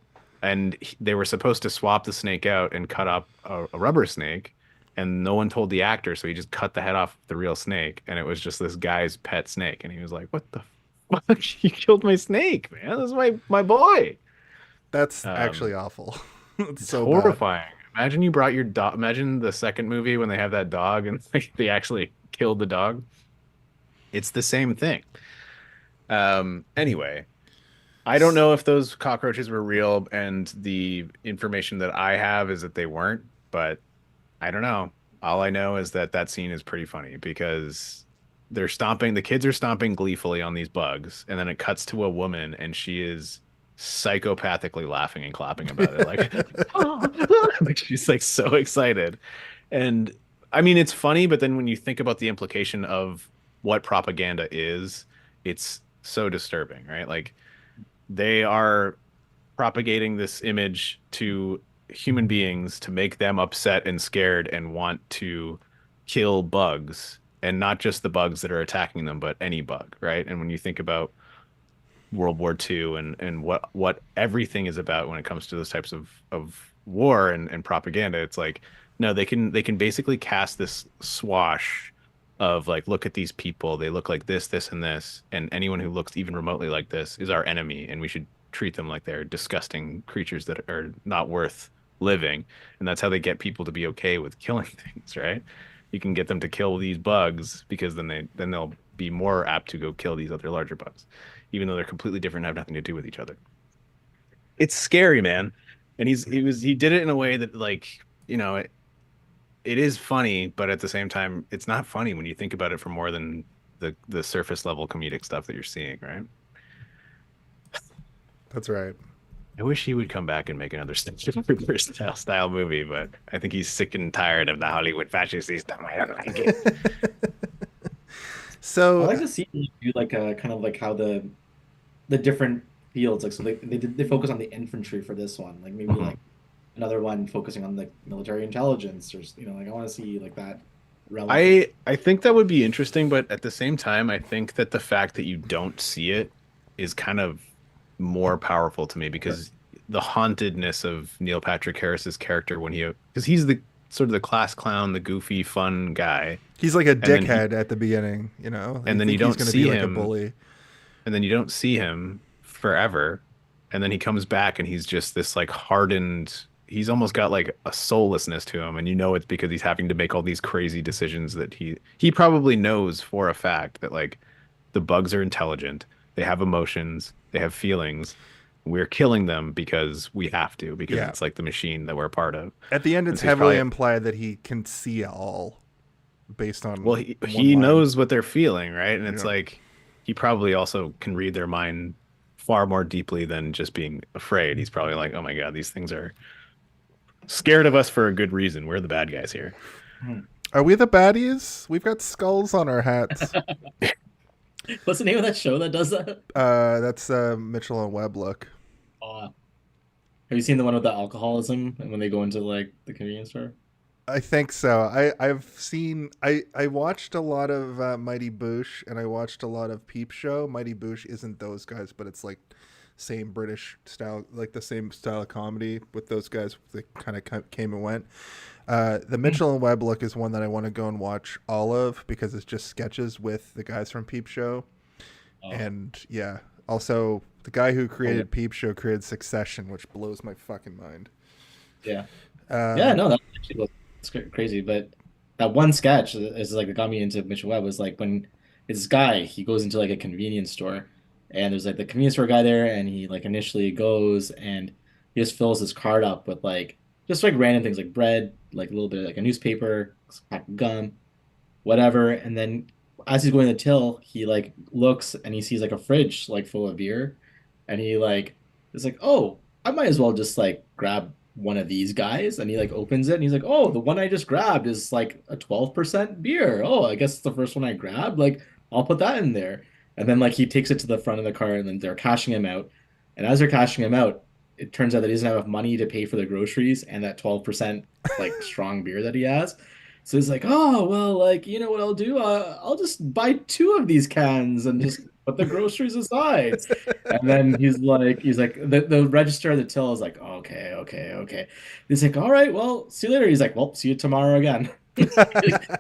And they were supposed to swap the snake out and cut up a rubber snake, and no one told the actor, so he just cut the head off the real snake, and it was just this guy's pet snake, and he was like, "What the fuck? You killed my snake, man! This is my boy." That's actually awful. It's so horrifying. Bad. Imagine you brought your dog. Imagine the second movie when they have that dog and they actually killed the dog. It's the same thing. Anyway. I don't know if those cockroaches were real, and the information that I have is that they weren't, but I don't know. All I know is that scene is pretty funny because the kids are stomping gleefully on these bugs, and then it cuts to a woman, and she is psychopathically laughing and clapping about it. Like she's like so excited. And I mean, it's funny, but then when you think about the implication of what propaganda is, it's so disturbing, right? Like, they are propagating this image to human beings to make them upset and scared and want to kill bugs, and not just the bugs that are attacking them, but any bug, right? And when you think about World War II and what everything is about when it comes to those types of war and propaganda, it's like, no, they can basically cast this swash of like, look at these people, they look like this, and this, and anyone who looks even remotely like this is our enemy, and we should treat them like they're disgusting creatures that are not worth living. And that's how they get people to be okay with killing things, right? You can get them to kill these bugs because then they'll be more apt to go kill these other larger bugs, even though they're completely different and have nothing to do with each other. It's scary, man. And he did it in a way that, like, you know, it is funny, but at the same time, it's not funny when you think about it for more than the surface level comedic stuff that you're seeing, right? That's right. I wish he would come back and make another style movie, but I think he's sick and tired of the Hollywood fascist system. I don't like it. So I like to see you do like a kind of like how the different fields, like, so they focus on the infantry for this one, like maybe like another one focusing on the military intelligence, or, you know, like I want to see like that. I think that would be interesting, but at the same time, I think that the fact that you don't see it is kind of more powerful to me, because the hauntedness of Neil Patrick Harris's character because he's the sort of the class clown, the goofy, fun guy. He's like a dickhead at the beginning, you know. And then you don't see him, like a bully. And then you don't see him forever, and then he comes back and he's just this like hardened. He's almost got like a soullessness to him, and you know it's because he's having to make all these crazy decisions that he probably knows for a fact that, like, the bugs are intelligent, they have emotions, they have feelings, we're killing them because we have to, because it's like the machine that we're a part of. At the end, it's heavily implied that he can see all based on. Well, he knows what they're feeling, right? And it's like he probably also can read their mind far more deeply than just being afraid. He's probably like, oh my God, these things are scared of us for a good reason. We're the bad guys here. Are we the baddies? We've got skulls on our hats. What's the name of that show that does that? That's Mitchell and Webb look. Have you seen the one with the alcoholism and when they go into like the convenience store? I think so. I've seen. I watched a lot of Mighty Boosh and I watched a lot of Peep Show. Mighty Boosh isn't those guys, but it's like same British style, like the same style of comedy with those guys. They kind of came and went. The Mitchell and Webb look is one that I want to go and watch all of because it's just sketches with the guys from Peep Show. And also the guy who created Peep Show created Succession, which blows my fucking mind. No, that actually was crazy. But that one sketch is like that got me into Mitchell Webb was like when this guy, he goes into like a convenience store and there's like the convenience store guy there, and he like initially goes and he just fills his cart up with like just like random things like bread, like a little bit of like a newspaper, a pack of gum, whatever. And then as he's going to the till, he like looks and he sees like a fridge like full of beer, and he like is like, oh, I might as well just like grab one of these guys. And he like opens it and he's like, oh, the one I just grabbed is like a 12% beer. Oh, I guess it's the first one I grabbed. Like I'll put that in there. And then like he takes it to the front of the car and then they're cashing him out. And as they're cashing him out, it turns out that he doesn't have enough money to pay for the groceries and that 12% like strong beer that he has. So he's like, oh, well, like, you know what I'll do? I'll just buy 2 of these cans and just put the groceries aside. And then he's like, the register at the till is like, okay. He's like, all right, well, see you later. He's like, well, see you tomorrow again.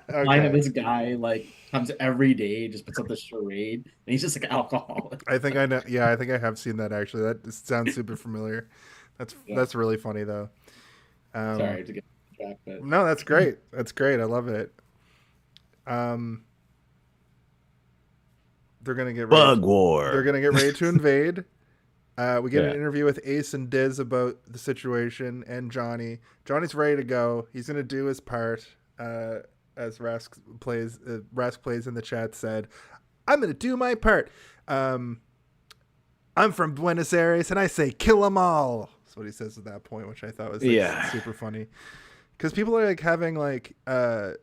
Line of this guy like comes every day, just puts up the charade, and he's just like alcoholic. I think I know. Yeah, I think I have seen that actually. That sounds super familiar. That's really funny though. Sorry to get back, but no, that's great. That's great. I love it. They're gonna get Bug War. They're gonna get ready to invade. We get an interview with Ace and Diz about the situation, and Johnny. Johnny's ready to go. He's gonna do his part. As Rask plays in the chat said, I'm gonna do my part. I'm from Buenos Aires and I say kill them all. That's what he says at that point, which I thought was super funny. Because people are like having like then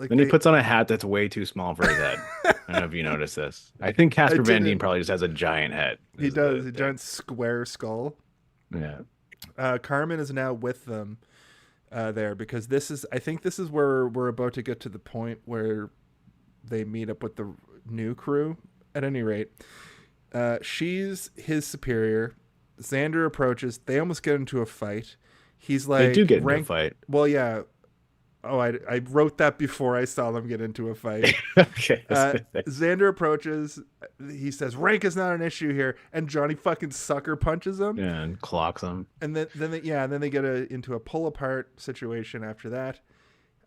he puts on a hat that's way too small for his head. I don't know if you noticed this. I think Casper Van Dien probably just has a giant head. He does, a giant square skull. Yeah. Carmen is now with them. There, because I think this is where we're about to get to the point where they meet up with the new crew. At any rate, she's his superior. Xander approaches. They almost get into a fight. He's like, they do get into a fight. Well, yeah. Oh, I wrote that before I saw them get into a fight. Okay. Xander approaches. He says, rank is not an issue here. And Johnny fucking sucker punches him. Yeah, and clocks him. And then they get into a pull apart situation after that.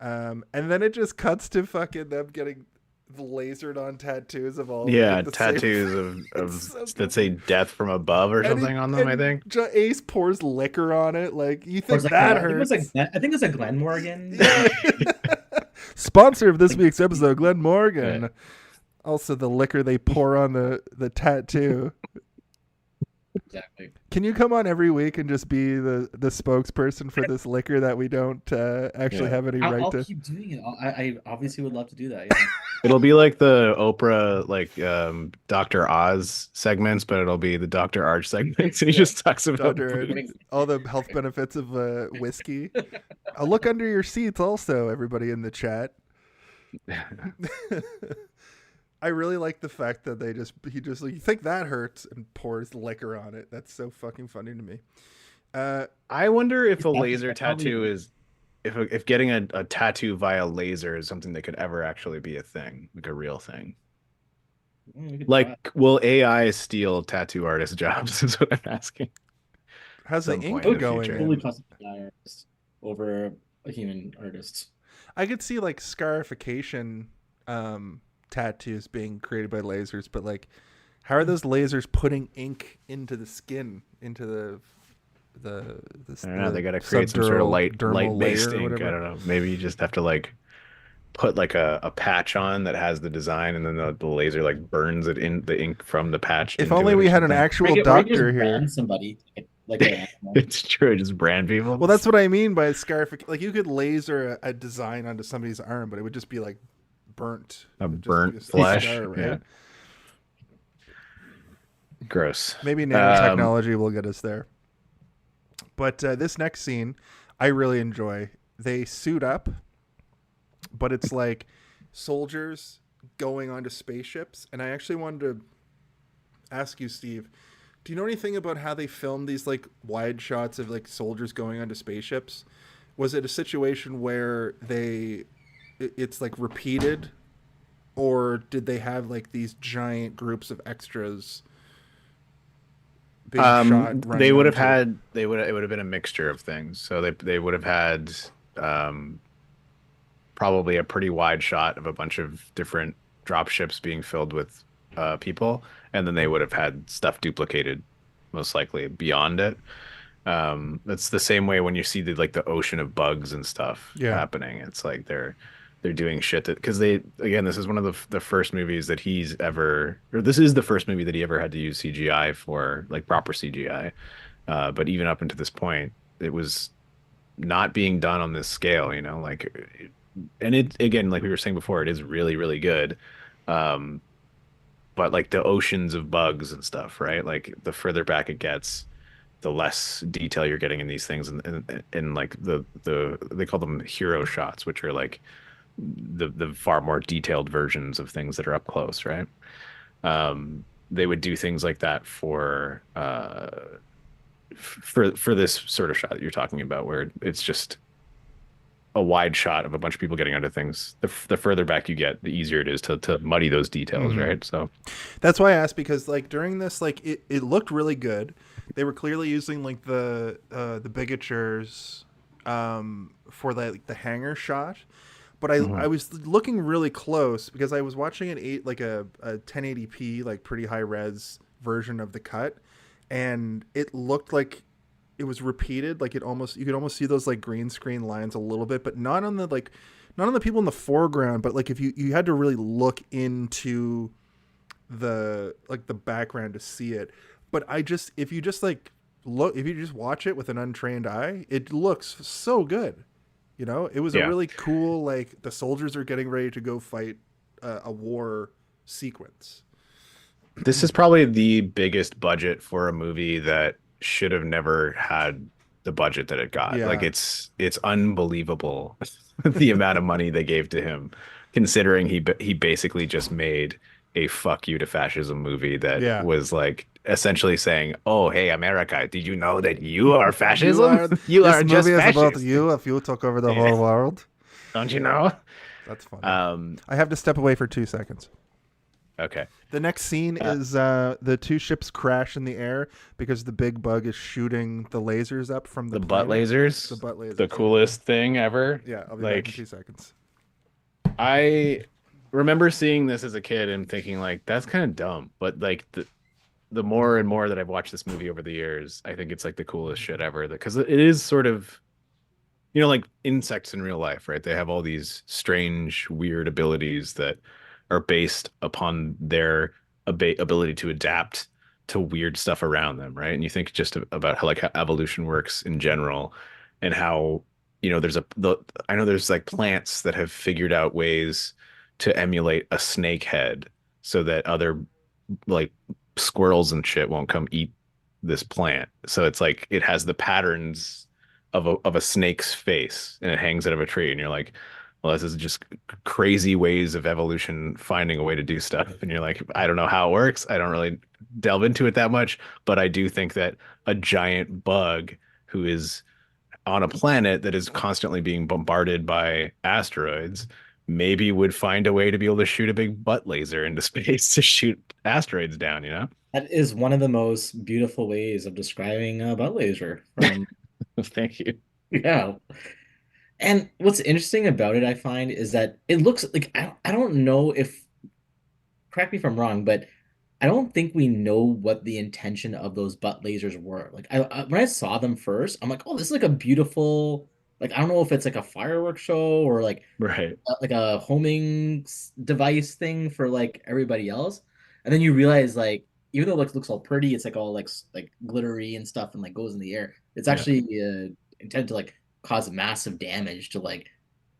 And then it just cuts to fucking them getting lasered on tattoos of all. Yeah, tattoos of that say death from above or something on them, I think. Ace pours liquor on it. Like, you think that hurts? I think it's a Glen Morgan. Sponsor of this week's episode, Glen Morgan. Yeah. Also, the liquor they pour on the tattoo. Exactly. Can you come on every week and just be the spokesperson for this liquor that we don't actually have any right to? I'll keep doing it. I obviously would love to do that. Yeah. It'll be like the Oprah, like Dr. Oz segments, but it'll be the Dr. Arch segments, and he just talks about all the health benefits of whiskey. I'll look under your seats, also, everybody in the chat. I really like the fact that he just like, you think that hurts, and pours liquor on it. That's so fucking funny to me. I wonder if a laser tattoo is, if getting a tattoo via laser is something that could ever actually be a thing, like a real thing. Like, will AI steal tattoo artist jobs? Is what I'm asking. How's the ink going? Fully custom artist over a human artist. I could see like scarification tattoos being created by lasers, but like How are those lasers putting ink into the skin, into the I don't know. They got to create some sort of light based ink. I don't know. Maybe you just have to like put like a patch on that has the design, and then the laser like burns it in the ink from the patch. If only we had an actual doctor here. Somebody like it's true, just brand people. Well, that's what I mean by scarification. Like you could laser a design onto somebody's arm, but it would just be like burnt. Burnt flesh, scar, right? Yeah. Gross. Maybe nanotechnology will get us there. But this next scene, I really enjoy. They suit up, but it's like soldiers going onto spaceships. And I actually wanted to ask you, Steve, do you know anything about how they filmed these like wide shots of like soldiers going onto spaceships? Was it a situation where it's like repeated, or did they have like these giant groups of extras? They would have had. It would have been a mixture of things. So they would have had probably a pretty wide shot of a bunch of different drop ships being filled with people, and then they would have had stuff duplicated, most likely beyond it. That's the same way when you see the ocean of bugs and stuff happening. It's like they're doing shit because this is one of the first movies that this is the first movie that he ever had to use CGI for, like proper CGI. But even up until this point, it was not being done on this scale, and it, again, like we were saying before, it is really, really good. But like the oceans of bugs and stuff, right? Like the further back it gets, the less detail you're getting in these things. And like they call them hero shots, which are like the far more detailed versions of things that are up close, right? They would do things like that for this sort of shot that you're talking about, where it's just a wide shot of a bunch of people getting onto things. The further back you get, the easier it is to muddy those details, right? So that's why I asked, because like during this, like it looked really good. They were clearly using like the bigatures for the hangar shot. But I was looking really close because I was watching a 1080p, like pretty high res version of the cut, and it looked like it was repeated. Like you could almost see those like green screen lines a little bit, but not on the people in the foreground. But like if you had to really look into the background to see it. But if you just watch it with an untrained eye, it looks so good. It was a really cool, like the soldiers are getting ready to go fight a war sequence. This is probably the biggest budget for a movie that should have never had the budget that it got. Yeah. Like it's unbelievable the amount of money they gave to him, considering he basically just made a fuck you to fascism movie that was like essentially saying, "Oh, hey, America, did you know that you are fascism? You are just fascist. About you if you took over the whole world. Don't you know?" That's funny. I have to step away for 2 seconds. Okay. The next scene is the two ships crash in the air because the big bug is shooting the lasers up from the butt lasers. The butt lasers. The coolest thing ever. Yeah, I'll be back in 2 seconds. I remember seeing this as a kid and thinking like that's kind of dumb, but like the more and more that I've watched this movie over the years, I think it's like the coolest shit ever, because it is sort of, like insects in real life, right? They have all these strange, weird abilities that are based upon their ability to adapt to weird stuff around them, right? And you think just about how evolution works in general, and how I know there's like plants that have figured out ways to emulate a snake head so that other like squirrels and shit won't come eat this plant. So it's like it has the patterns of a snake's face, and it hangs out of a tree, and you're like, well, this is just crazy ways of evolution finding a way to do stuff. And you're like, I don't know how it works. I don't really delve into it that much, but I do think that a giant bug who is on a planet that is constantly being bombarded by asteroids maybe would find a way to be able to shoot a big butt laser into space to shoot asteroids down, That is one of the most beautiful ways of describing a butt laser. Thank you. Yeah. And what's interesting about it, I find, is that it looks like, I don't know if, correct me if I'm wrong, but I don't think we know what the intention of those butt lasers were. Like when I saw them first, I'm like, oh, this is like a beautiful, like I don't know if it's like a fireworks show or Right. like a homing device thing for like everybody else. And then you realize like even though it looks all pretty, it's like all like glittery and stuff and like goes in the air. It's actually intended to like cause massive damage to like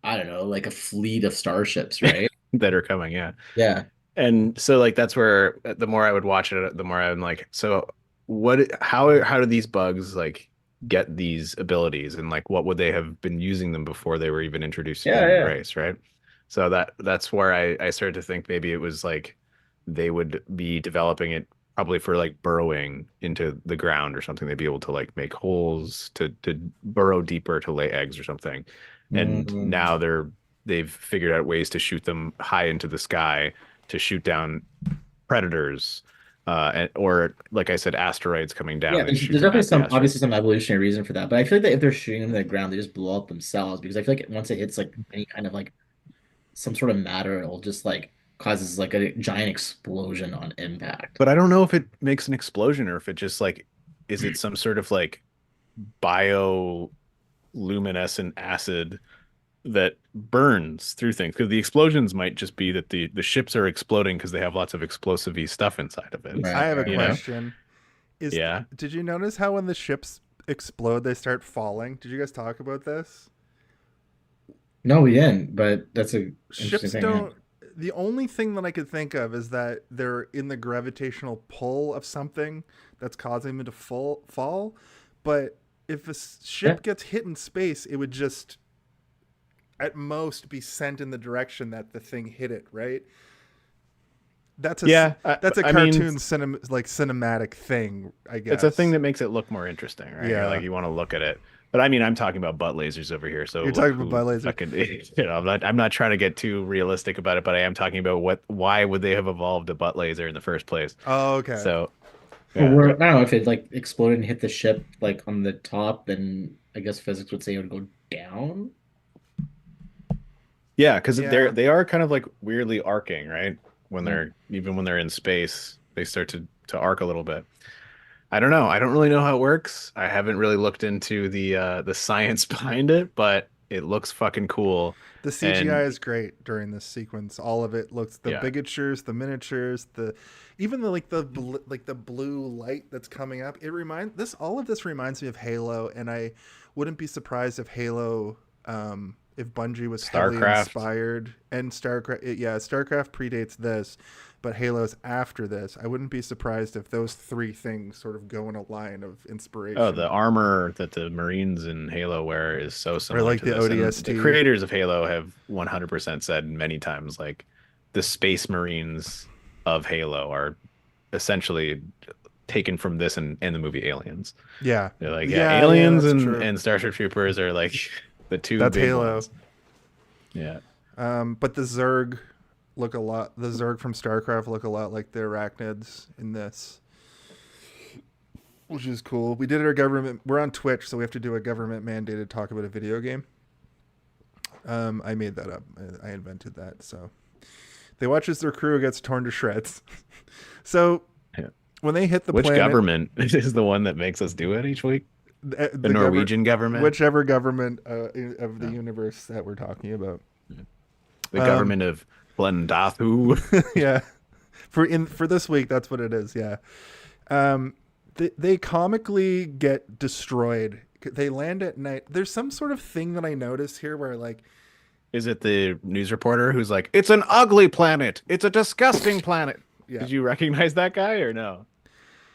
I don't know, like a fleet of starships, right? That are coming, yeah. Yeah. And so like that's where the more I would watch it, the more I'm like, so how do these bugs like get these abilities, and like what would they have been using them before they were even introduced to the human race, right? So that's where I started to think maybe it was like they would be developing it probably for like burrowing into the ground or something. They'd be able to like make holes to burrow deeper to lay eggs or something. And now they've figured out ways to shoot them high into the sky to shoot down predators, or like I said, asteroids coming down. Yeah, there's definitely obviously some evolutionary reason for that, but I feel like that if they're shooting them to the ground, they just blow up themselves because I feel like once it hits like any kind of like some sort of matter, it'll just like causes like a giant explosion on impact. But I don't know if it makes an explosion or if it just like, is it some sort of like bioluminescent acid that burns through things? Because the explosions might just be that the ships are exploding because they have lots of explosive-y stuff inside of it. Right. I have a question. Did you notice how when the ships explode, they start falling? Did you guys talk about this? No, we didn't, but that's a ships thing, don't. The only thing that I could think of is that they're in the gravitational pull of something that's causing them to fall. But if a ship gets hit in space, it would just at most be sent in the direction that the thing hit it, right? That's a cartoon cinematic thing, I guess. It's a thing that makes it look more interesting, right? Yeah. Like you want to look at it. But I mean, I'm talking about butt lasers over here. So you're talking about butt lasers. I'm not trying to get too realistic about it, but I am talking about why would they have evolved a butt laser in the first place? Oh, okay. So I don't know if it like exploded and hit the ship like on the top, then I guess physics would say it would go down. Yeah, because they are kind of like weirdly arcing, right? When they're in space, they start to arc a little bit. I don't know. I don't really know how it works. I haven't really looked into the science behind it, but it looks fucking cool. The CGI is great during this sequence. All of it looks bigatures, the miniatures, even the blue light that's coming up. All of this reminds me of Halo, and I wouldn't be surprised if Halo, if Bungie was heavily inspired, and StarCraft. StarCraft predates this, but Halo's after this. I wouldn't be surprised if those three things sort of go in a line of inspiration. Oh, the armor that the Marines in Halo wear is so similar. Or like to the this. ODST. And the creators of Halo have 100% said many times, like the Space Marines of Halo are essentially taken from this and the movie Aliens. Yeah, they're like Aliens and Starship Troopers are like the two. That's big Halo. ones. Yeah. But the Zerg the Zerg from StarCraft look a lot like the arachnids in this, which is cool. We did we're on Twitch, so we have to do a government mandated talk about a video game. I made that up. I invented that. So they watch as their crew gets torn to shreds. So when they hit the planet, which government is the one that makes us do it each week? The Norwegian government? Whichever government of the universe that we're talking about. The government of Blendathu. Yeah. For this week, that's what it is. Yeah. They comically get destroyed. They land at night. There's some sort of thing that I notice here where like, is it the news reporter who's like, it's an ugly planet. It's a disgusting planet. Yeah. Did you recognize that guy or no?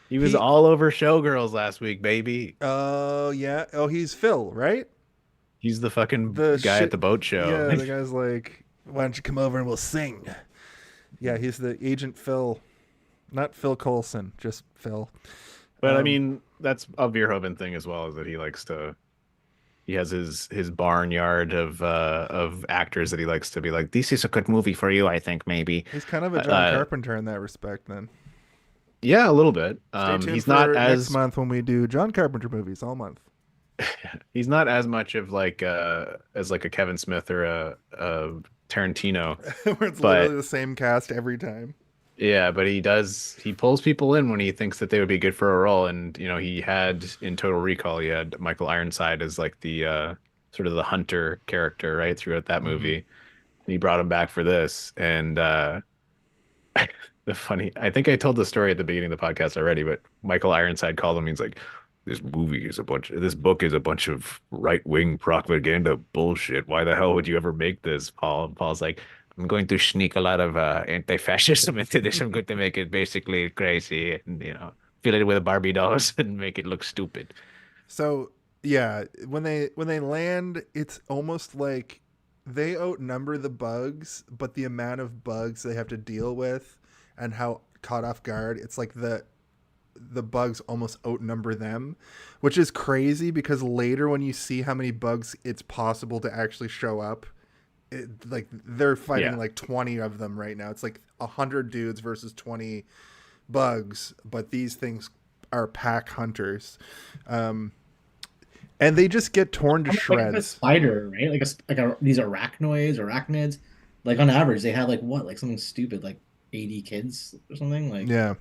He was all over Showgirls last week, baby. Oh, yeah. Oh, he's Phil, right? He's the fucking guy at the boat show. Yeah, the guy's like, why don't you come over and we'll sing? Yeah, he's the Agent Phil. Not Phil Coulson, just Phil. But I mean, that's a Verhoeven thing as well, is that he has his barnyard of actors that he likes to be like, this is a good movie for you, I think, maybe. He's kind of a John Carpenter in that respect, then. Yeah, a little bit. Stay tuned he's for not next month when we do John Carpenter movies all month. He's not as much of like as like a Kevin Smith or a Tarantino. Where it's literally the same cast every time. Yeah, but he pulls people in when he thinks that they would be good for a role. And, he had in Total Recall, he had Michael Ironside as like the sort of the hunter character, right, throughout that movie. And he brought him back for this. And I think I told the story at the beginning of the podcast already, but Michael Ironside called him. He's like, this book is a bunch of right-wing propaganda bullshit. Why the hell would you ever make this, Paul? And Paul's like, I'm going to sneak a lot of anti-fascism into this. I'm going to make it basically crazy and, fill it with Barbie dolls and make it look stupid. So, yeah, when they land, it's almost like they outnumber the bugs, but the amount of bugs they have to deal with and how caught off guard, it's like the bugs almost outnumber them, which is crazy because later when you see how many bugs it's possible to actually show up, like they're fighting like 20 of them right now. It's like 100 dudes versus 20 bugs, but these things are pack hunters. And they just get torn to shreds. Like a spider, right? These arachnids. Like on average, they had like something stupid, like 80 kids or something. Like yeah.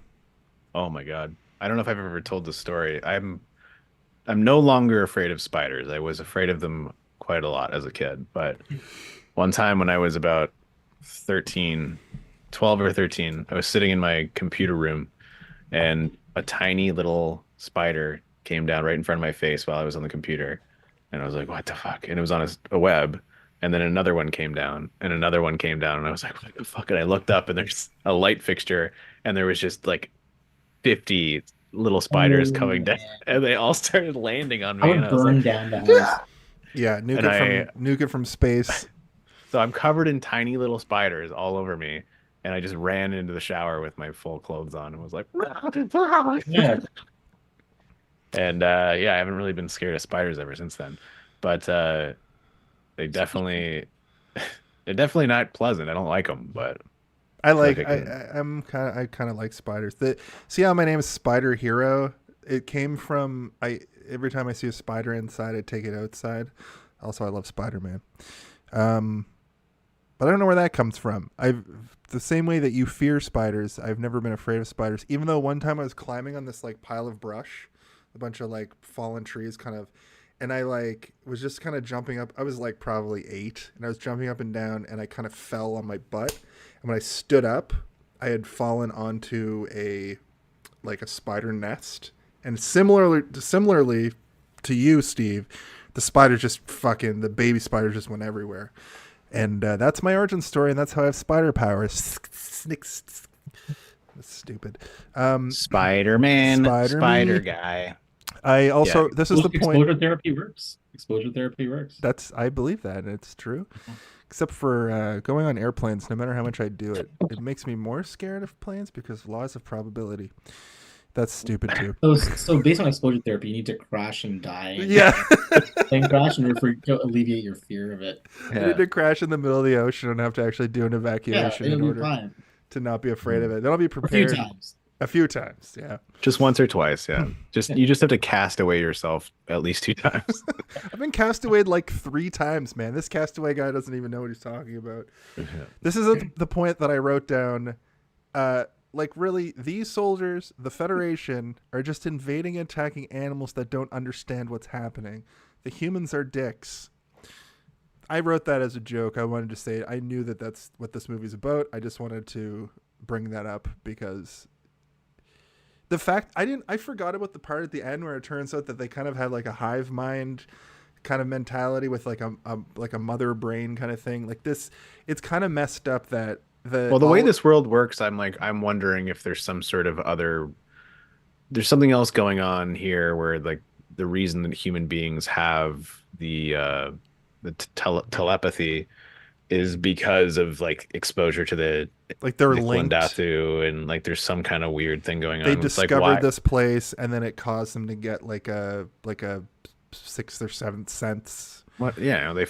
Oh my God. I don't know if I've ever told the story. I'm no longer afraid of spiders. I was afraid of them quite a lot as a kid. But one time when I was about 12 or 13, I was sitting in my computer room and a tiny little spider came down right in front of my face while I was on the computer. And I was like, what the fuck? And it was on a web. And then another one came down and another one came down. And I was like, what the fuck? And I looked up and there's a light fixture and there was just like 50 little spiders coming down, and they all started landing on me. I would burn down the house. Yeah, nuke it from space. So I'm covered in tiny little spiders all over me, and I just ran into the shower with my full clothes on and was like, yeah. And I haven't really been scared of spiders ever since then. But they're definitely not pleasant. I don't like them, but I kind of like spiders. See how my name is Spider Hero? It came from every time I see a spider inside, I take it outside. Also, I love Spider-Man. But I don't know where that comes from. The same way that you fear spiders, I've never been afraid of spiders. Even though one time I was climbing on this like pile of brush, a bunch of like fallen trees and I was just kind of jumping up. I was like probably 8 and I was jumping up and down and I kind of fell on my butt. And when I stood up, I had fallen onto a spider nest. And similarly to you, Steve, the baby spiders just went everywhere. And that's my origin story, and that's how I have spider powers. That's stupid. Spider-Man, spider guy. I also, this is the point. Exposure therapy works. I believe that. It's true. Except for going on airplanes, no matter how much I do it, it makes me more scared of planes because laws of probability. That's stupid too. So based on exposure therapy, you need to crash and die. Yeah. And crash in order to alleviate your fear of it. Yeah. You need to crash in the middle of the ocean and have to actually do an evacuation in order to not be afraid of it. Then I'll be prepared. A few times, yeah. Just once or twice, yeah. You just have to cast away yourself at least 2 times. I've been cast away like 3 times, man. This castaway guy doesn't even know what he's talking about. This is the point that I wrote down. Really, these soldiers, the Federation, are just invading and attacking animals that don't understand what's happening. The humans are dicks. I wrote that as a joke. I wanted to say it. I knew that that's what this movie's about. I just wanted to bring that up because the fact I forgot about the part at the end where it turns out that they kind of had like a hive mind kind of mentality with like a mother brain kind of thing. Like this, it's kind of messed up that the way this world works, I'm wondering if there's some sort of there's something else going on here where like the reason that human beings have the telepathy is because of like exposure to the they're linked and like there's some kind of weird thing going on. They discovered this place and then it caused them to get like a 6th or 7th sense. What? Yeah, they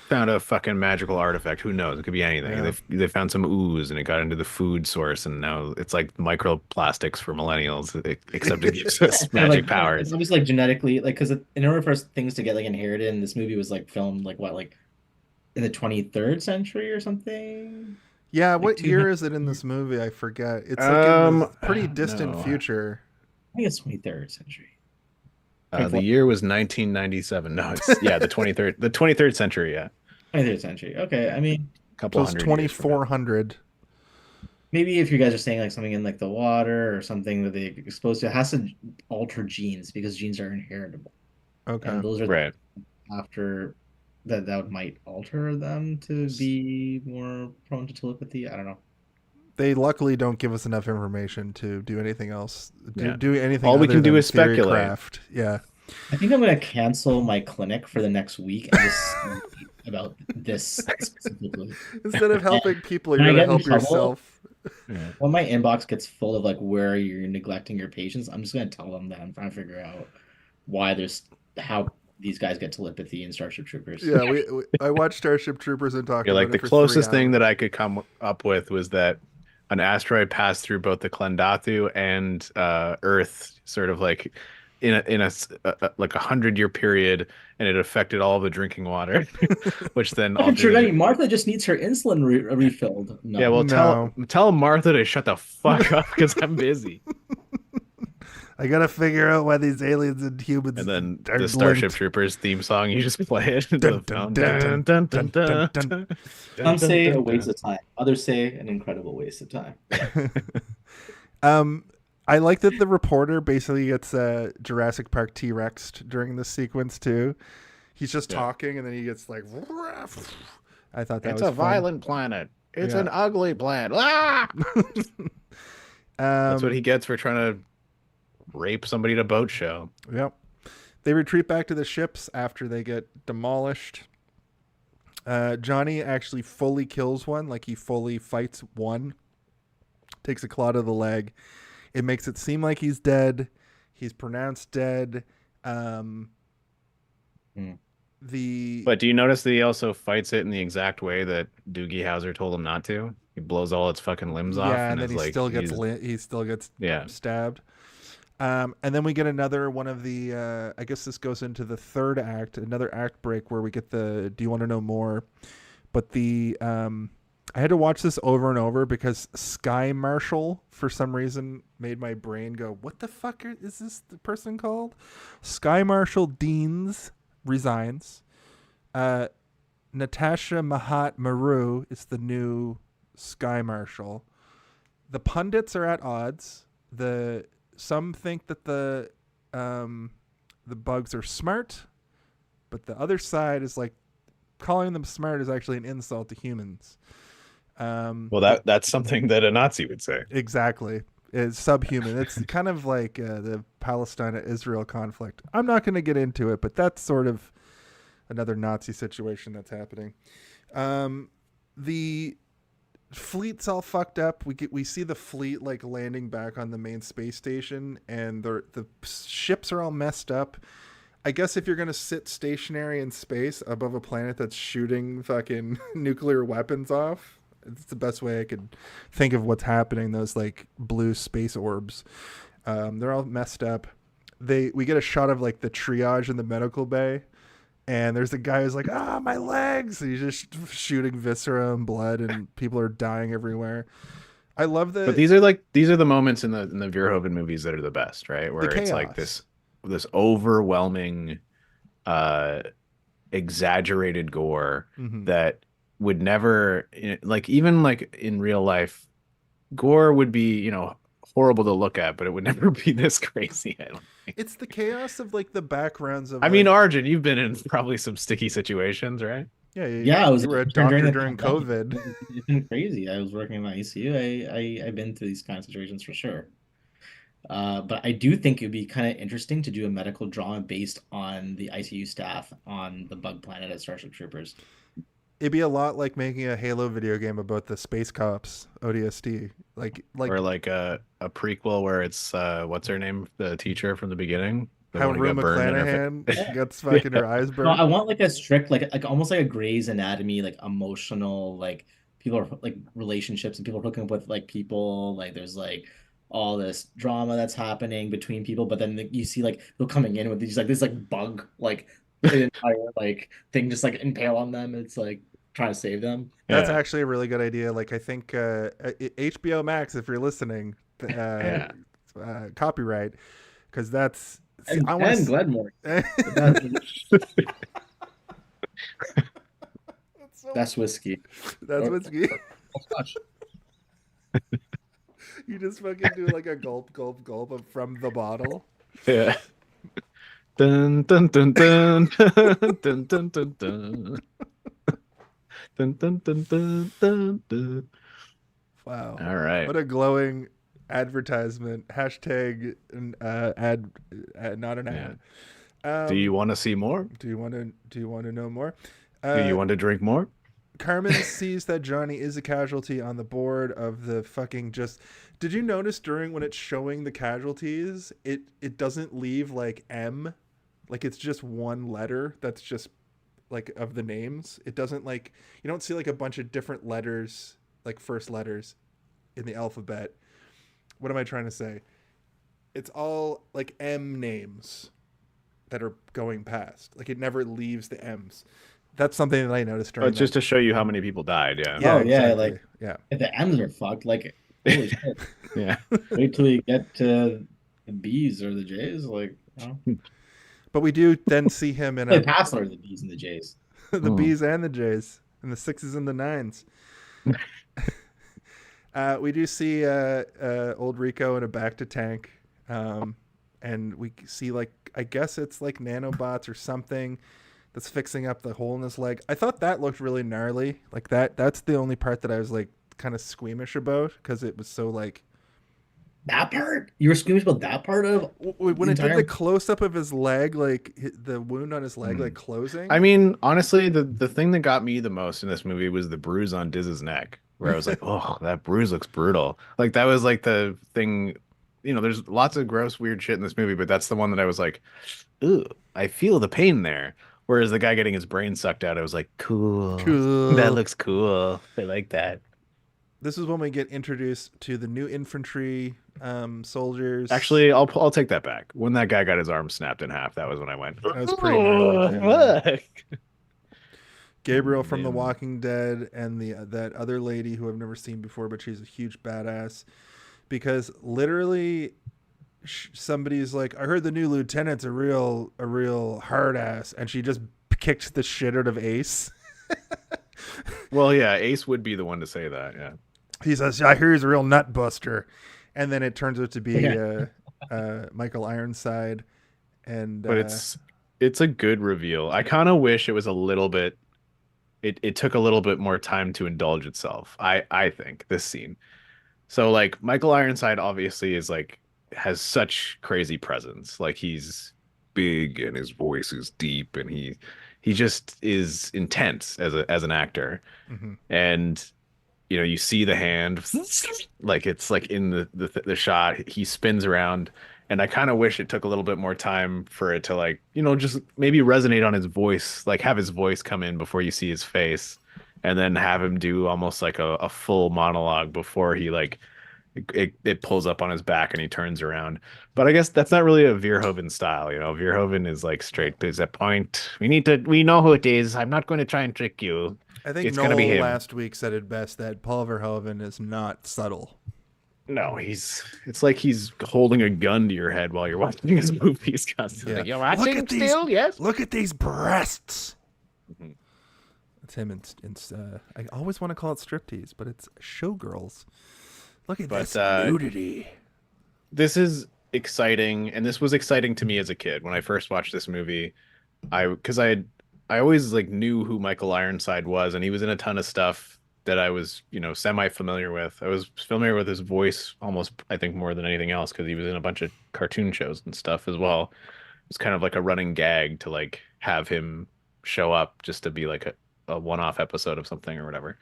found a fucking magical artifact. Who knows? It could be anything. Yeah. They found some ooze and it got into the food source and now it's like microplastics for millennials, except it gives us magic powers. It's obviously like genetically, like because in order for things to get like inherited, and this movie was like filmed like in the 23rd century or something. Yeah, what year is it in this movie? I forget. It's like in the pretty distant future. I think it's 23rd century. The year was 1997. No, it's the 23rd century. Yeah, 23rd century. Okay, I mean, a couple hundred. 2400. Maybe if you guys are saying like something in like the water or something that they exposed to, it has to alter genes because genes are inheritable. Okay, and those are right after that might alter them to be more prone to telepathy. I don't know. They luckily don't give us enough information to do anything else. Do anything. All we can do is speculate. Craft. Yeah. I think I'm gonna cancel my clinic for the next week and just about this specifically. Instead of helping people, you're gonna help yourself. Yeah. When my inbox gets full of like where you're neglecting your patients, I'm just gonna tell them that I'm trying to figure out how these guys get telepathy in Starship Troopers. Yeah, I watched Starship Troopers and talked. Like the closest thing that I could come up with was that an asteroid passed through both the Klendathu and Earth, sort of like in a like 100-year period, and it affected all the drinking water, which then Trivedi, Martha just needs her insulin refilled. No. Yeah, well, tell Martha to shut the fuck up because I'm busy. I gotta figure out why these aliens and humans. And then the Starship Troopers theme song, you just play it. Some say a waste of time. Others say an incredible waste of time. I like that the reporter basically gets Jurassic Park T-Rexed during this sequence too. He's just talking and then he gets like. I thought that was a violent planet. It's an ugly planet. Ah! That's what he gets for trying to rape somebody at a boat show. Yep. They retreat back to the ships after they get demolished. Johnny actually fully kills one, like he fully fights one. Takes a claw to the leg. It makes it seem like he's dead. He's pronounced dead. But do you notice that he also fights it in the exact way that Doogie Howser told him not to? He blows all its fucking limbs off. Yeah, and then he still gets stabbed. And then we get another one of the, I guess this goes into the third act, another act break where we get the, do you want to know more? But I had to watch this over and over because Sky Marshal, for some reason, made my brain go, what the fuck is this the person called? Sky Marshal Deans resigns. Natasha Mahat Maru is the new Sky Marshal. The pundits are at odds. Some think that the bugs are smart, but the other side is like calling them smart is actually an insult to humans. Well, that's something that a Nazi would say. Exactly. It's subhuman. It's kind of like the Palestine-Israel conflict. I'm not going to get into it, but that's sort of another Nazi situation that's happening. The fleet's all fucked up. We see the fleet like landing back on the main space station, and the ships are all messed up. I guess if you're gonna sit stationary in space above a planet that's shooting fucking nuclear weapons off, it's the best way I could think of what's happening. Those like blue space orbs, they're all messed up. We get a shot of like the triage in the medical bay. And there's a guy who's like, my legs. And he's just shooting viscera and blood, and people are dying everywhere. I love that. But these are the moments in the Verhoeven movies that are the best, right? Where it's like this overwhelming, exaggerated gore that would never, like, even like in real life, gore would be, horrible to look at, but it would never be this crazy. I don't think. It's the chaos of like the backgrounds of. I mean, Arjun, you've been in probably some sticky situations, right? Yeah. I was you were a doctor during COVID. It's been crazy. I was working in the ICU. I've been through these kind of situations for sure. But I do think it'd be kind of interesting to do a medical drama based on the ICU staff on the bug planet at Starship Troopers. It'd be a lot like making a Halo video game about the space cops, ODST, or like a prequel where it's what's her name, the teacher from the beginning. How Rue McClanahan gets fucking her eyes burned. No, I want like a strict, like almost like a Grey's Anatomy, like emotional, like people are like relationships and people hooking up with like people. Like there's like all this drama that's happening between people, but then you see like people coming in with these like this like bug like the entire like thing just like impale on them. It's like trying to save them. That's actually a really good idea. Like, I think HBO Max, if you're listening, copyright, because that's and Glenmore. That's whiskey. That's whiskey. You just fucking do like a gulp from the bottle. Yeah. Dun dun dun dun dun dun dun dun dun. Dun, dun, dun, dun, dun, dun. Wow. All right. What a glowing advertisement. Hashtag ad not an ad. Do you want to see more? Do you want to know more? Do you want to drink more? Carmen sees that Johnny is a casualty on the board of the fucking just. Did you notice during when it's showing the casualties, it doesn't leave like M, like it's just one letter that's just like of the names. It doesn't like, you don't see like a bunch of different letters, like first letters in the alphabet. What am I trying to say? It's all like M names that are going past. Like it never leaves the M's. That's something that I noticed during. Just to show you how many people died. Yeah. Yeah. Exactly. Like if the M's are fucked, like holy shit. Yeah. Wait till we get to the B's or the J's, like. You know? But we do then see him in a pass are the B's and the J's. The B's and the J's and the 6s and the 9s. We do see old Rico in a back to tank, and we see like I guess it's like nanobots or something that's fixing up the hole in his leg. I thought that looked really gnarly. Like that's the only part that I was like kind of squeamish about because it was so like. That part? You were squeamish about that part of when it did the close up of his leg, like the wound on his leg, like closing. I mean, honestly, the thing that got me the most in this movie was the bruise on Diz's neck, where I was like, oh, that bruise looks brutal. Like that was like the thing. You know, there's lots of gross, weird shit in this movie, but that's the one that I was like, ooh, I feel the pain there. Whereas the guy getting his brain sucked out, I was like, cool. That looks cool. I like that. This is when we get introduced to the new infantry soldiers. Actually, I'll take that back. When that guy got his arm snapped in half, that was when I went. That was pretty gnarly. Gabriel from The Walking Dead and that other lady who I've never seen before, but she's a huge badass. Because literally, somebody's like, "I heard the new lieutenant's a real hard ass," and she just kicked the shit out of Ace. Well, yeah, Ace would be the one to say that. Yeah. He says, I hear he's a real nut buster. And then it turns out to be Michael Ironside. But it's a good reveal. I kind of wish it was a little bit, it took a little bit more time to indulge itself. I think this scene. So like Michael Ironside obviously is like, has such crazy presence. Like he's big and his voice is deep and he just is intense as an actor. Mm-hmm. And you know, you see the hand, like it's like in the shot, he spins around, and I kind of wish it took a little bit more time for it to like, you know, just maybe resonate on his voice, like have his voice come in before you see his face, and then have him do almost like a full monologue before he like it pulls up on his back and he turns around. But I guess that's not really a Verhoeven style, you know. Verhoeven is like straight to the point. We know who it is. I'm not going to try and trick you. I think it's Noel gonna be him. Last week said it best that Paul Verhoeven is not subtle. No, it's like he's holding a gun to your head while you're watching his movies constantly. Yeah. You're watching still, yes. Look at these breasts. Mm-hmm. It's him. I always want to call it striptease, but it's showgirls. Look at this nudity. This is exciting, and this was exciting to me as a kid when I first watched this movie. Because I always like knew who Michael Ironside was, and he was in a ton of stuff that I was, you know, semi-familiar with. I was familiar with his voice almost, I think, more than anything else, because he was in a bunch of cartoon shows and stuff as well. It was kind of like a running gag to like have him show up just to be like a one-off episode of something or whatever.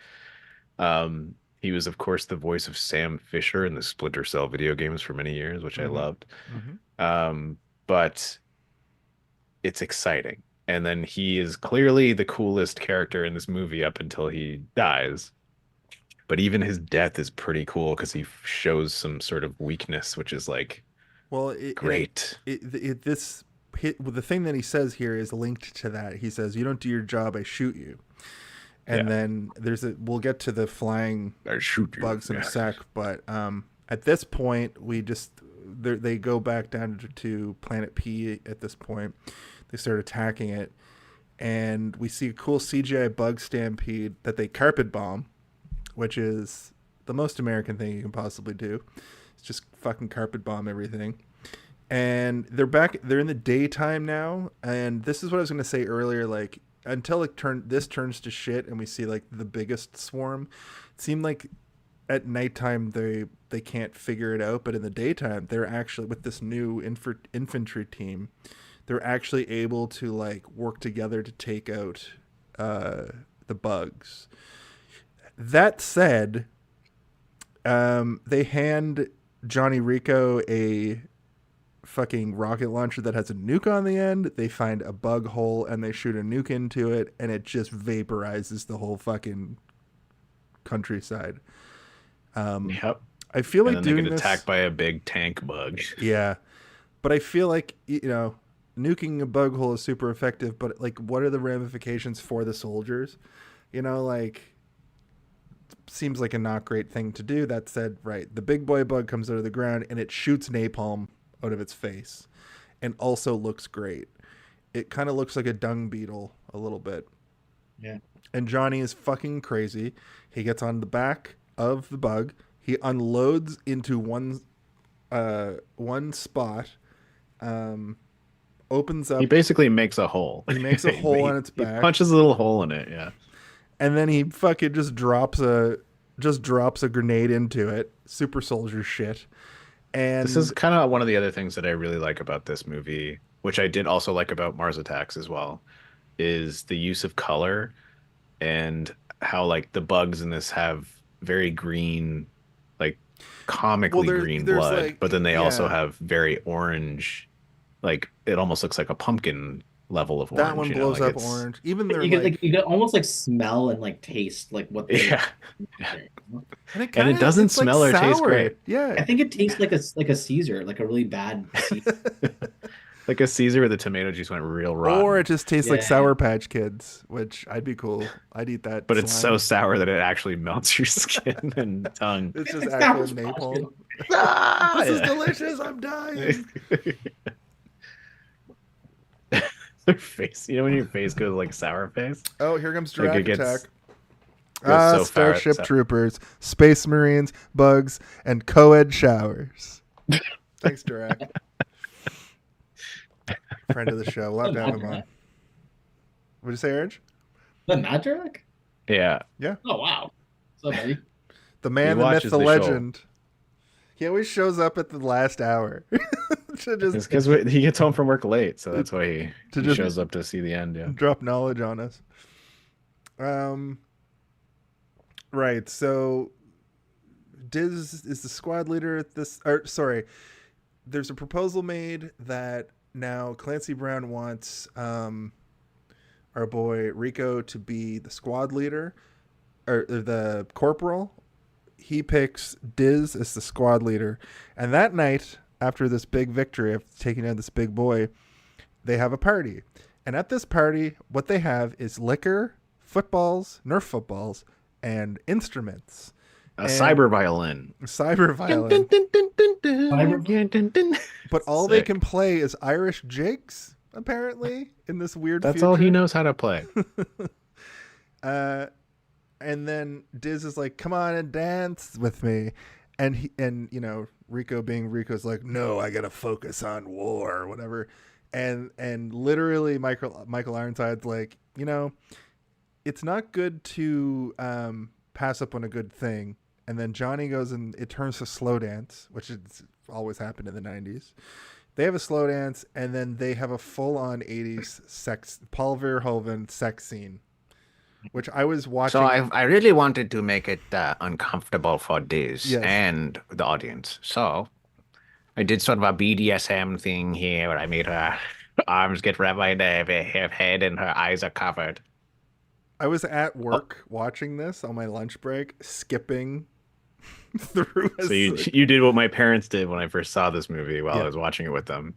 He was, of course, the voice of Sam Fisher in the Splinter Cell video games for many years, which I loved. Mm-hmm. But it's exciting. And then he is clearly the coolest character in this movie up until he dies. But even his death is pretty cool because he shows some sort of weakness, which is like, great. The thing that he says here is linked to that. He says, "You don't do your job, I shoot you." And then we'll get to the flying bugs in a sec, but at this point they go back down to Planet P at this point. They start attacking it, and we see a cool CGI bug stampede that they carpet bomb, which is the most American thing you can possibly do. It's just fucking carpet bomb everything. And they're in the daytime now, and this is what I was going to say earlier, like, until this turns to shit and we see like the biggest swarm, it seemed like at nighttime they can't figure it out, but in the daytime they're actually, with this new infantry team, they're actually able to like work together to take out the bugs. That said, they hand Johnny Rico a fucking rocket launcher that has a nuke on the end. They find a bug hole and they shoot a nuke into it, and it just vaporizes the whole fucking countryside. Yep. I feel like and then doing they get this attacked by a big tank bug. Yeah, but I feel like, you know, nuking a bug hole is super effective, but like, what are the ramifications for the soldiers? You know, like, seems like a not great thing to do. That said, right, the big boy bug comes out of the ground and it shoots napalm out of its face and also looks great. It kind of looks like a dung beetle a little bit. Yeah. And Johnny is fucking crazy. He gets on the back of the bug. He unloads into one spot, opens up. He basically makes a hole. He makes a hole on its back. He punches a little hole in it, yeah. And then he fucking just drops a grenade into it. Super soldier shit. And this is kind of one of the other things that I really like about this movie, which I did also like about Mars Attacks as well, is the use of color and how like the bugs in this have very green, like comically green blood, like, but then they also have very orange, like it almost looks like a pumpkin level of orange. That one blows up orange. Even you get almost like smell and like taste like what they and it doesn't smell like or taste great. Yeah, I think it tastes like a Caesar, like a really bad Caesar. Like a Caesar where the tomato juice went real raw. Or it just tastes like Sour Patch Kids, which I'd be cool. I'd eat that. But it's so sour that it actually melts your skin and tongue. It's just actual napalm. This is delicious. I'm dying. Their face, you know when your face goes like sour face? Oh, here comes Direct Attack. So Starship Troopers, Space Marines, bugs, and co-ed showers. Thanks, Direct. Friend of the show. We'll have to have him on. What'd you say, Arj? The Matt Direct? Yeah. Yeah. Oh, wow. What's up, buddy? The man, the myth, the legend. He always shows up at the last hour. It's because he gets home from work late, so that's why he shows up to see the end. Yeah, drop knowledge on us. Right. So, Diz is the squad leader at this. Or sorry, there's a proposal made that now Clancy Brown wants our boy Rico to be the squad leader or the corporal. He picks Diz as the squad leader, and that night, after this big victory of taking down this big boy, they have a party. And at this party, what they have is liquor, footballs, Nerf footballs, and instruments. Cyber violin. Cyber violin. But all they can play is Irish jigs, apparently, in this weird That's future. all he knows how to play. And then Diz is like, come on and dance with me. And you know, Rico being Rico's like, no, I gotta focus on war or whatever. And literally Michael Ironside's like, you know, it's not good to pass up on a good thing. And then Johnny goes and it turns to slow dance, which has always happened in the 90s. They have a slow dance, and then they have a full-on 80s sex, Paul Verhoeven sex scene, which I was watching. So I really wanted to make it uncomfortable for Diz and the audience. So I did sort of a BDSM thing here where I made her arms get wrapped by her head and her eyes are covered. I was at work watching this on my lunch break, skipping through. So you did what my parents did when I first saw this movie while I was watching it with them.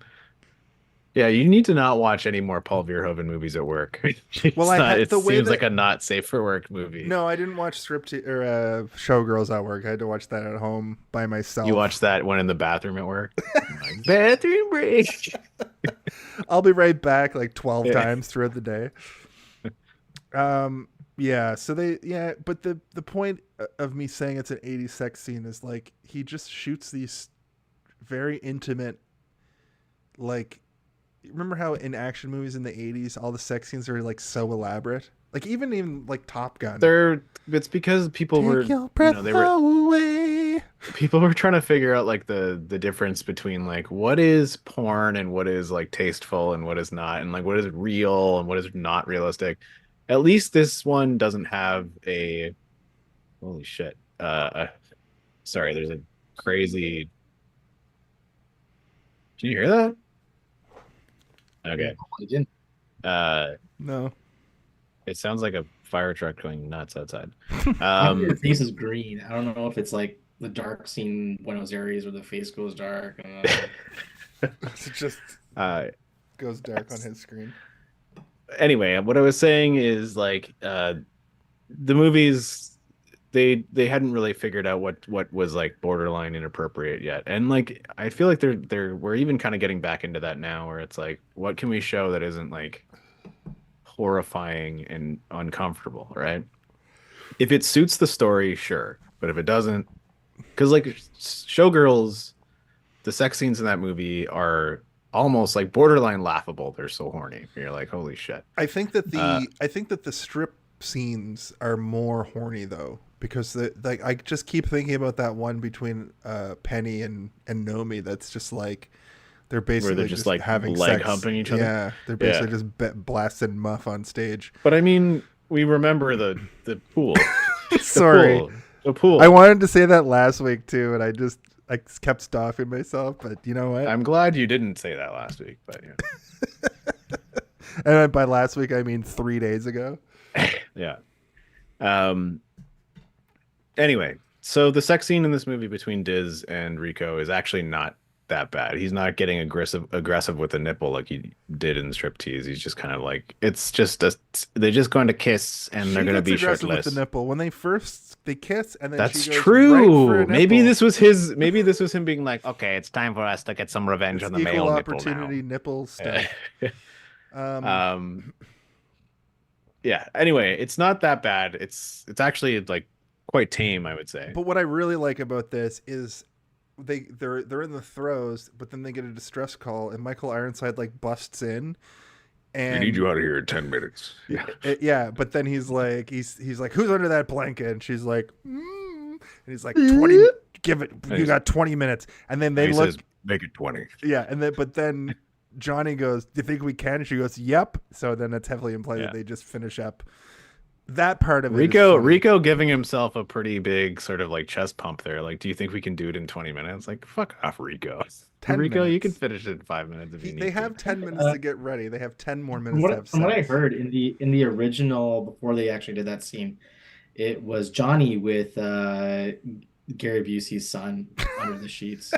Yeah, you need to not watch any more Paul Verhoeven movies at work. Well, it seems like a not safe for work movie. No, I didn't watch Showgirls at work. I had to watch that at home by myself. You watched that one in the bathroom at work? Like, bathroom break. I'll be right back like 12 times throughout the day. Yeah, so but the point of me saying it's an 80s sex scene is like he just shoots these very intimate, like, remember how in action movies in the 80s all the sex scenes are like so elaborate? Like even like Top Gun. It's because people Take were your breath away. People were trying to figure out like the difference between like what is porn and what is like tasteful and what is not, and like what is real and what is not realistic. At least this one doesn't have a holy shit. Sorry, there's a crazy. Can you hear that? Okay. No. It sounds like a fire truck going nuts outside. Your face is green. I don't know if it's like the dark scene in Buenos Aires where the face goes dark. It just goes dark on his screen. Anyway, what I was saying is like the movies they hadn't really figured out what was like borderline inappropriate yet, and like I feel like we're even kind of getting back into that now, where it's like what can we show that isn't like horrifying and uncomfortable, right? If it suits the story, sure, but if it doesn't, because like Showgirls, the sex scenes in that movie are almost like borderline laughable. They're so horny. You're like, holy shit. I think that the strip scenes are more horny though, because I just keep thinking about that one between Penny and Nomi. That's just like they're basically just like having leg sex. humping each other. Yeah, they're basically just blasting muff on stage. But I mean, we remember the pool. Sorry, the pool. I wanted to say that last week too, and I kept stopping myself. But you know what? I'm glad you didn't say that last week. But yeah. And by last week, I mean 3 days ago. Yeah. Anyway, so the sex scene in this movie between Diz and Rico is actually not that bad. He's not getting aggressive with the nipple like he did in the striptease. He's just kind of like, it's just they're just going to kiss and they're going to be shirtless. With the nipple when they kiss, and then that's she goes true. Right for maybe this was him being like, okay, it's time for us to get some revenge on the male nipple now. Opportunity nipple stuff. Yeah. Anyway, it's not that bad. It's actually like quite tame, I would say. But what I really like about this is they're in the throes, but then they get a distress call, and Michael Ironside like busts in, and I need you out of here in 10 minutes. Yeah, yeah. But then he's like, who's under that blanket? And she's like, and he's like, 20. Give it. You got 20 minutes. And then they look. Says, make it 20. Yeah, but then Johnny goes, "Do you think we can?" She goes, "Yep." So then it's heavily implied that they just finish up that part of it. Rico giving himself a pretty big sort of like chest pump there. Like, do you think we can do it in 20 minutes? Like, fuck off, Rico. 10 Rico, minutes. you can finish it in 5 minutes if you need. They have 10 minutes to get ready. They have 10 more minutes to have sex. From what I heard in the original, before they actually did that scene, it was Johnny with Gary Busey's son under the sheets.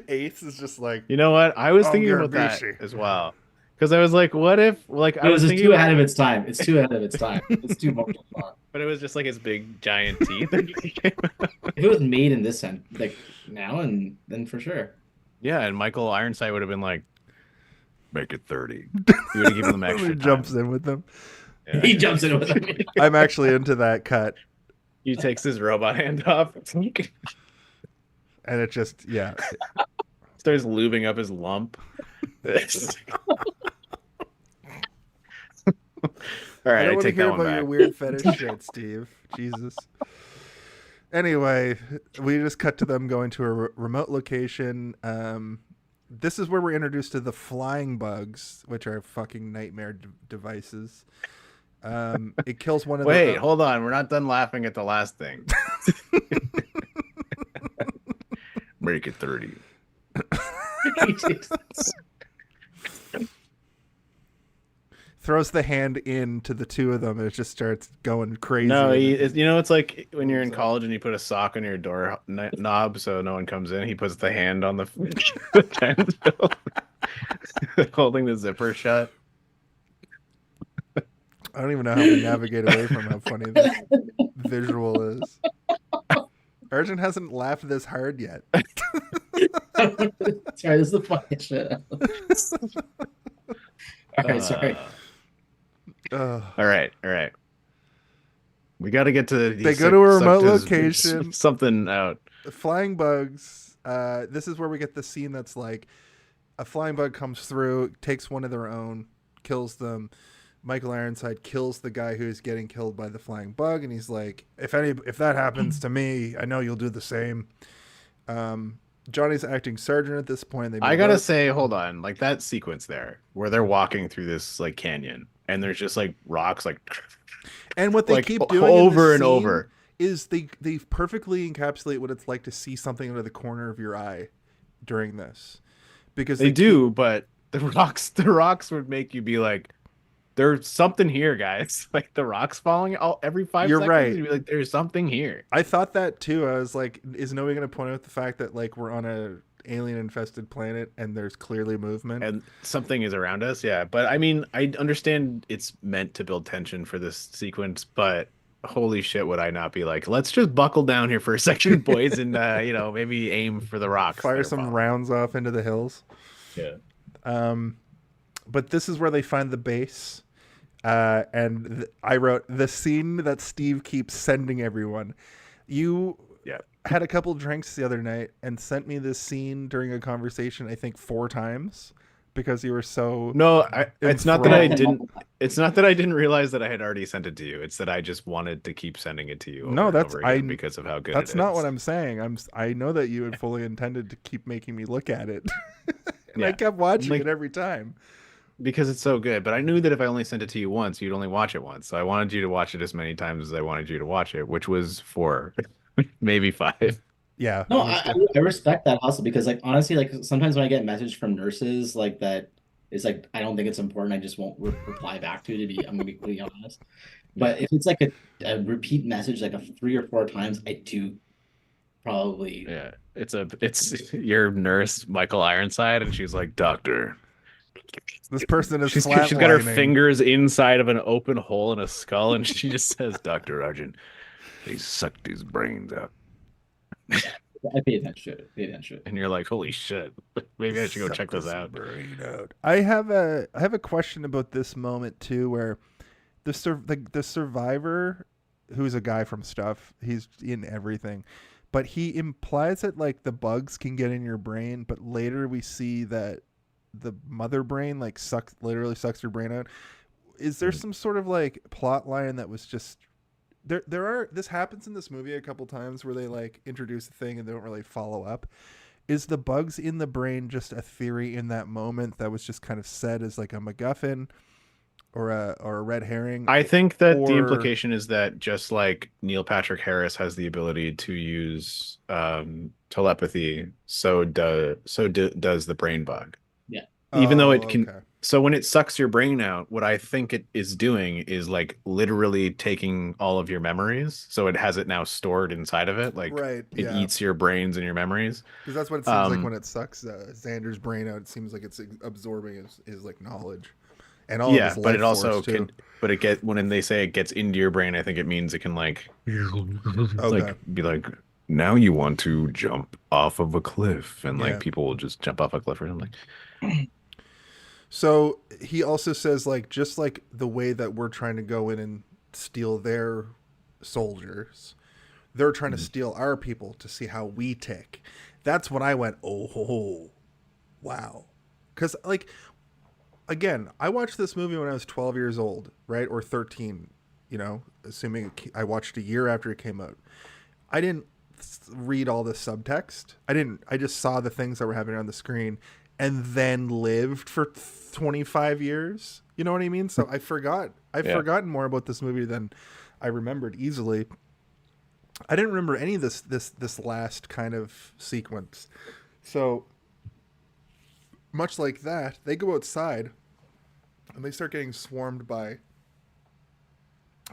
Ace is just like, you know what? I was thinking about that as well. Because I was like, what if, like, it was just too ahead of its time. It's too ahead of its time. It's too much. But it was just like his big giant teeth. If it was made in this end, like now and then for sure. Yeah, and Michael Ironside would have been like, make it 30. He would have given them extra time. He jumps in with them. Yeah. He jumps in with them. I'm actually into that cut. He takes his robot hand off. And it just, yeah. Starts lubing up his lump. All right, I take that one back. Your weird fetish shit, Steve. Jesus. Anyway, we just cut to them going to a remote location. This is where we're introduced to the flying bugs, which are fucking nightmare devices. It kills one of the... Wait, hold on. We're not done laughing at the last thing. Make it 30. Throws the hand into the two of them and it just starts going crazy. No, it's like when you're in college and you put a sock on your door knob so no one comes in. He puts the hand on the holding the zipper shut. I don't even know how we navigate away from how funny this visual is. Arjun hasn't laughed this hard yet. Sorry, this is the funniest shit. All right, sorry. All right. We got to get to. They go to a remote location. Something out. Flying bugs. This is where we get the scene that's like a flying bug comes through, takes one of their own, kills them. Michael Ironside kills the guy who's getting killed by the flying bug, and he's like, if that happens to me, I know you'll do the same. Johnny's acting sergeant at this point. I gotta say, hold on, like that sequence there where they're walking through this like canyon, and there's just like rocks, like, and what they like, keep doing over and over is they perfectly encapsulate what it's like to see something out of the corner of your eye during this, because they do, but the rocks would make you be like, there's something here, guys. Like the rocks falling every 5 You're seconds. right. You'd be like, there's something here. I thought that too. I was like, is nobody going to point out the fact that like we're on a alien infested planet and there's clearly movement and something is around us? Yeah, but I mean, I understand it's meant to build tension for this sequence, but holy shit, would I not be like, let's just buckle down here for a second, boys, and maybe aim for the rocks, fire some rounds off into the hills. Yeah. But this is where they find the base. And I wrote the scene that Steve keeps sending everyone. You had a couple drinks the other night and sent me this scene during a conversation, I think 4 times, because you were so it's not that I didn't realize that I had already sent it to you. It's that I just wanted to keep sending it to you. Because of how good that's not what I'm saying. I know that you had fully intended to keep making me look at it. And I kept watching it every time. Because it's so good, but I knew that if I only sent it to you once, you'd only watch it once. So I wanted you to watch it as many times as I wanted you to watch it, which was 4, maybe 5. Yeah. No, I respect that also, because like honestly, like sometimes when I get message from nurses like that, it's like I don't think it's important. I just won't reply back to it. I'm gonna be completely honest. But if it's like a repeat message, like 3 or 4 times, I do probably. Yeah, it's your nurse, Michael Ironside, and she's like, "Doctor, this person is she's got her fingers inside of an open hole in a skull, and she just says, Dr. Arjun, they sucked his brains out." I pay attention to it. And you're like, holy shit, maybe I should go check this out. I have a question about this moment too, where the survivor, who's a guy from Stuff, he's in everything, but he implies that like the bugs can get in your brain, but later we see that the mother brain like literally sucks your brain out. Is there some sort of like plot line that was just this happens in this movie a couple times where they like introduce a thing and they don't really follow up? Is the bugs in the brain just a theory in that moment that was just kind of said as like a MacGuffin or a red herring? I think that the implication is that just like Neil Patrick Harris has the ability to use telepathy, so does the brain bug. Yeah. Even though it can. Okay. So when it sucks your brain out, what I think it is doing is like literally taking all of your memories. So it has it now stored inside of it. Like it eats your brains and your memories. Because that's what it seems like when it sucks Xander's brain out. It seems like it's absorbing his like knowledge. And all of his life, but it also can. But when they say it gets into your brain, I think it means it can like be like, now you want to jump off of a cliff, and like people will just jump off a cliff or something. So he also says like, just like the way that we're trying to go in and steal their soldiers, they're trying to steal our people to see how we tick. That's when I went, oh, wow. Because like, again, I watched this movie when I was 12 years old, right? Or 13, assuming I watched a year after it came out. I didn't read all the subtext. I just saw the things that were happening on the screen and then lived for 25 years. You know what I mean? So I've forgotten more about this movie than I remembered easily. I didn't remember any of this last kind of sequence. So much like that, they go outside and they start getting swarmed by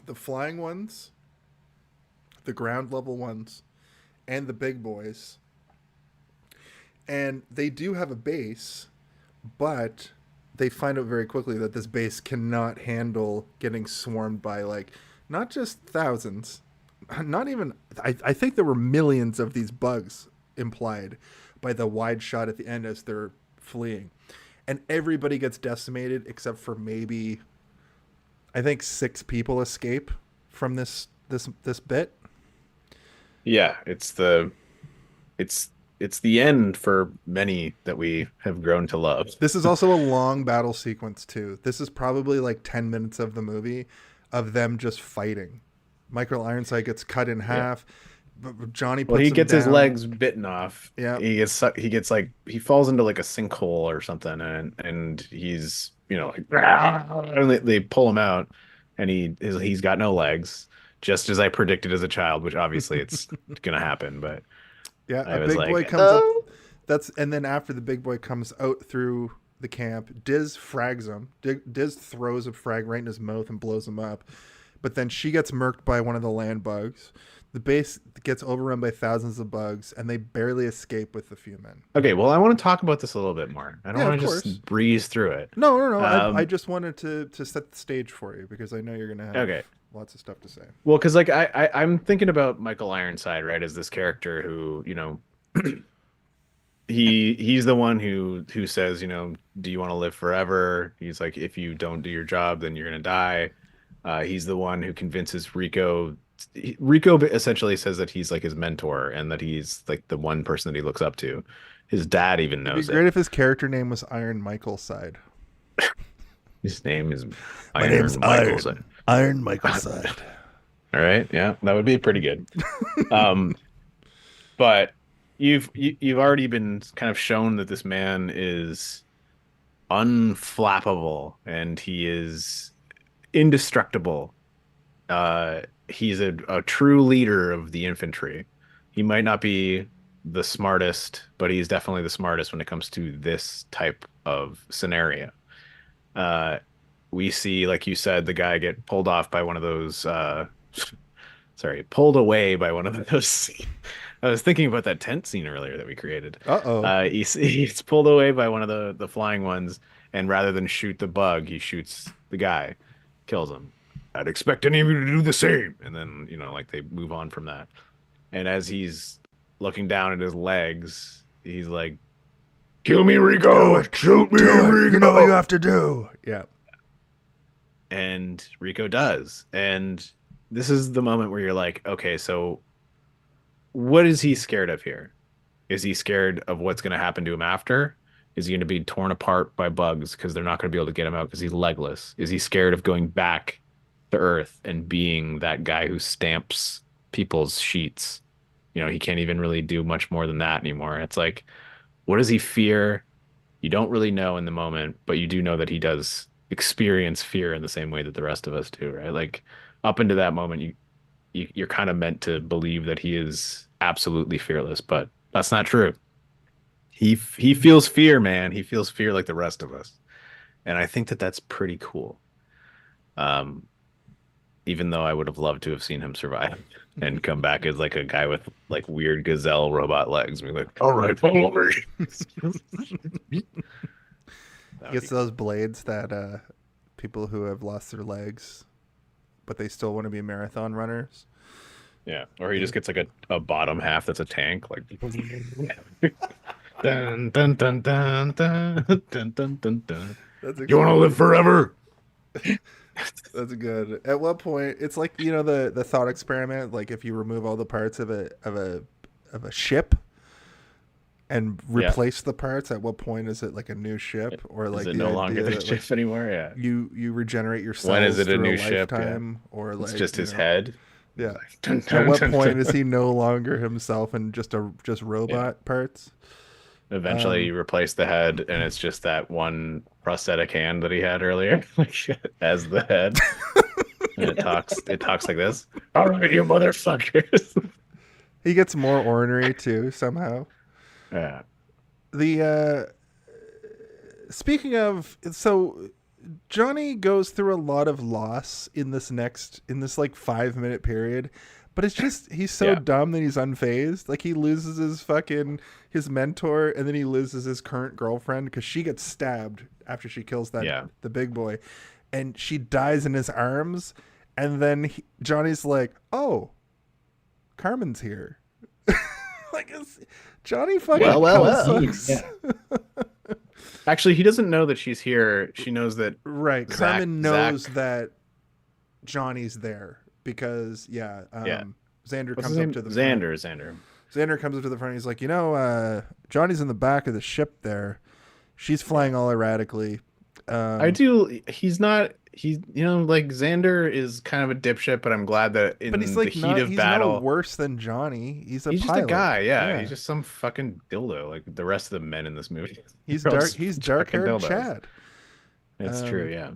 the flying ones, the ground level ones, and the big boys. And they do have a base, but they find out very quickly that this base cannot handle getting swarmed by like not just thousands, not even I think there were millions of these bugs implied by the wide shot at the end as they're fleeing, and everybody gets decimated except for maybe I think 6 people escape from this bit. Yeah, it's the end for many that we have grown to love. This is also a long battle sequence too. This is probably like 10 minutes of the movie of them just fighting. Michael Ironside gets cut in half. Johnny puts he gets him his down. legs bitten off. Yeah. He gets like he falls into like a sinkhole or something, and he's like and they pull him out, and he's got no legs, just as I predicted as a child, which obviously it's gonna happen, but yeah, a big boy comes up. And then after the big boy comes out through the camp, Diz frags him. Diz throws a frag right in his mouth and blows him up. But then she gets murked by one of the land bugs. The base gets overrun by thousands of bugs, and they barely escape with a few men. Okay, well, I want to talk about this a little bit more. I don't want to just breeze through it. No. I just wanted to set the stage for you because I know you're going to have lots of stuff to say. Well, because like I'm thinking about Michael Ironside, right, as this character who, he's the one who says, do you want to live forever? He's like, if you don't do your job, then you're going to die. He's the one who convinces Rico. Rico essentially says that he's like his mentor and that he's like the one person that he looks up to. His dad even knows it. It'd be great if his character name was Iron Michael Side. His name is Iron Michael Side. All right, yeah, that would be pretty good. But you've already been kind of shown that this man is unflappable and he is indestructible. He's a true leader of the infantry. He might not be the smartest, but he's definitely the smartest when it comes to this type of scenario. We see, like you said, the guy get pulled off by one of those pulled away by one of those. I was thinking about that tent scene earlier that we created. He's pulled away by one of the flying ones, and rather than shoot the bug, he shoots the guy, kills him. I'd expect any of you to do the same. And then, like they move on from that. And as he's looking down at his legs, he's like, kill me, Rico! Shoot me, Rico! You know what you have to do. Yeah. And Rico does. And this is the moment where you're like, okay, so what is he scared of here? Is he scared of what's going to happen to him after? Is he going to be torn apart by bugs because they're not going to be able to get him out because he's legless? Is he scared of going back to Earth and being that guy who stamps people's sheets? He can't even really do much more than that anymore. It's like, what does he fear? You don't really know in the moment, but you do know that he does experience fear in the same way that the rest of us do, right? Like up into that moment, you're kind of meant to believe that he is absolutely fearless, but that's not true. He feels fear, man. He feels fear like the rest of us. And I think that that's pretty cool. Even though I would have loved to have seen him survive and come back as like a guy with like weird gazelle robot legs. Be like, all right, follow me. Gets those blades that people who have lost their legs, but they still want to be marathon runners. Yeah, or he just gets like a bottom half that's a tank, like. Dun, dun, dun, dun, dun, dun, dun, dun, dun. You want to live forever? That's good. At what point it's like the thought experiment, like if you remove all the parts of a ship and replace the parts, at what point is it like a new ship, or like is it no longer the ship anymore? Yeah, you regenerate your cells. When is it a new ship? Or like it's just his head. Yeah. At what point is he no longer himself and just robot parts? Eventually you replace the head and it's just that one prosthetic hand that he had earlier as the head. And it talks like this. All right, you motherfuckers. He gets more ornery too somehow. Yeah. Speaking of, so Johnny goes through a lot of loss in this like 5-minute period, But it's just he's so dumb that he's unfazed. Like he loses his mentor, and then he loses his current girlfriend because she gets stabbed after she kills the big boy, and she dies in his arms. And then Johnny's like, "Oh, Carmen's here." Like Johnny fucking sucks. Yeah. Actually, he doesn't know that she's here. She knows that. Right. Carmen knows that Johnny's there because Xander comes up to the front. Xander comes up to the front. He's like, Johnny's in the back of the ship there. She's flying all erratically. He's not. Xander is kind of a dipshit, but I'm glad that in the heat of battle, no worse than Johnny. He's just pilot. a guy. Yeah, he's just some fucking dildo, like the rest of the men in this movie. He's dark-haired Chad. It's true. Yeah.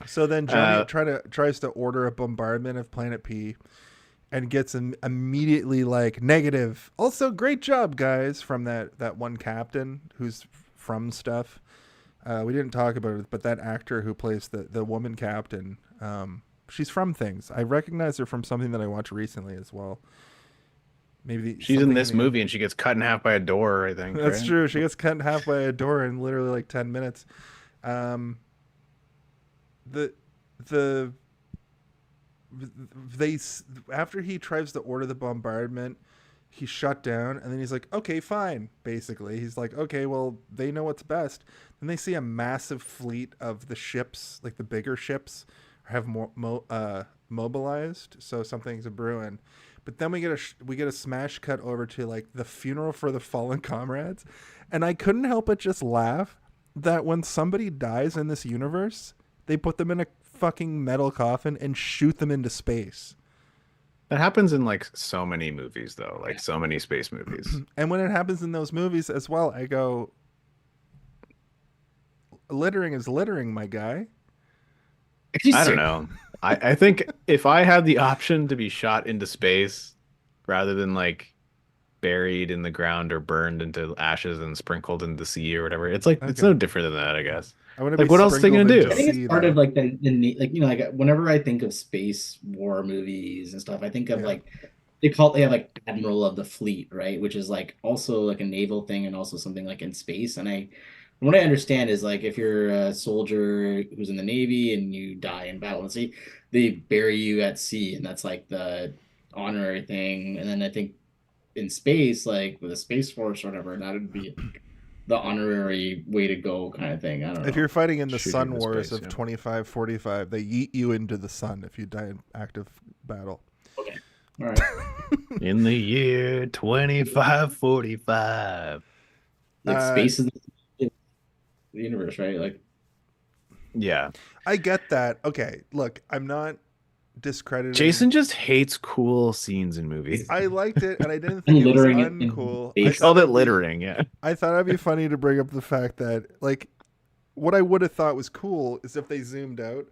So then Johnny tries to order a bombardment of Planet P, and gets immediately like negative. Also, great job, guys, from that one captain who's from stuff. We didn't talk about it, but that actor who plays the woman captain, she's from things. I recognize her from something that I watched recently as well. Maybe she's in this movie and she gets cut in half by a door, I think. That's true. She gets cut in half by a door in literally like 10 minutes. After he tries to order the bombardment, he's shut down, and then he's like, okay, fine, basically. He's like, okay, well, they know what's best. Then they see a massive fleet of the ships, like the bigger ships, have mobilized, so something's a brewing. But then we get a smash cut over to like the funeral for the fallen comrades, and I couldn't help but just laugh that when somebody dies in this universe, they put them in a fucking metal coffin and shoot them into space. That happens in like so many movies, though, like so many space movies. And when it happens in those movies as well, I go, littering is littering, my guy. I don't know. I think if I had the option to be shot into space rather than like buried in the ground or burned into ashes and sprinkled in the sea or whatever, it's like it's no different than that, I guess. Like, what else are they gonna do? I think it's part of like the like whenever I think of space war movies and stuff, I think of like they have like Admiral of the Fleet, right? Which is like also like a naval thing and also something like in space. And what I understand is like if you're a soldier who's in the Navy and you die in battle at sea, they bury you at sea, and that's like the honorary thing. And then I think in space, like with the Space Force or whatever, that would be the honorary way to go kind of thing. I don't know. If you're fighting in the Sun Wars of 2545, they yeet you into the sun if you die in active battle. Okay. All right. In the year 2545. Like space is the universe, right? Like, yeah. I get that. Okay, look, I'm not discrediting. Jason just hates cool scenes in movies. I liked it, and I didn't think it was uncool. I called it littering, yeah. I thought it'd be funny to bring up the fact that, like, what I would have thought was cool is if they zoomed out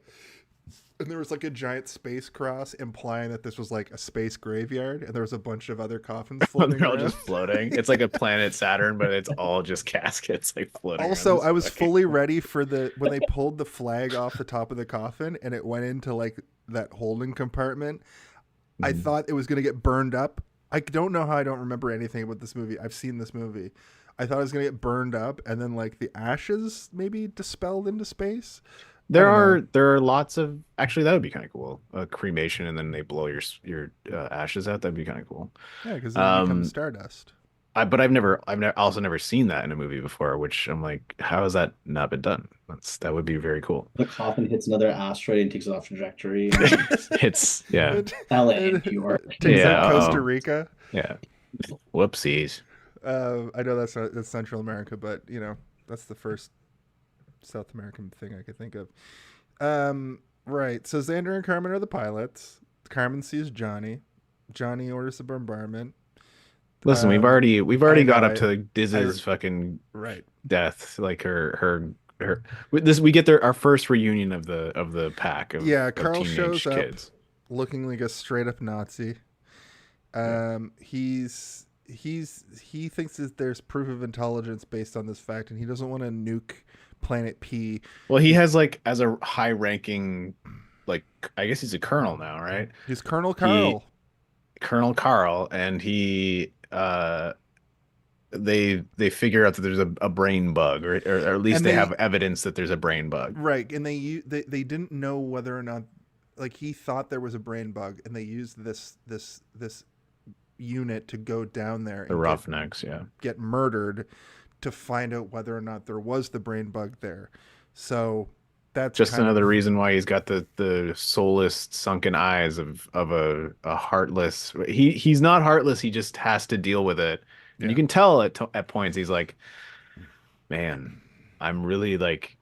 and there was like a giant space cross implying that this was like a space graveyard, and there was a bunch of other coffins floating They're all around. just floating. It's like a planet Saturn, but it's all just caskets like floating. Also, I was fully ready for when they pulled the flag off the top of the coffin and it went into like that holding compartment. I thought it was going to get burned up. I don't know how I don't remember anything about this movie. I've seen this movie. I thought it was going to get burned up and then like the ashes maybe dispelled into space. There are lots of, actually that would be kind of cool. Cremation, and then they blow your ashes out. That'd be kind of cool. Yeah, because then it becomes stardust. But I've also never seen that in a movie before, which I'm like, how has that not been done? That would be very cool. The coffin hits another asteroid and takes it off trajectory. It's LA, New York. Takes out Costa Rica. Yeah. Whoopsies. I know that's Central America, but you know that's the first South American thing I could think of. Right. So Xander and Carmen are the pilots. Carmen sees Johnny. Johnny orders a bombardment. Listen, we've already got up to Diz's fucking death. Like we get our first reunion of the pack of Carl teenage shows kids. up looking like a straight up Nazi. He thinks that there's proof of intelligence based on this fact, and he doesn't want to nuke Planet P. Well, he has like as a high ranking, like I guess he's a colonel now, right? He's Colonel Carl. Colonel Carl, and he they figure out that there's a brain bug, or at least they have evidence that there's a brain bug. Right, and they didn't know whether or not, like, he thought there was a brain bug, and they used this unit to go down there. The Roughnecks, get murdered to find out whether or not there was the brain bug there. So that's just another reason why he's got the soulless, sunken eyes of a heartless. He's not heartless. He just has to deal with it. And you can tell at points he's like, man, I'm really like,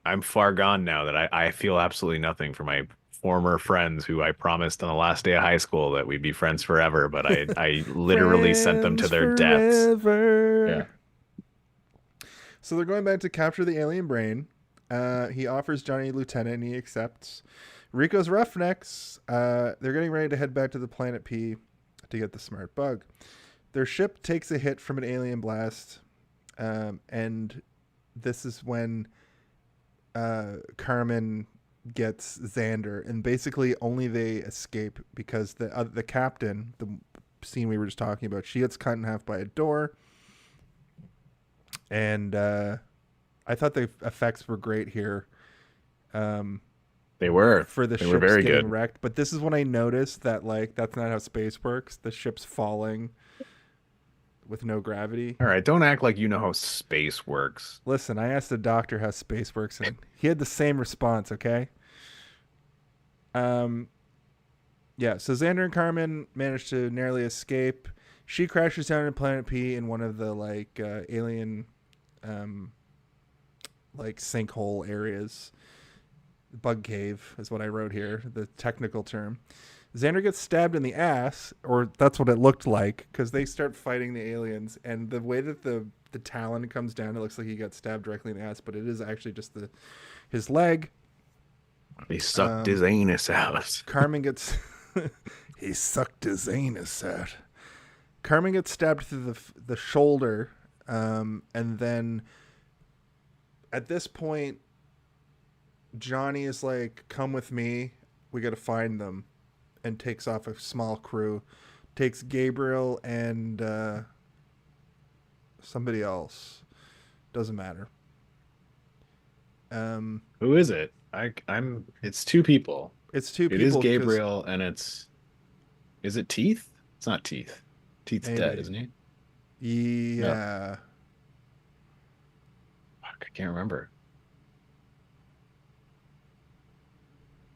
I'm far gone now that I feel absolutely nothing for my former friends who I promised on the last day of high school that we'd be friends forever, but I literally sent them to their deaths. Yeah. So they're going back to capture the alien brain. He offers Johnny lieutenant, and he accepts. Rico's Roughnecks, they're getting ready to head back to the planet P to get the smart bug. Their ship takes a hit from an alien blast, and this is when Carmen gets Xander, and basically only they escape because the captain, the scene we were just talking about, she gets cut in half by a door. And I thought the effects were great here. They were for the they ship were very getting good. wrecked. But this is when I noticed that, like, that's not how space works. The ship's falling with no gravity. All right, don't act like you know how space works. Listen, I asked the doctor how space works, and he had the same response. Okay. Yeah. So Xander and Carmen managed to narrowly escape. She crashes down on Planet P in one of the alien sinkhole areas. Bug cave is what I wrote here, the technical term. Xander gets stabbed in the ass, or that's what it looked like, because they start fighting the aliens, and the way that the talon comes down, it looks like he got stabbed directly in the ass, but it is actually just his leg. He sucked his anus out. Carmen gets he sucked his anus out. Carmen gets stabbed through the shoulder, and then at this point, Johnny is like, "Come with me. We got to find them," and takes off a small crew. Takes Gabriel and somebody else. Doesn't matter. Who is it? It's two people. It's two people. It is Gabriel, and is it Teeth? It's not Teeth. Teeth's dead, isn't he? Yeah. No. Fuck, I can't remember.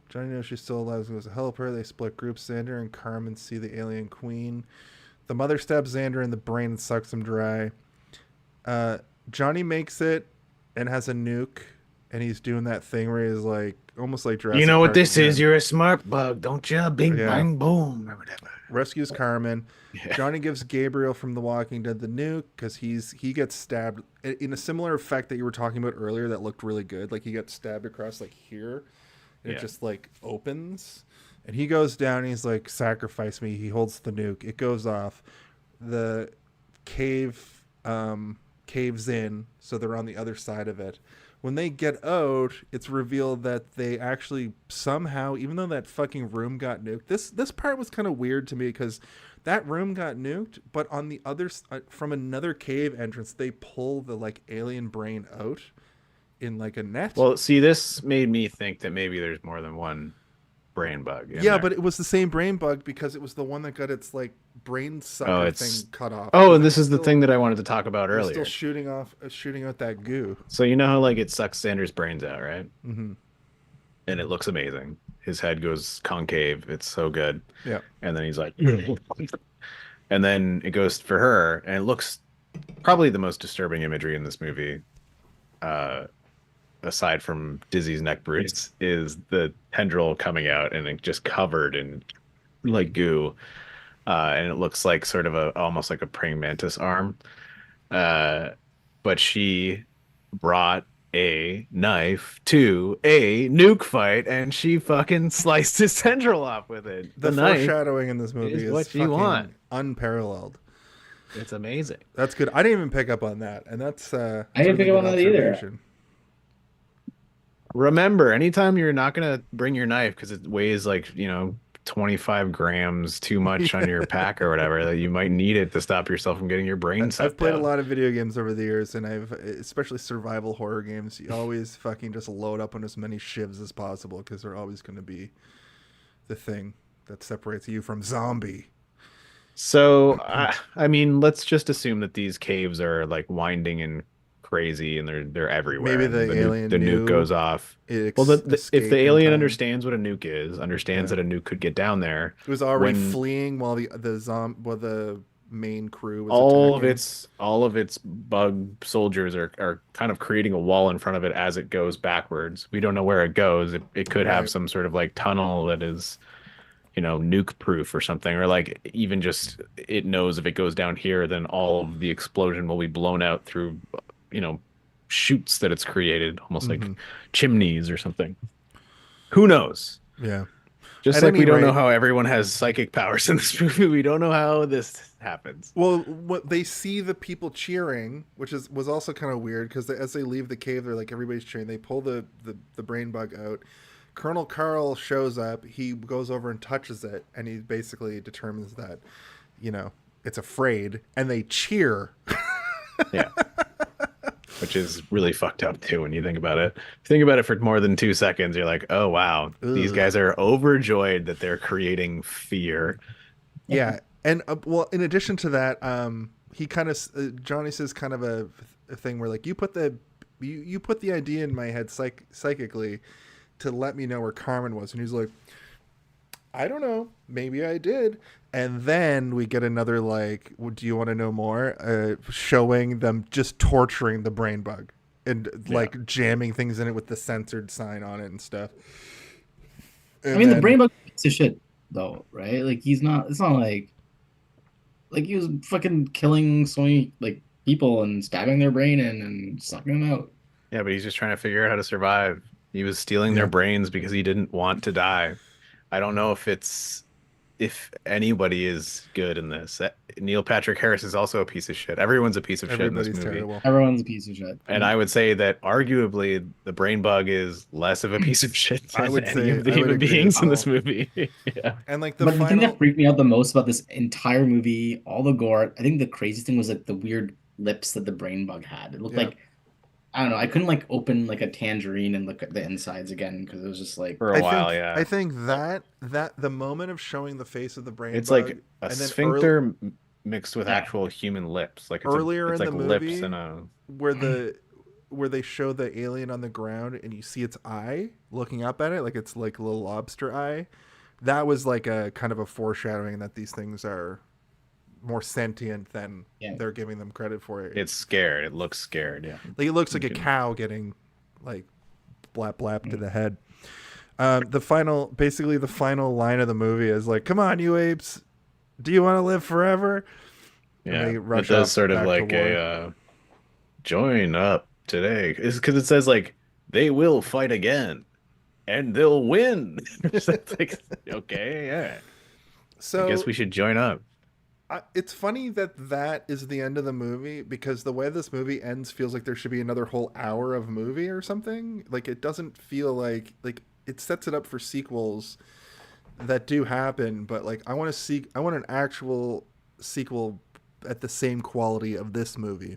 Johnny knows she's still alive and goes to help her. They split groups. Xander and Carmen see the alien queen. The mother stabs Xander in the brain and sucks him dry. Johnny makes it and has a nuke, and he's doing that thing where he's like, almost like Jurassic You know what Park this again. is? You're a smart bug, don't you? Bing, bang, boom, or whatever. Rescues Carmen. Yeah. Johnny gives Gabriel from The Walking Dead the nuke because he gets stabbed in a similar effect that you were talking about earlier that looked really good. Like, he got stabbed across like here, and it just like opens, and he goes down. And he's like, "Sacrifice me." He holds the nuke. It goes off. The cave caves in, so they're on the other side of it. When they get out, it's revealed that they actually somehow, even though that fucking room got nuked, this part was kind of weird to me because that room got nuked, but on the other from another cave entrance, they pull the like alien brain out in like a net. Well, see, this made me think that maybe there's more than one brain bug. Yeah, but it was the same brain bug because it was the one that got its like brain sucker thing cut off. Oh, and this is the thing that I wanted to talk about earlier. Still shooting out that goo. So you know how like it sucks Xander's brains out, right? Mm-hmm. And it looks amazing. His head goes concave. It's so good. Yeah. And then he's like, and then it goes for her, and it looks probably the most disturbing imagery in this movie. Aside from Dizzy's neck bruise, is the tendril coming out and it just covered in like goo, and it looks like sort of almost like a praying mantis arm. But she brought a knife to a nuke fight, and she fucking sliced his tendril off with it. The foreshadowing in this movie is what you want. Unparalleled. It's amazing. That's good. I didn't even pick up on that, and that's I didn't pick up on that either. Remember, anytime you're not gonna bring your knife because it weighs like 25 grams too much on your pack or whatever, that you might need it to stop yourself from getting your brain sucked I've played out. a lot of video games over the years, and especially survival horror games, you always fucking just load up on as many shivs as possible, because they're always going to be the thing that separates you from zombie. So, I mean, let's just assume that these caves are like winding and crazy, and they're everywhere. Maybe the alien nuke goes off. Well, if the alien understands what a nuke is, understands that a nuke could get down there. It was already fleeing while the main crew was all of its bug soldiers are kind of creating a wall in front of it as it goes backwards. We don't know where it goes. It could have some sort of like tunnel that is, nuke proof or something, or like even just it knows if it goes down here, then all of the explosion will be blown out through chutes that it's created, almost like chimneys or something. Who knows? Yeah. Just like we don't know how everyone has psychic powers in this movie, we don't know how this happens. Well, what they see the people cheering, which was also kind of weird, because as they leave the cave, they're like, everybody's cheering. They pull the brain bug out. Colonel Carl shows up. He goes over and touches it, and he basically determines that, it's afraid, and they cheer. Yeah. Which is really fucked up too when you think about it. If you think about it for more than 2 seconds, you're like, oh wow, these guys are overjoyed that they're creating fear. Yeah, and well, in addition to that, he kind of Johnny says kind of a thing where like you put the idea in my head psychically to let me know where Carmen was, and he's like, I don't know, maybe I did. And then we get another like, do you want to know more? Showing them just torturing the brain bug and like jamming things in it with the censored sign on it and stuff. And the brain bug is a shit though, right? Like it's not like he was fucking killing so many like people and stabbing their brain in and sucking them out. Yeah, but he's just trying to figure out how to survive. He was stealing their brains because he didn't want to die. I don't know if anybody is good in this. Neil Patrick Harris is also a piece of shit. Everyone's a piece of shit in this movie. Terrible. Everyone's a piece of shit. And I would say that arguably the brain bug is less of a piece of shit than any of the human beings in this movie. Yeah. And like the thing that freaked me out the most about this entire movie, all the gore, I think the craziest thing was like the weird lips that the brain bug had. It looked like, I don't know, I couldn't like open like a tangerine and look at the insides again, because it was just like for a while. I think that the moment of showing the face of the brain it's bug, like a sphincter mixed with actual human lips, like earlier it's in like the movie lips and where they show the alien on the ground and you see its eye looking up at it, like it's like a little lobster eye. That was like a kind of a foreshadowing that these things are more sentient than they're giving them credit for. It's scared. It looks scared. Yeah, like it looks like a cow getting like blap to the head. The final line of the movie is like, "Come on, you apes, do you want to live forever?" Yeah, it does sort of like a join up today. It's because it says like they will fight again and they'll win. It's like, okay, yeah. So I guess we should join up. It's funny that is the end of the movie, because the way this movie ends feels like there should be another whole hour of movie or something. Like it doesn't feel like it sets it up for sequels that do happen, but like I want an actual sequel at the same quality of this movie.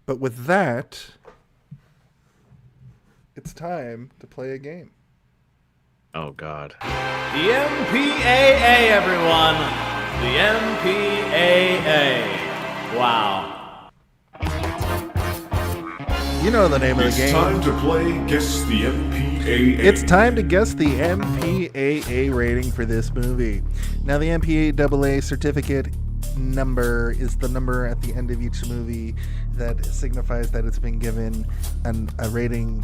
But with that, it's time to play a game. Oh God. The MPAA, everyone. The MPAA. Wow. You know the name of the game. It's time to play Guess the MPAA. It's time to guess the MPAA rating for this movie. Now, the MPAA certificate number is the number at the end of each movie that signifies that it's been given a rating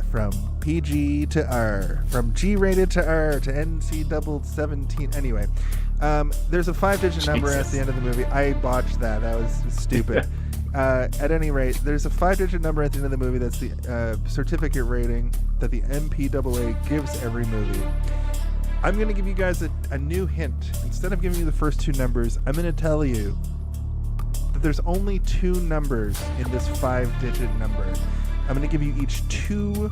from PG to R, from G-rated to R to NC-17. Anyway, there's a 5-digit number at the end of the movie. I botched that. That was stupid. At any rate, there's a 5-digit number at the end of the movie that's the certificate rating that the MPAA gives every movie. I'm going to give you guys a new hint. Instead of giving you the first two numbers, I'm going to tell you that there's only two numbers in this 5-digit number. I'm going to give you each two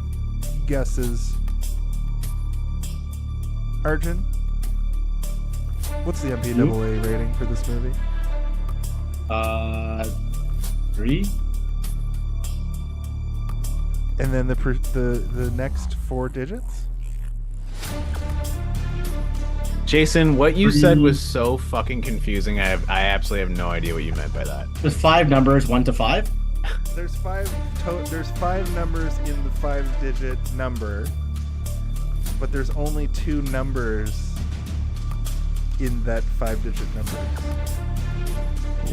guesses. Arjun, what's the MPAA rating for this movie? 3. And then the next 4 digits? Jason, what you said was so fucking confusing. I absolutely have no idea what you meant by that. There's 5 numbers, 1 to 5. There's 5 numbers in the 5-digit number, but there's only 2 numbers in that 5-digit number.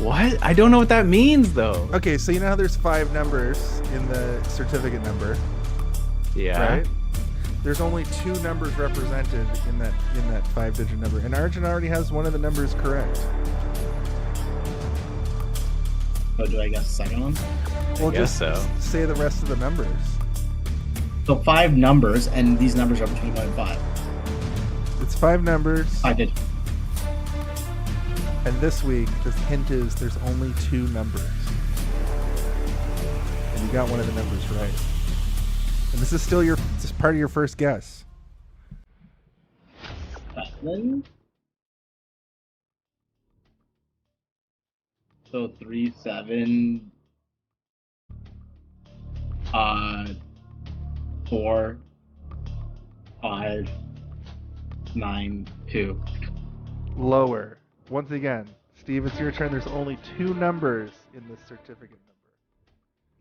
What? I don't know what that means, though. Okay, so you know how there's 5 numbers in the certificate number? Yeah. Right? There's only 2 numbers represented in that 5-digit number, and Arjun already has one of the numbers correct. Oh, do I guess the second one? Well, guess just so. say the rest of the numbers. So 5 numbers, and these numbers are between 1 and 5. It's 5 numbers. I did. And this week, the hint is there's only 2 numbers. And you got one of the numbers right. And this is still part of your first guess. 7. So 3, 7. 4, 5, 9, 2. Lower. Once again, Steve, it's your turn. There's only 2 numbers in this certificate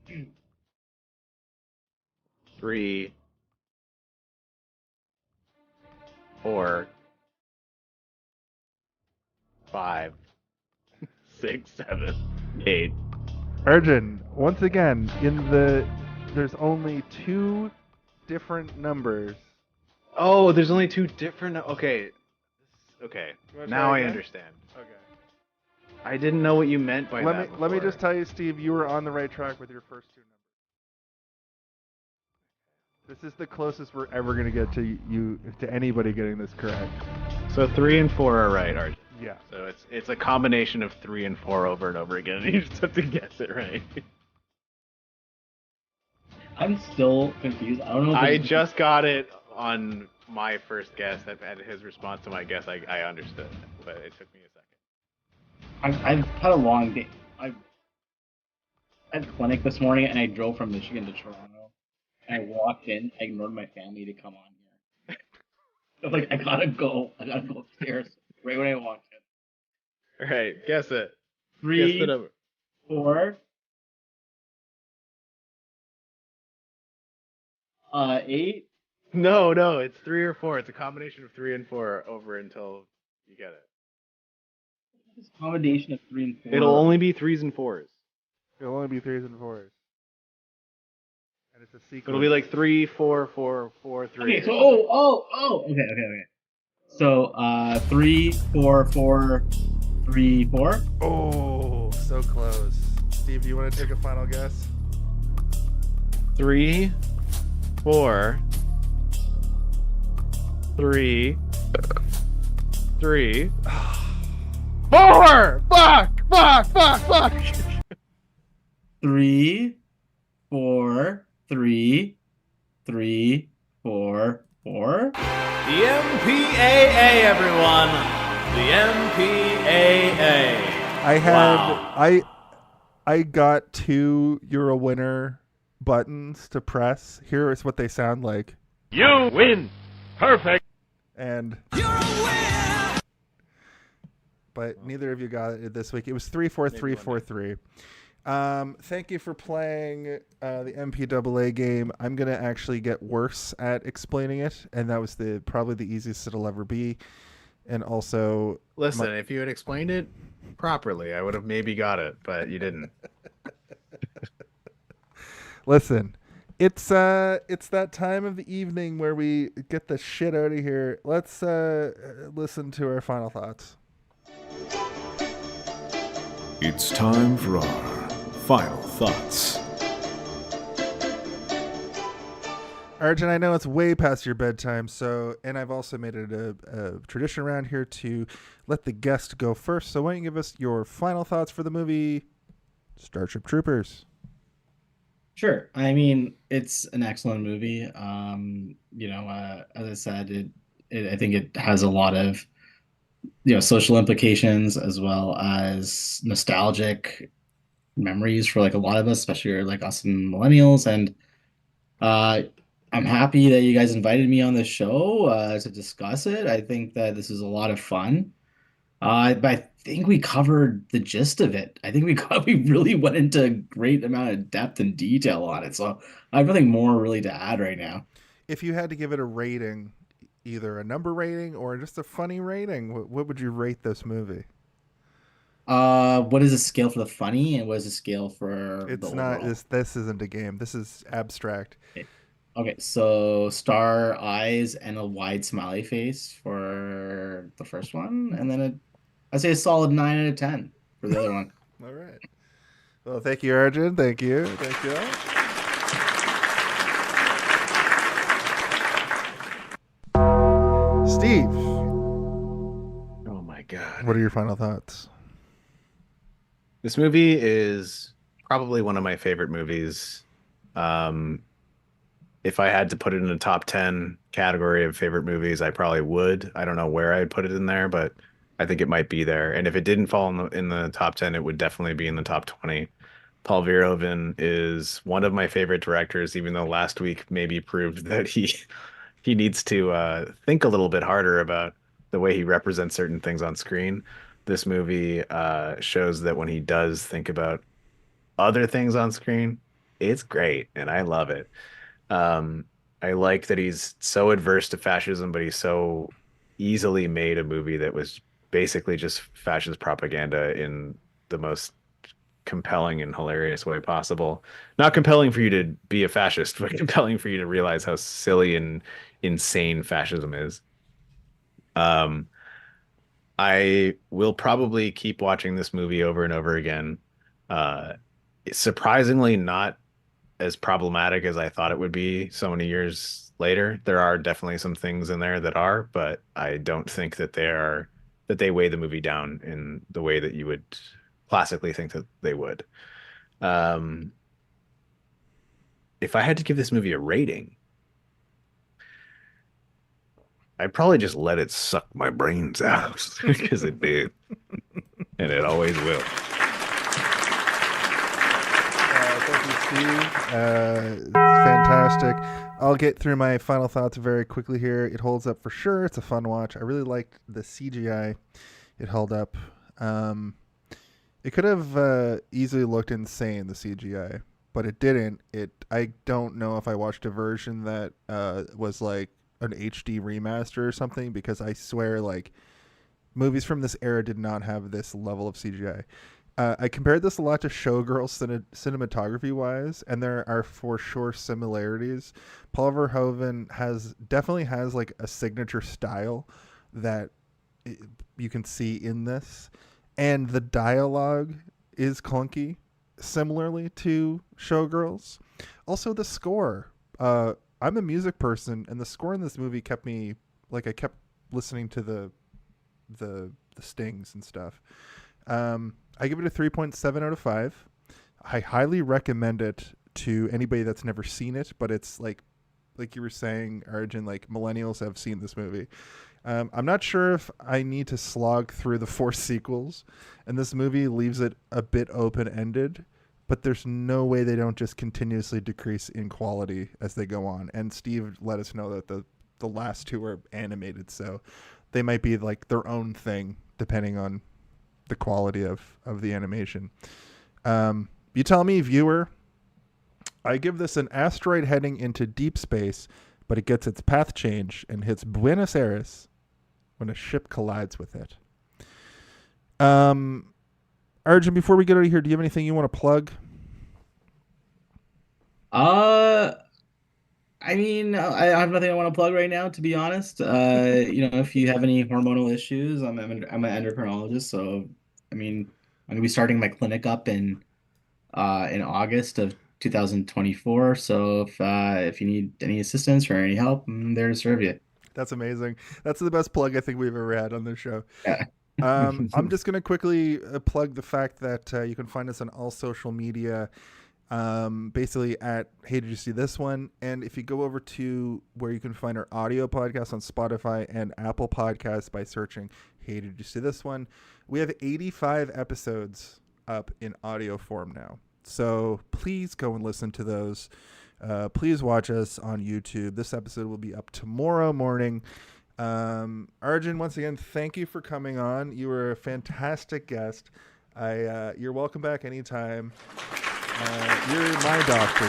number. 3, 4, 5, 6, 7, 8. Arjun, once again, there's only 2 different numbers. Oh, there's only 2 different. Okay. Now I understand. Okay. I didn't know what you meant by that. Let me just tell you, Steve, you were on the right track with your first 2 numbers. This is the closest we're ever going to get to anybody getting this correct. So 3 and 4 are right, Arjun. Yeah. So it's a combination of 3 and 4 over and over again. You just have to guess it right. I'm still confused. I don't know. I just got it on my first guess. And his response to my guess, I understood, but it took me a second. I've had a long day. I had clinic this morning, and I drove from Michigan to Toronto. And I walked in. I ignored my family to come on here. I was like, I gotta go upstairs right when I walked in. All right, guess it. 3, Guess the number. 4, 8. No, it's 3 or 4. It's a combination of 3 and 4 over until you get it. It's a combination of 3 and 4. It'll only be 3s and 4s. It'll only be 3s and 4s. And it's a sequence. It'll be like 3, 4, 4, 4, 3. Okay, so okay. So 3, 4, 4, 3, 4. Oh, so close. Steve, do you want to take a final guess? 3, 4, 3, 3, 4! Fuck! 3, 4, 3, 3, 4, 4. The MPAA, everyone. The MPAA. I got 2 You're a Winner buttons to press. Here is what they sound like. You win. Perfect. And but neither of you got it this week. It was 34343. Thank you for playing the MPAA game. I'm gonna actually get worse at explaining it, and that was probably the easiest it'll ever be. And also, listen, if you had explained it properly, I would have maybe got it, but you didn't. Listen, it's that time of the evening where we get the shit out of here. Let's listen to our final thoughts. It's time for our final thoughts. Arjun, I know it's way past your bedtime, and I've also made it a tradition around here to let the guest go first. So why don't you give us your final thoughts for the movie Starship Troopers? Sure. I mean, it's an excellent movie. As I said, I think it has a lot of social implications as well as nostalgic memories for like a lot of us, especially like us and millennials. And I'm happy that you guys invited me on the show to discuss it. I think that this is a lot of fun. But I think we covered the gist of it. I think we really went into a great amount of depth and detail on it. So I have nothing more really to add right now. If you had to give it a rating, either a number rating or just a funny rating, what would you rate this movie? What is the scale for the funny, and what is the scale for it's the not overall? This isn't a game. This is abstract. Okay, so star eyes and a wide smiley face for the first one, and then I'd say a solid 9 out of 10 for the other one. All right. Well, thank you, Arjun. Thank you. Steve. Oh my God. What are your final thoughts? This movie is probably one of my favorite movies. If I had to put it in the top 10 category of favorite movies, I probably would. I don't know where I'd put it in there, but I think it might be there. And if it didn't fall in the top 10, it would definitely be in the top 20. Paul Verhoeven is one of my favorite directors, even though last week maybe proved that he needs to think a little bit harder about the way he represents certain things on screen. This movie shows that when he does think about other things on screen, it's great, and I love it. I like that he's so adverse to fascism, but he's so easily made a movie that was basically just fascist propaganda in the most compelling and hilarious way possible. Not compelling for you to be a fascist, but compelling for you to realize how silly and insane fascism is. I will probably keep watching this movie over and over again. Surprisingly not as problematic as I thought it would be so many years later. There are definitely some things in there that are, but I don't think that they weigh the movie down in the way that you would classically think that they would. If I had to give this movie a rating, I'd probably just let it suck my brains out because it did, and it always will. Thank you, Steve. It's fantastic. I'll get through my final thoughts very quickly here. It holds up for sure. It's a fun watch. I really liked the CGI. It held up. It could have easily looked insane, the CGI, but it didn't. I don't know if I watched a version that was like an HD remaster or something, because I swear like movies from this era did not have this level of CGI. I compared this a lot to Showgirls cinematography wise, and there are for sure similarities. Paul Verhoeven definitely has like a signature style that you can see in this, and the dialogue is clunky, similarly to Showgirls. Also, the score. I'm a music person, and the score in this movie kept me like I kept listening to the stings and stuff. I give it a 3.7 out of 5. I highly recommend it to anybody that's never seen it, but it's like you were saying, Arjun, like millennials have seen this movie. I'm not sure if I need to slog through the 4 sequels, and this movie leaves it a bit open-ended, but there's no way they don't just continuously decrease in quality as they go on. And Steve let us know that the last 2 are animated, so they might be like their own thing depending on the quality of the animation. You tell me, viewer. I give this an asteroid heading into deep space, but it gets its path change and hits Buenos Aires when a ship collides with it. Arjun, before we get out of here, do you have anything you want to plug? I mean, I have nothing I want to plug right now, to be honest. If you have any hormonal issues, I'm an endocrinologist, so I mean, I'm gonna be starting my clinic up in August of 2024. So if you need any assistance or any help, I'm there to serve you. That's amazing. That's the best plug I think we've ever had on this show. Yeah. I'm just going to quickly plug the fact that you can find us on all social media basically at Hey Did You See This One? And if you go over to where you can find our audio podcast on Spotify and Apple Podcasts by searching Hey Did You See This One? We have 85 episodes up in audio form now. So please go and listen to those. Please watch us on YouTube. This episode will be up tomorrow morning. Arjun, once again, thank you for coming on. You were a fantastic guest. You're welcome back anytime. You're my doctor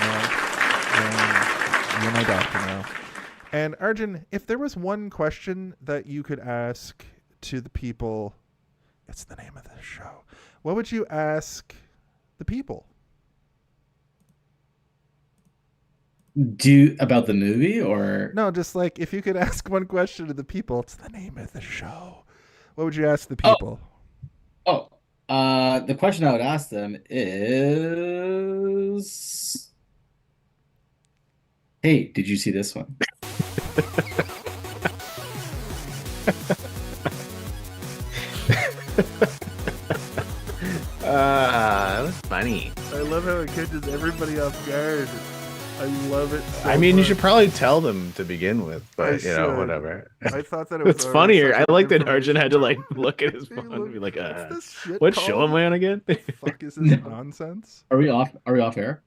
now. And Arjun, if there was one question that you could ask to the people, it's the name of the show. What would you ask the people? About the movie, or no, just like if you could ask one question to the people, it's the name of the show. What would you ask the people? The question I would ask them is, hey, did you see this one? That was funny. I love how it catches everybody off guard. I love it so I mean, much. you should probably tell them to begin with, but you know, whatever. I thought that it was It's funnier. I like that Arjun had to like information. look at his phone and be like, What's this shit what called? show am I on again? What the fuck is this nonsense? Are we off air?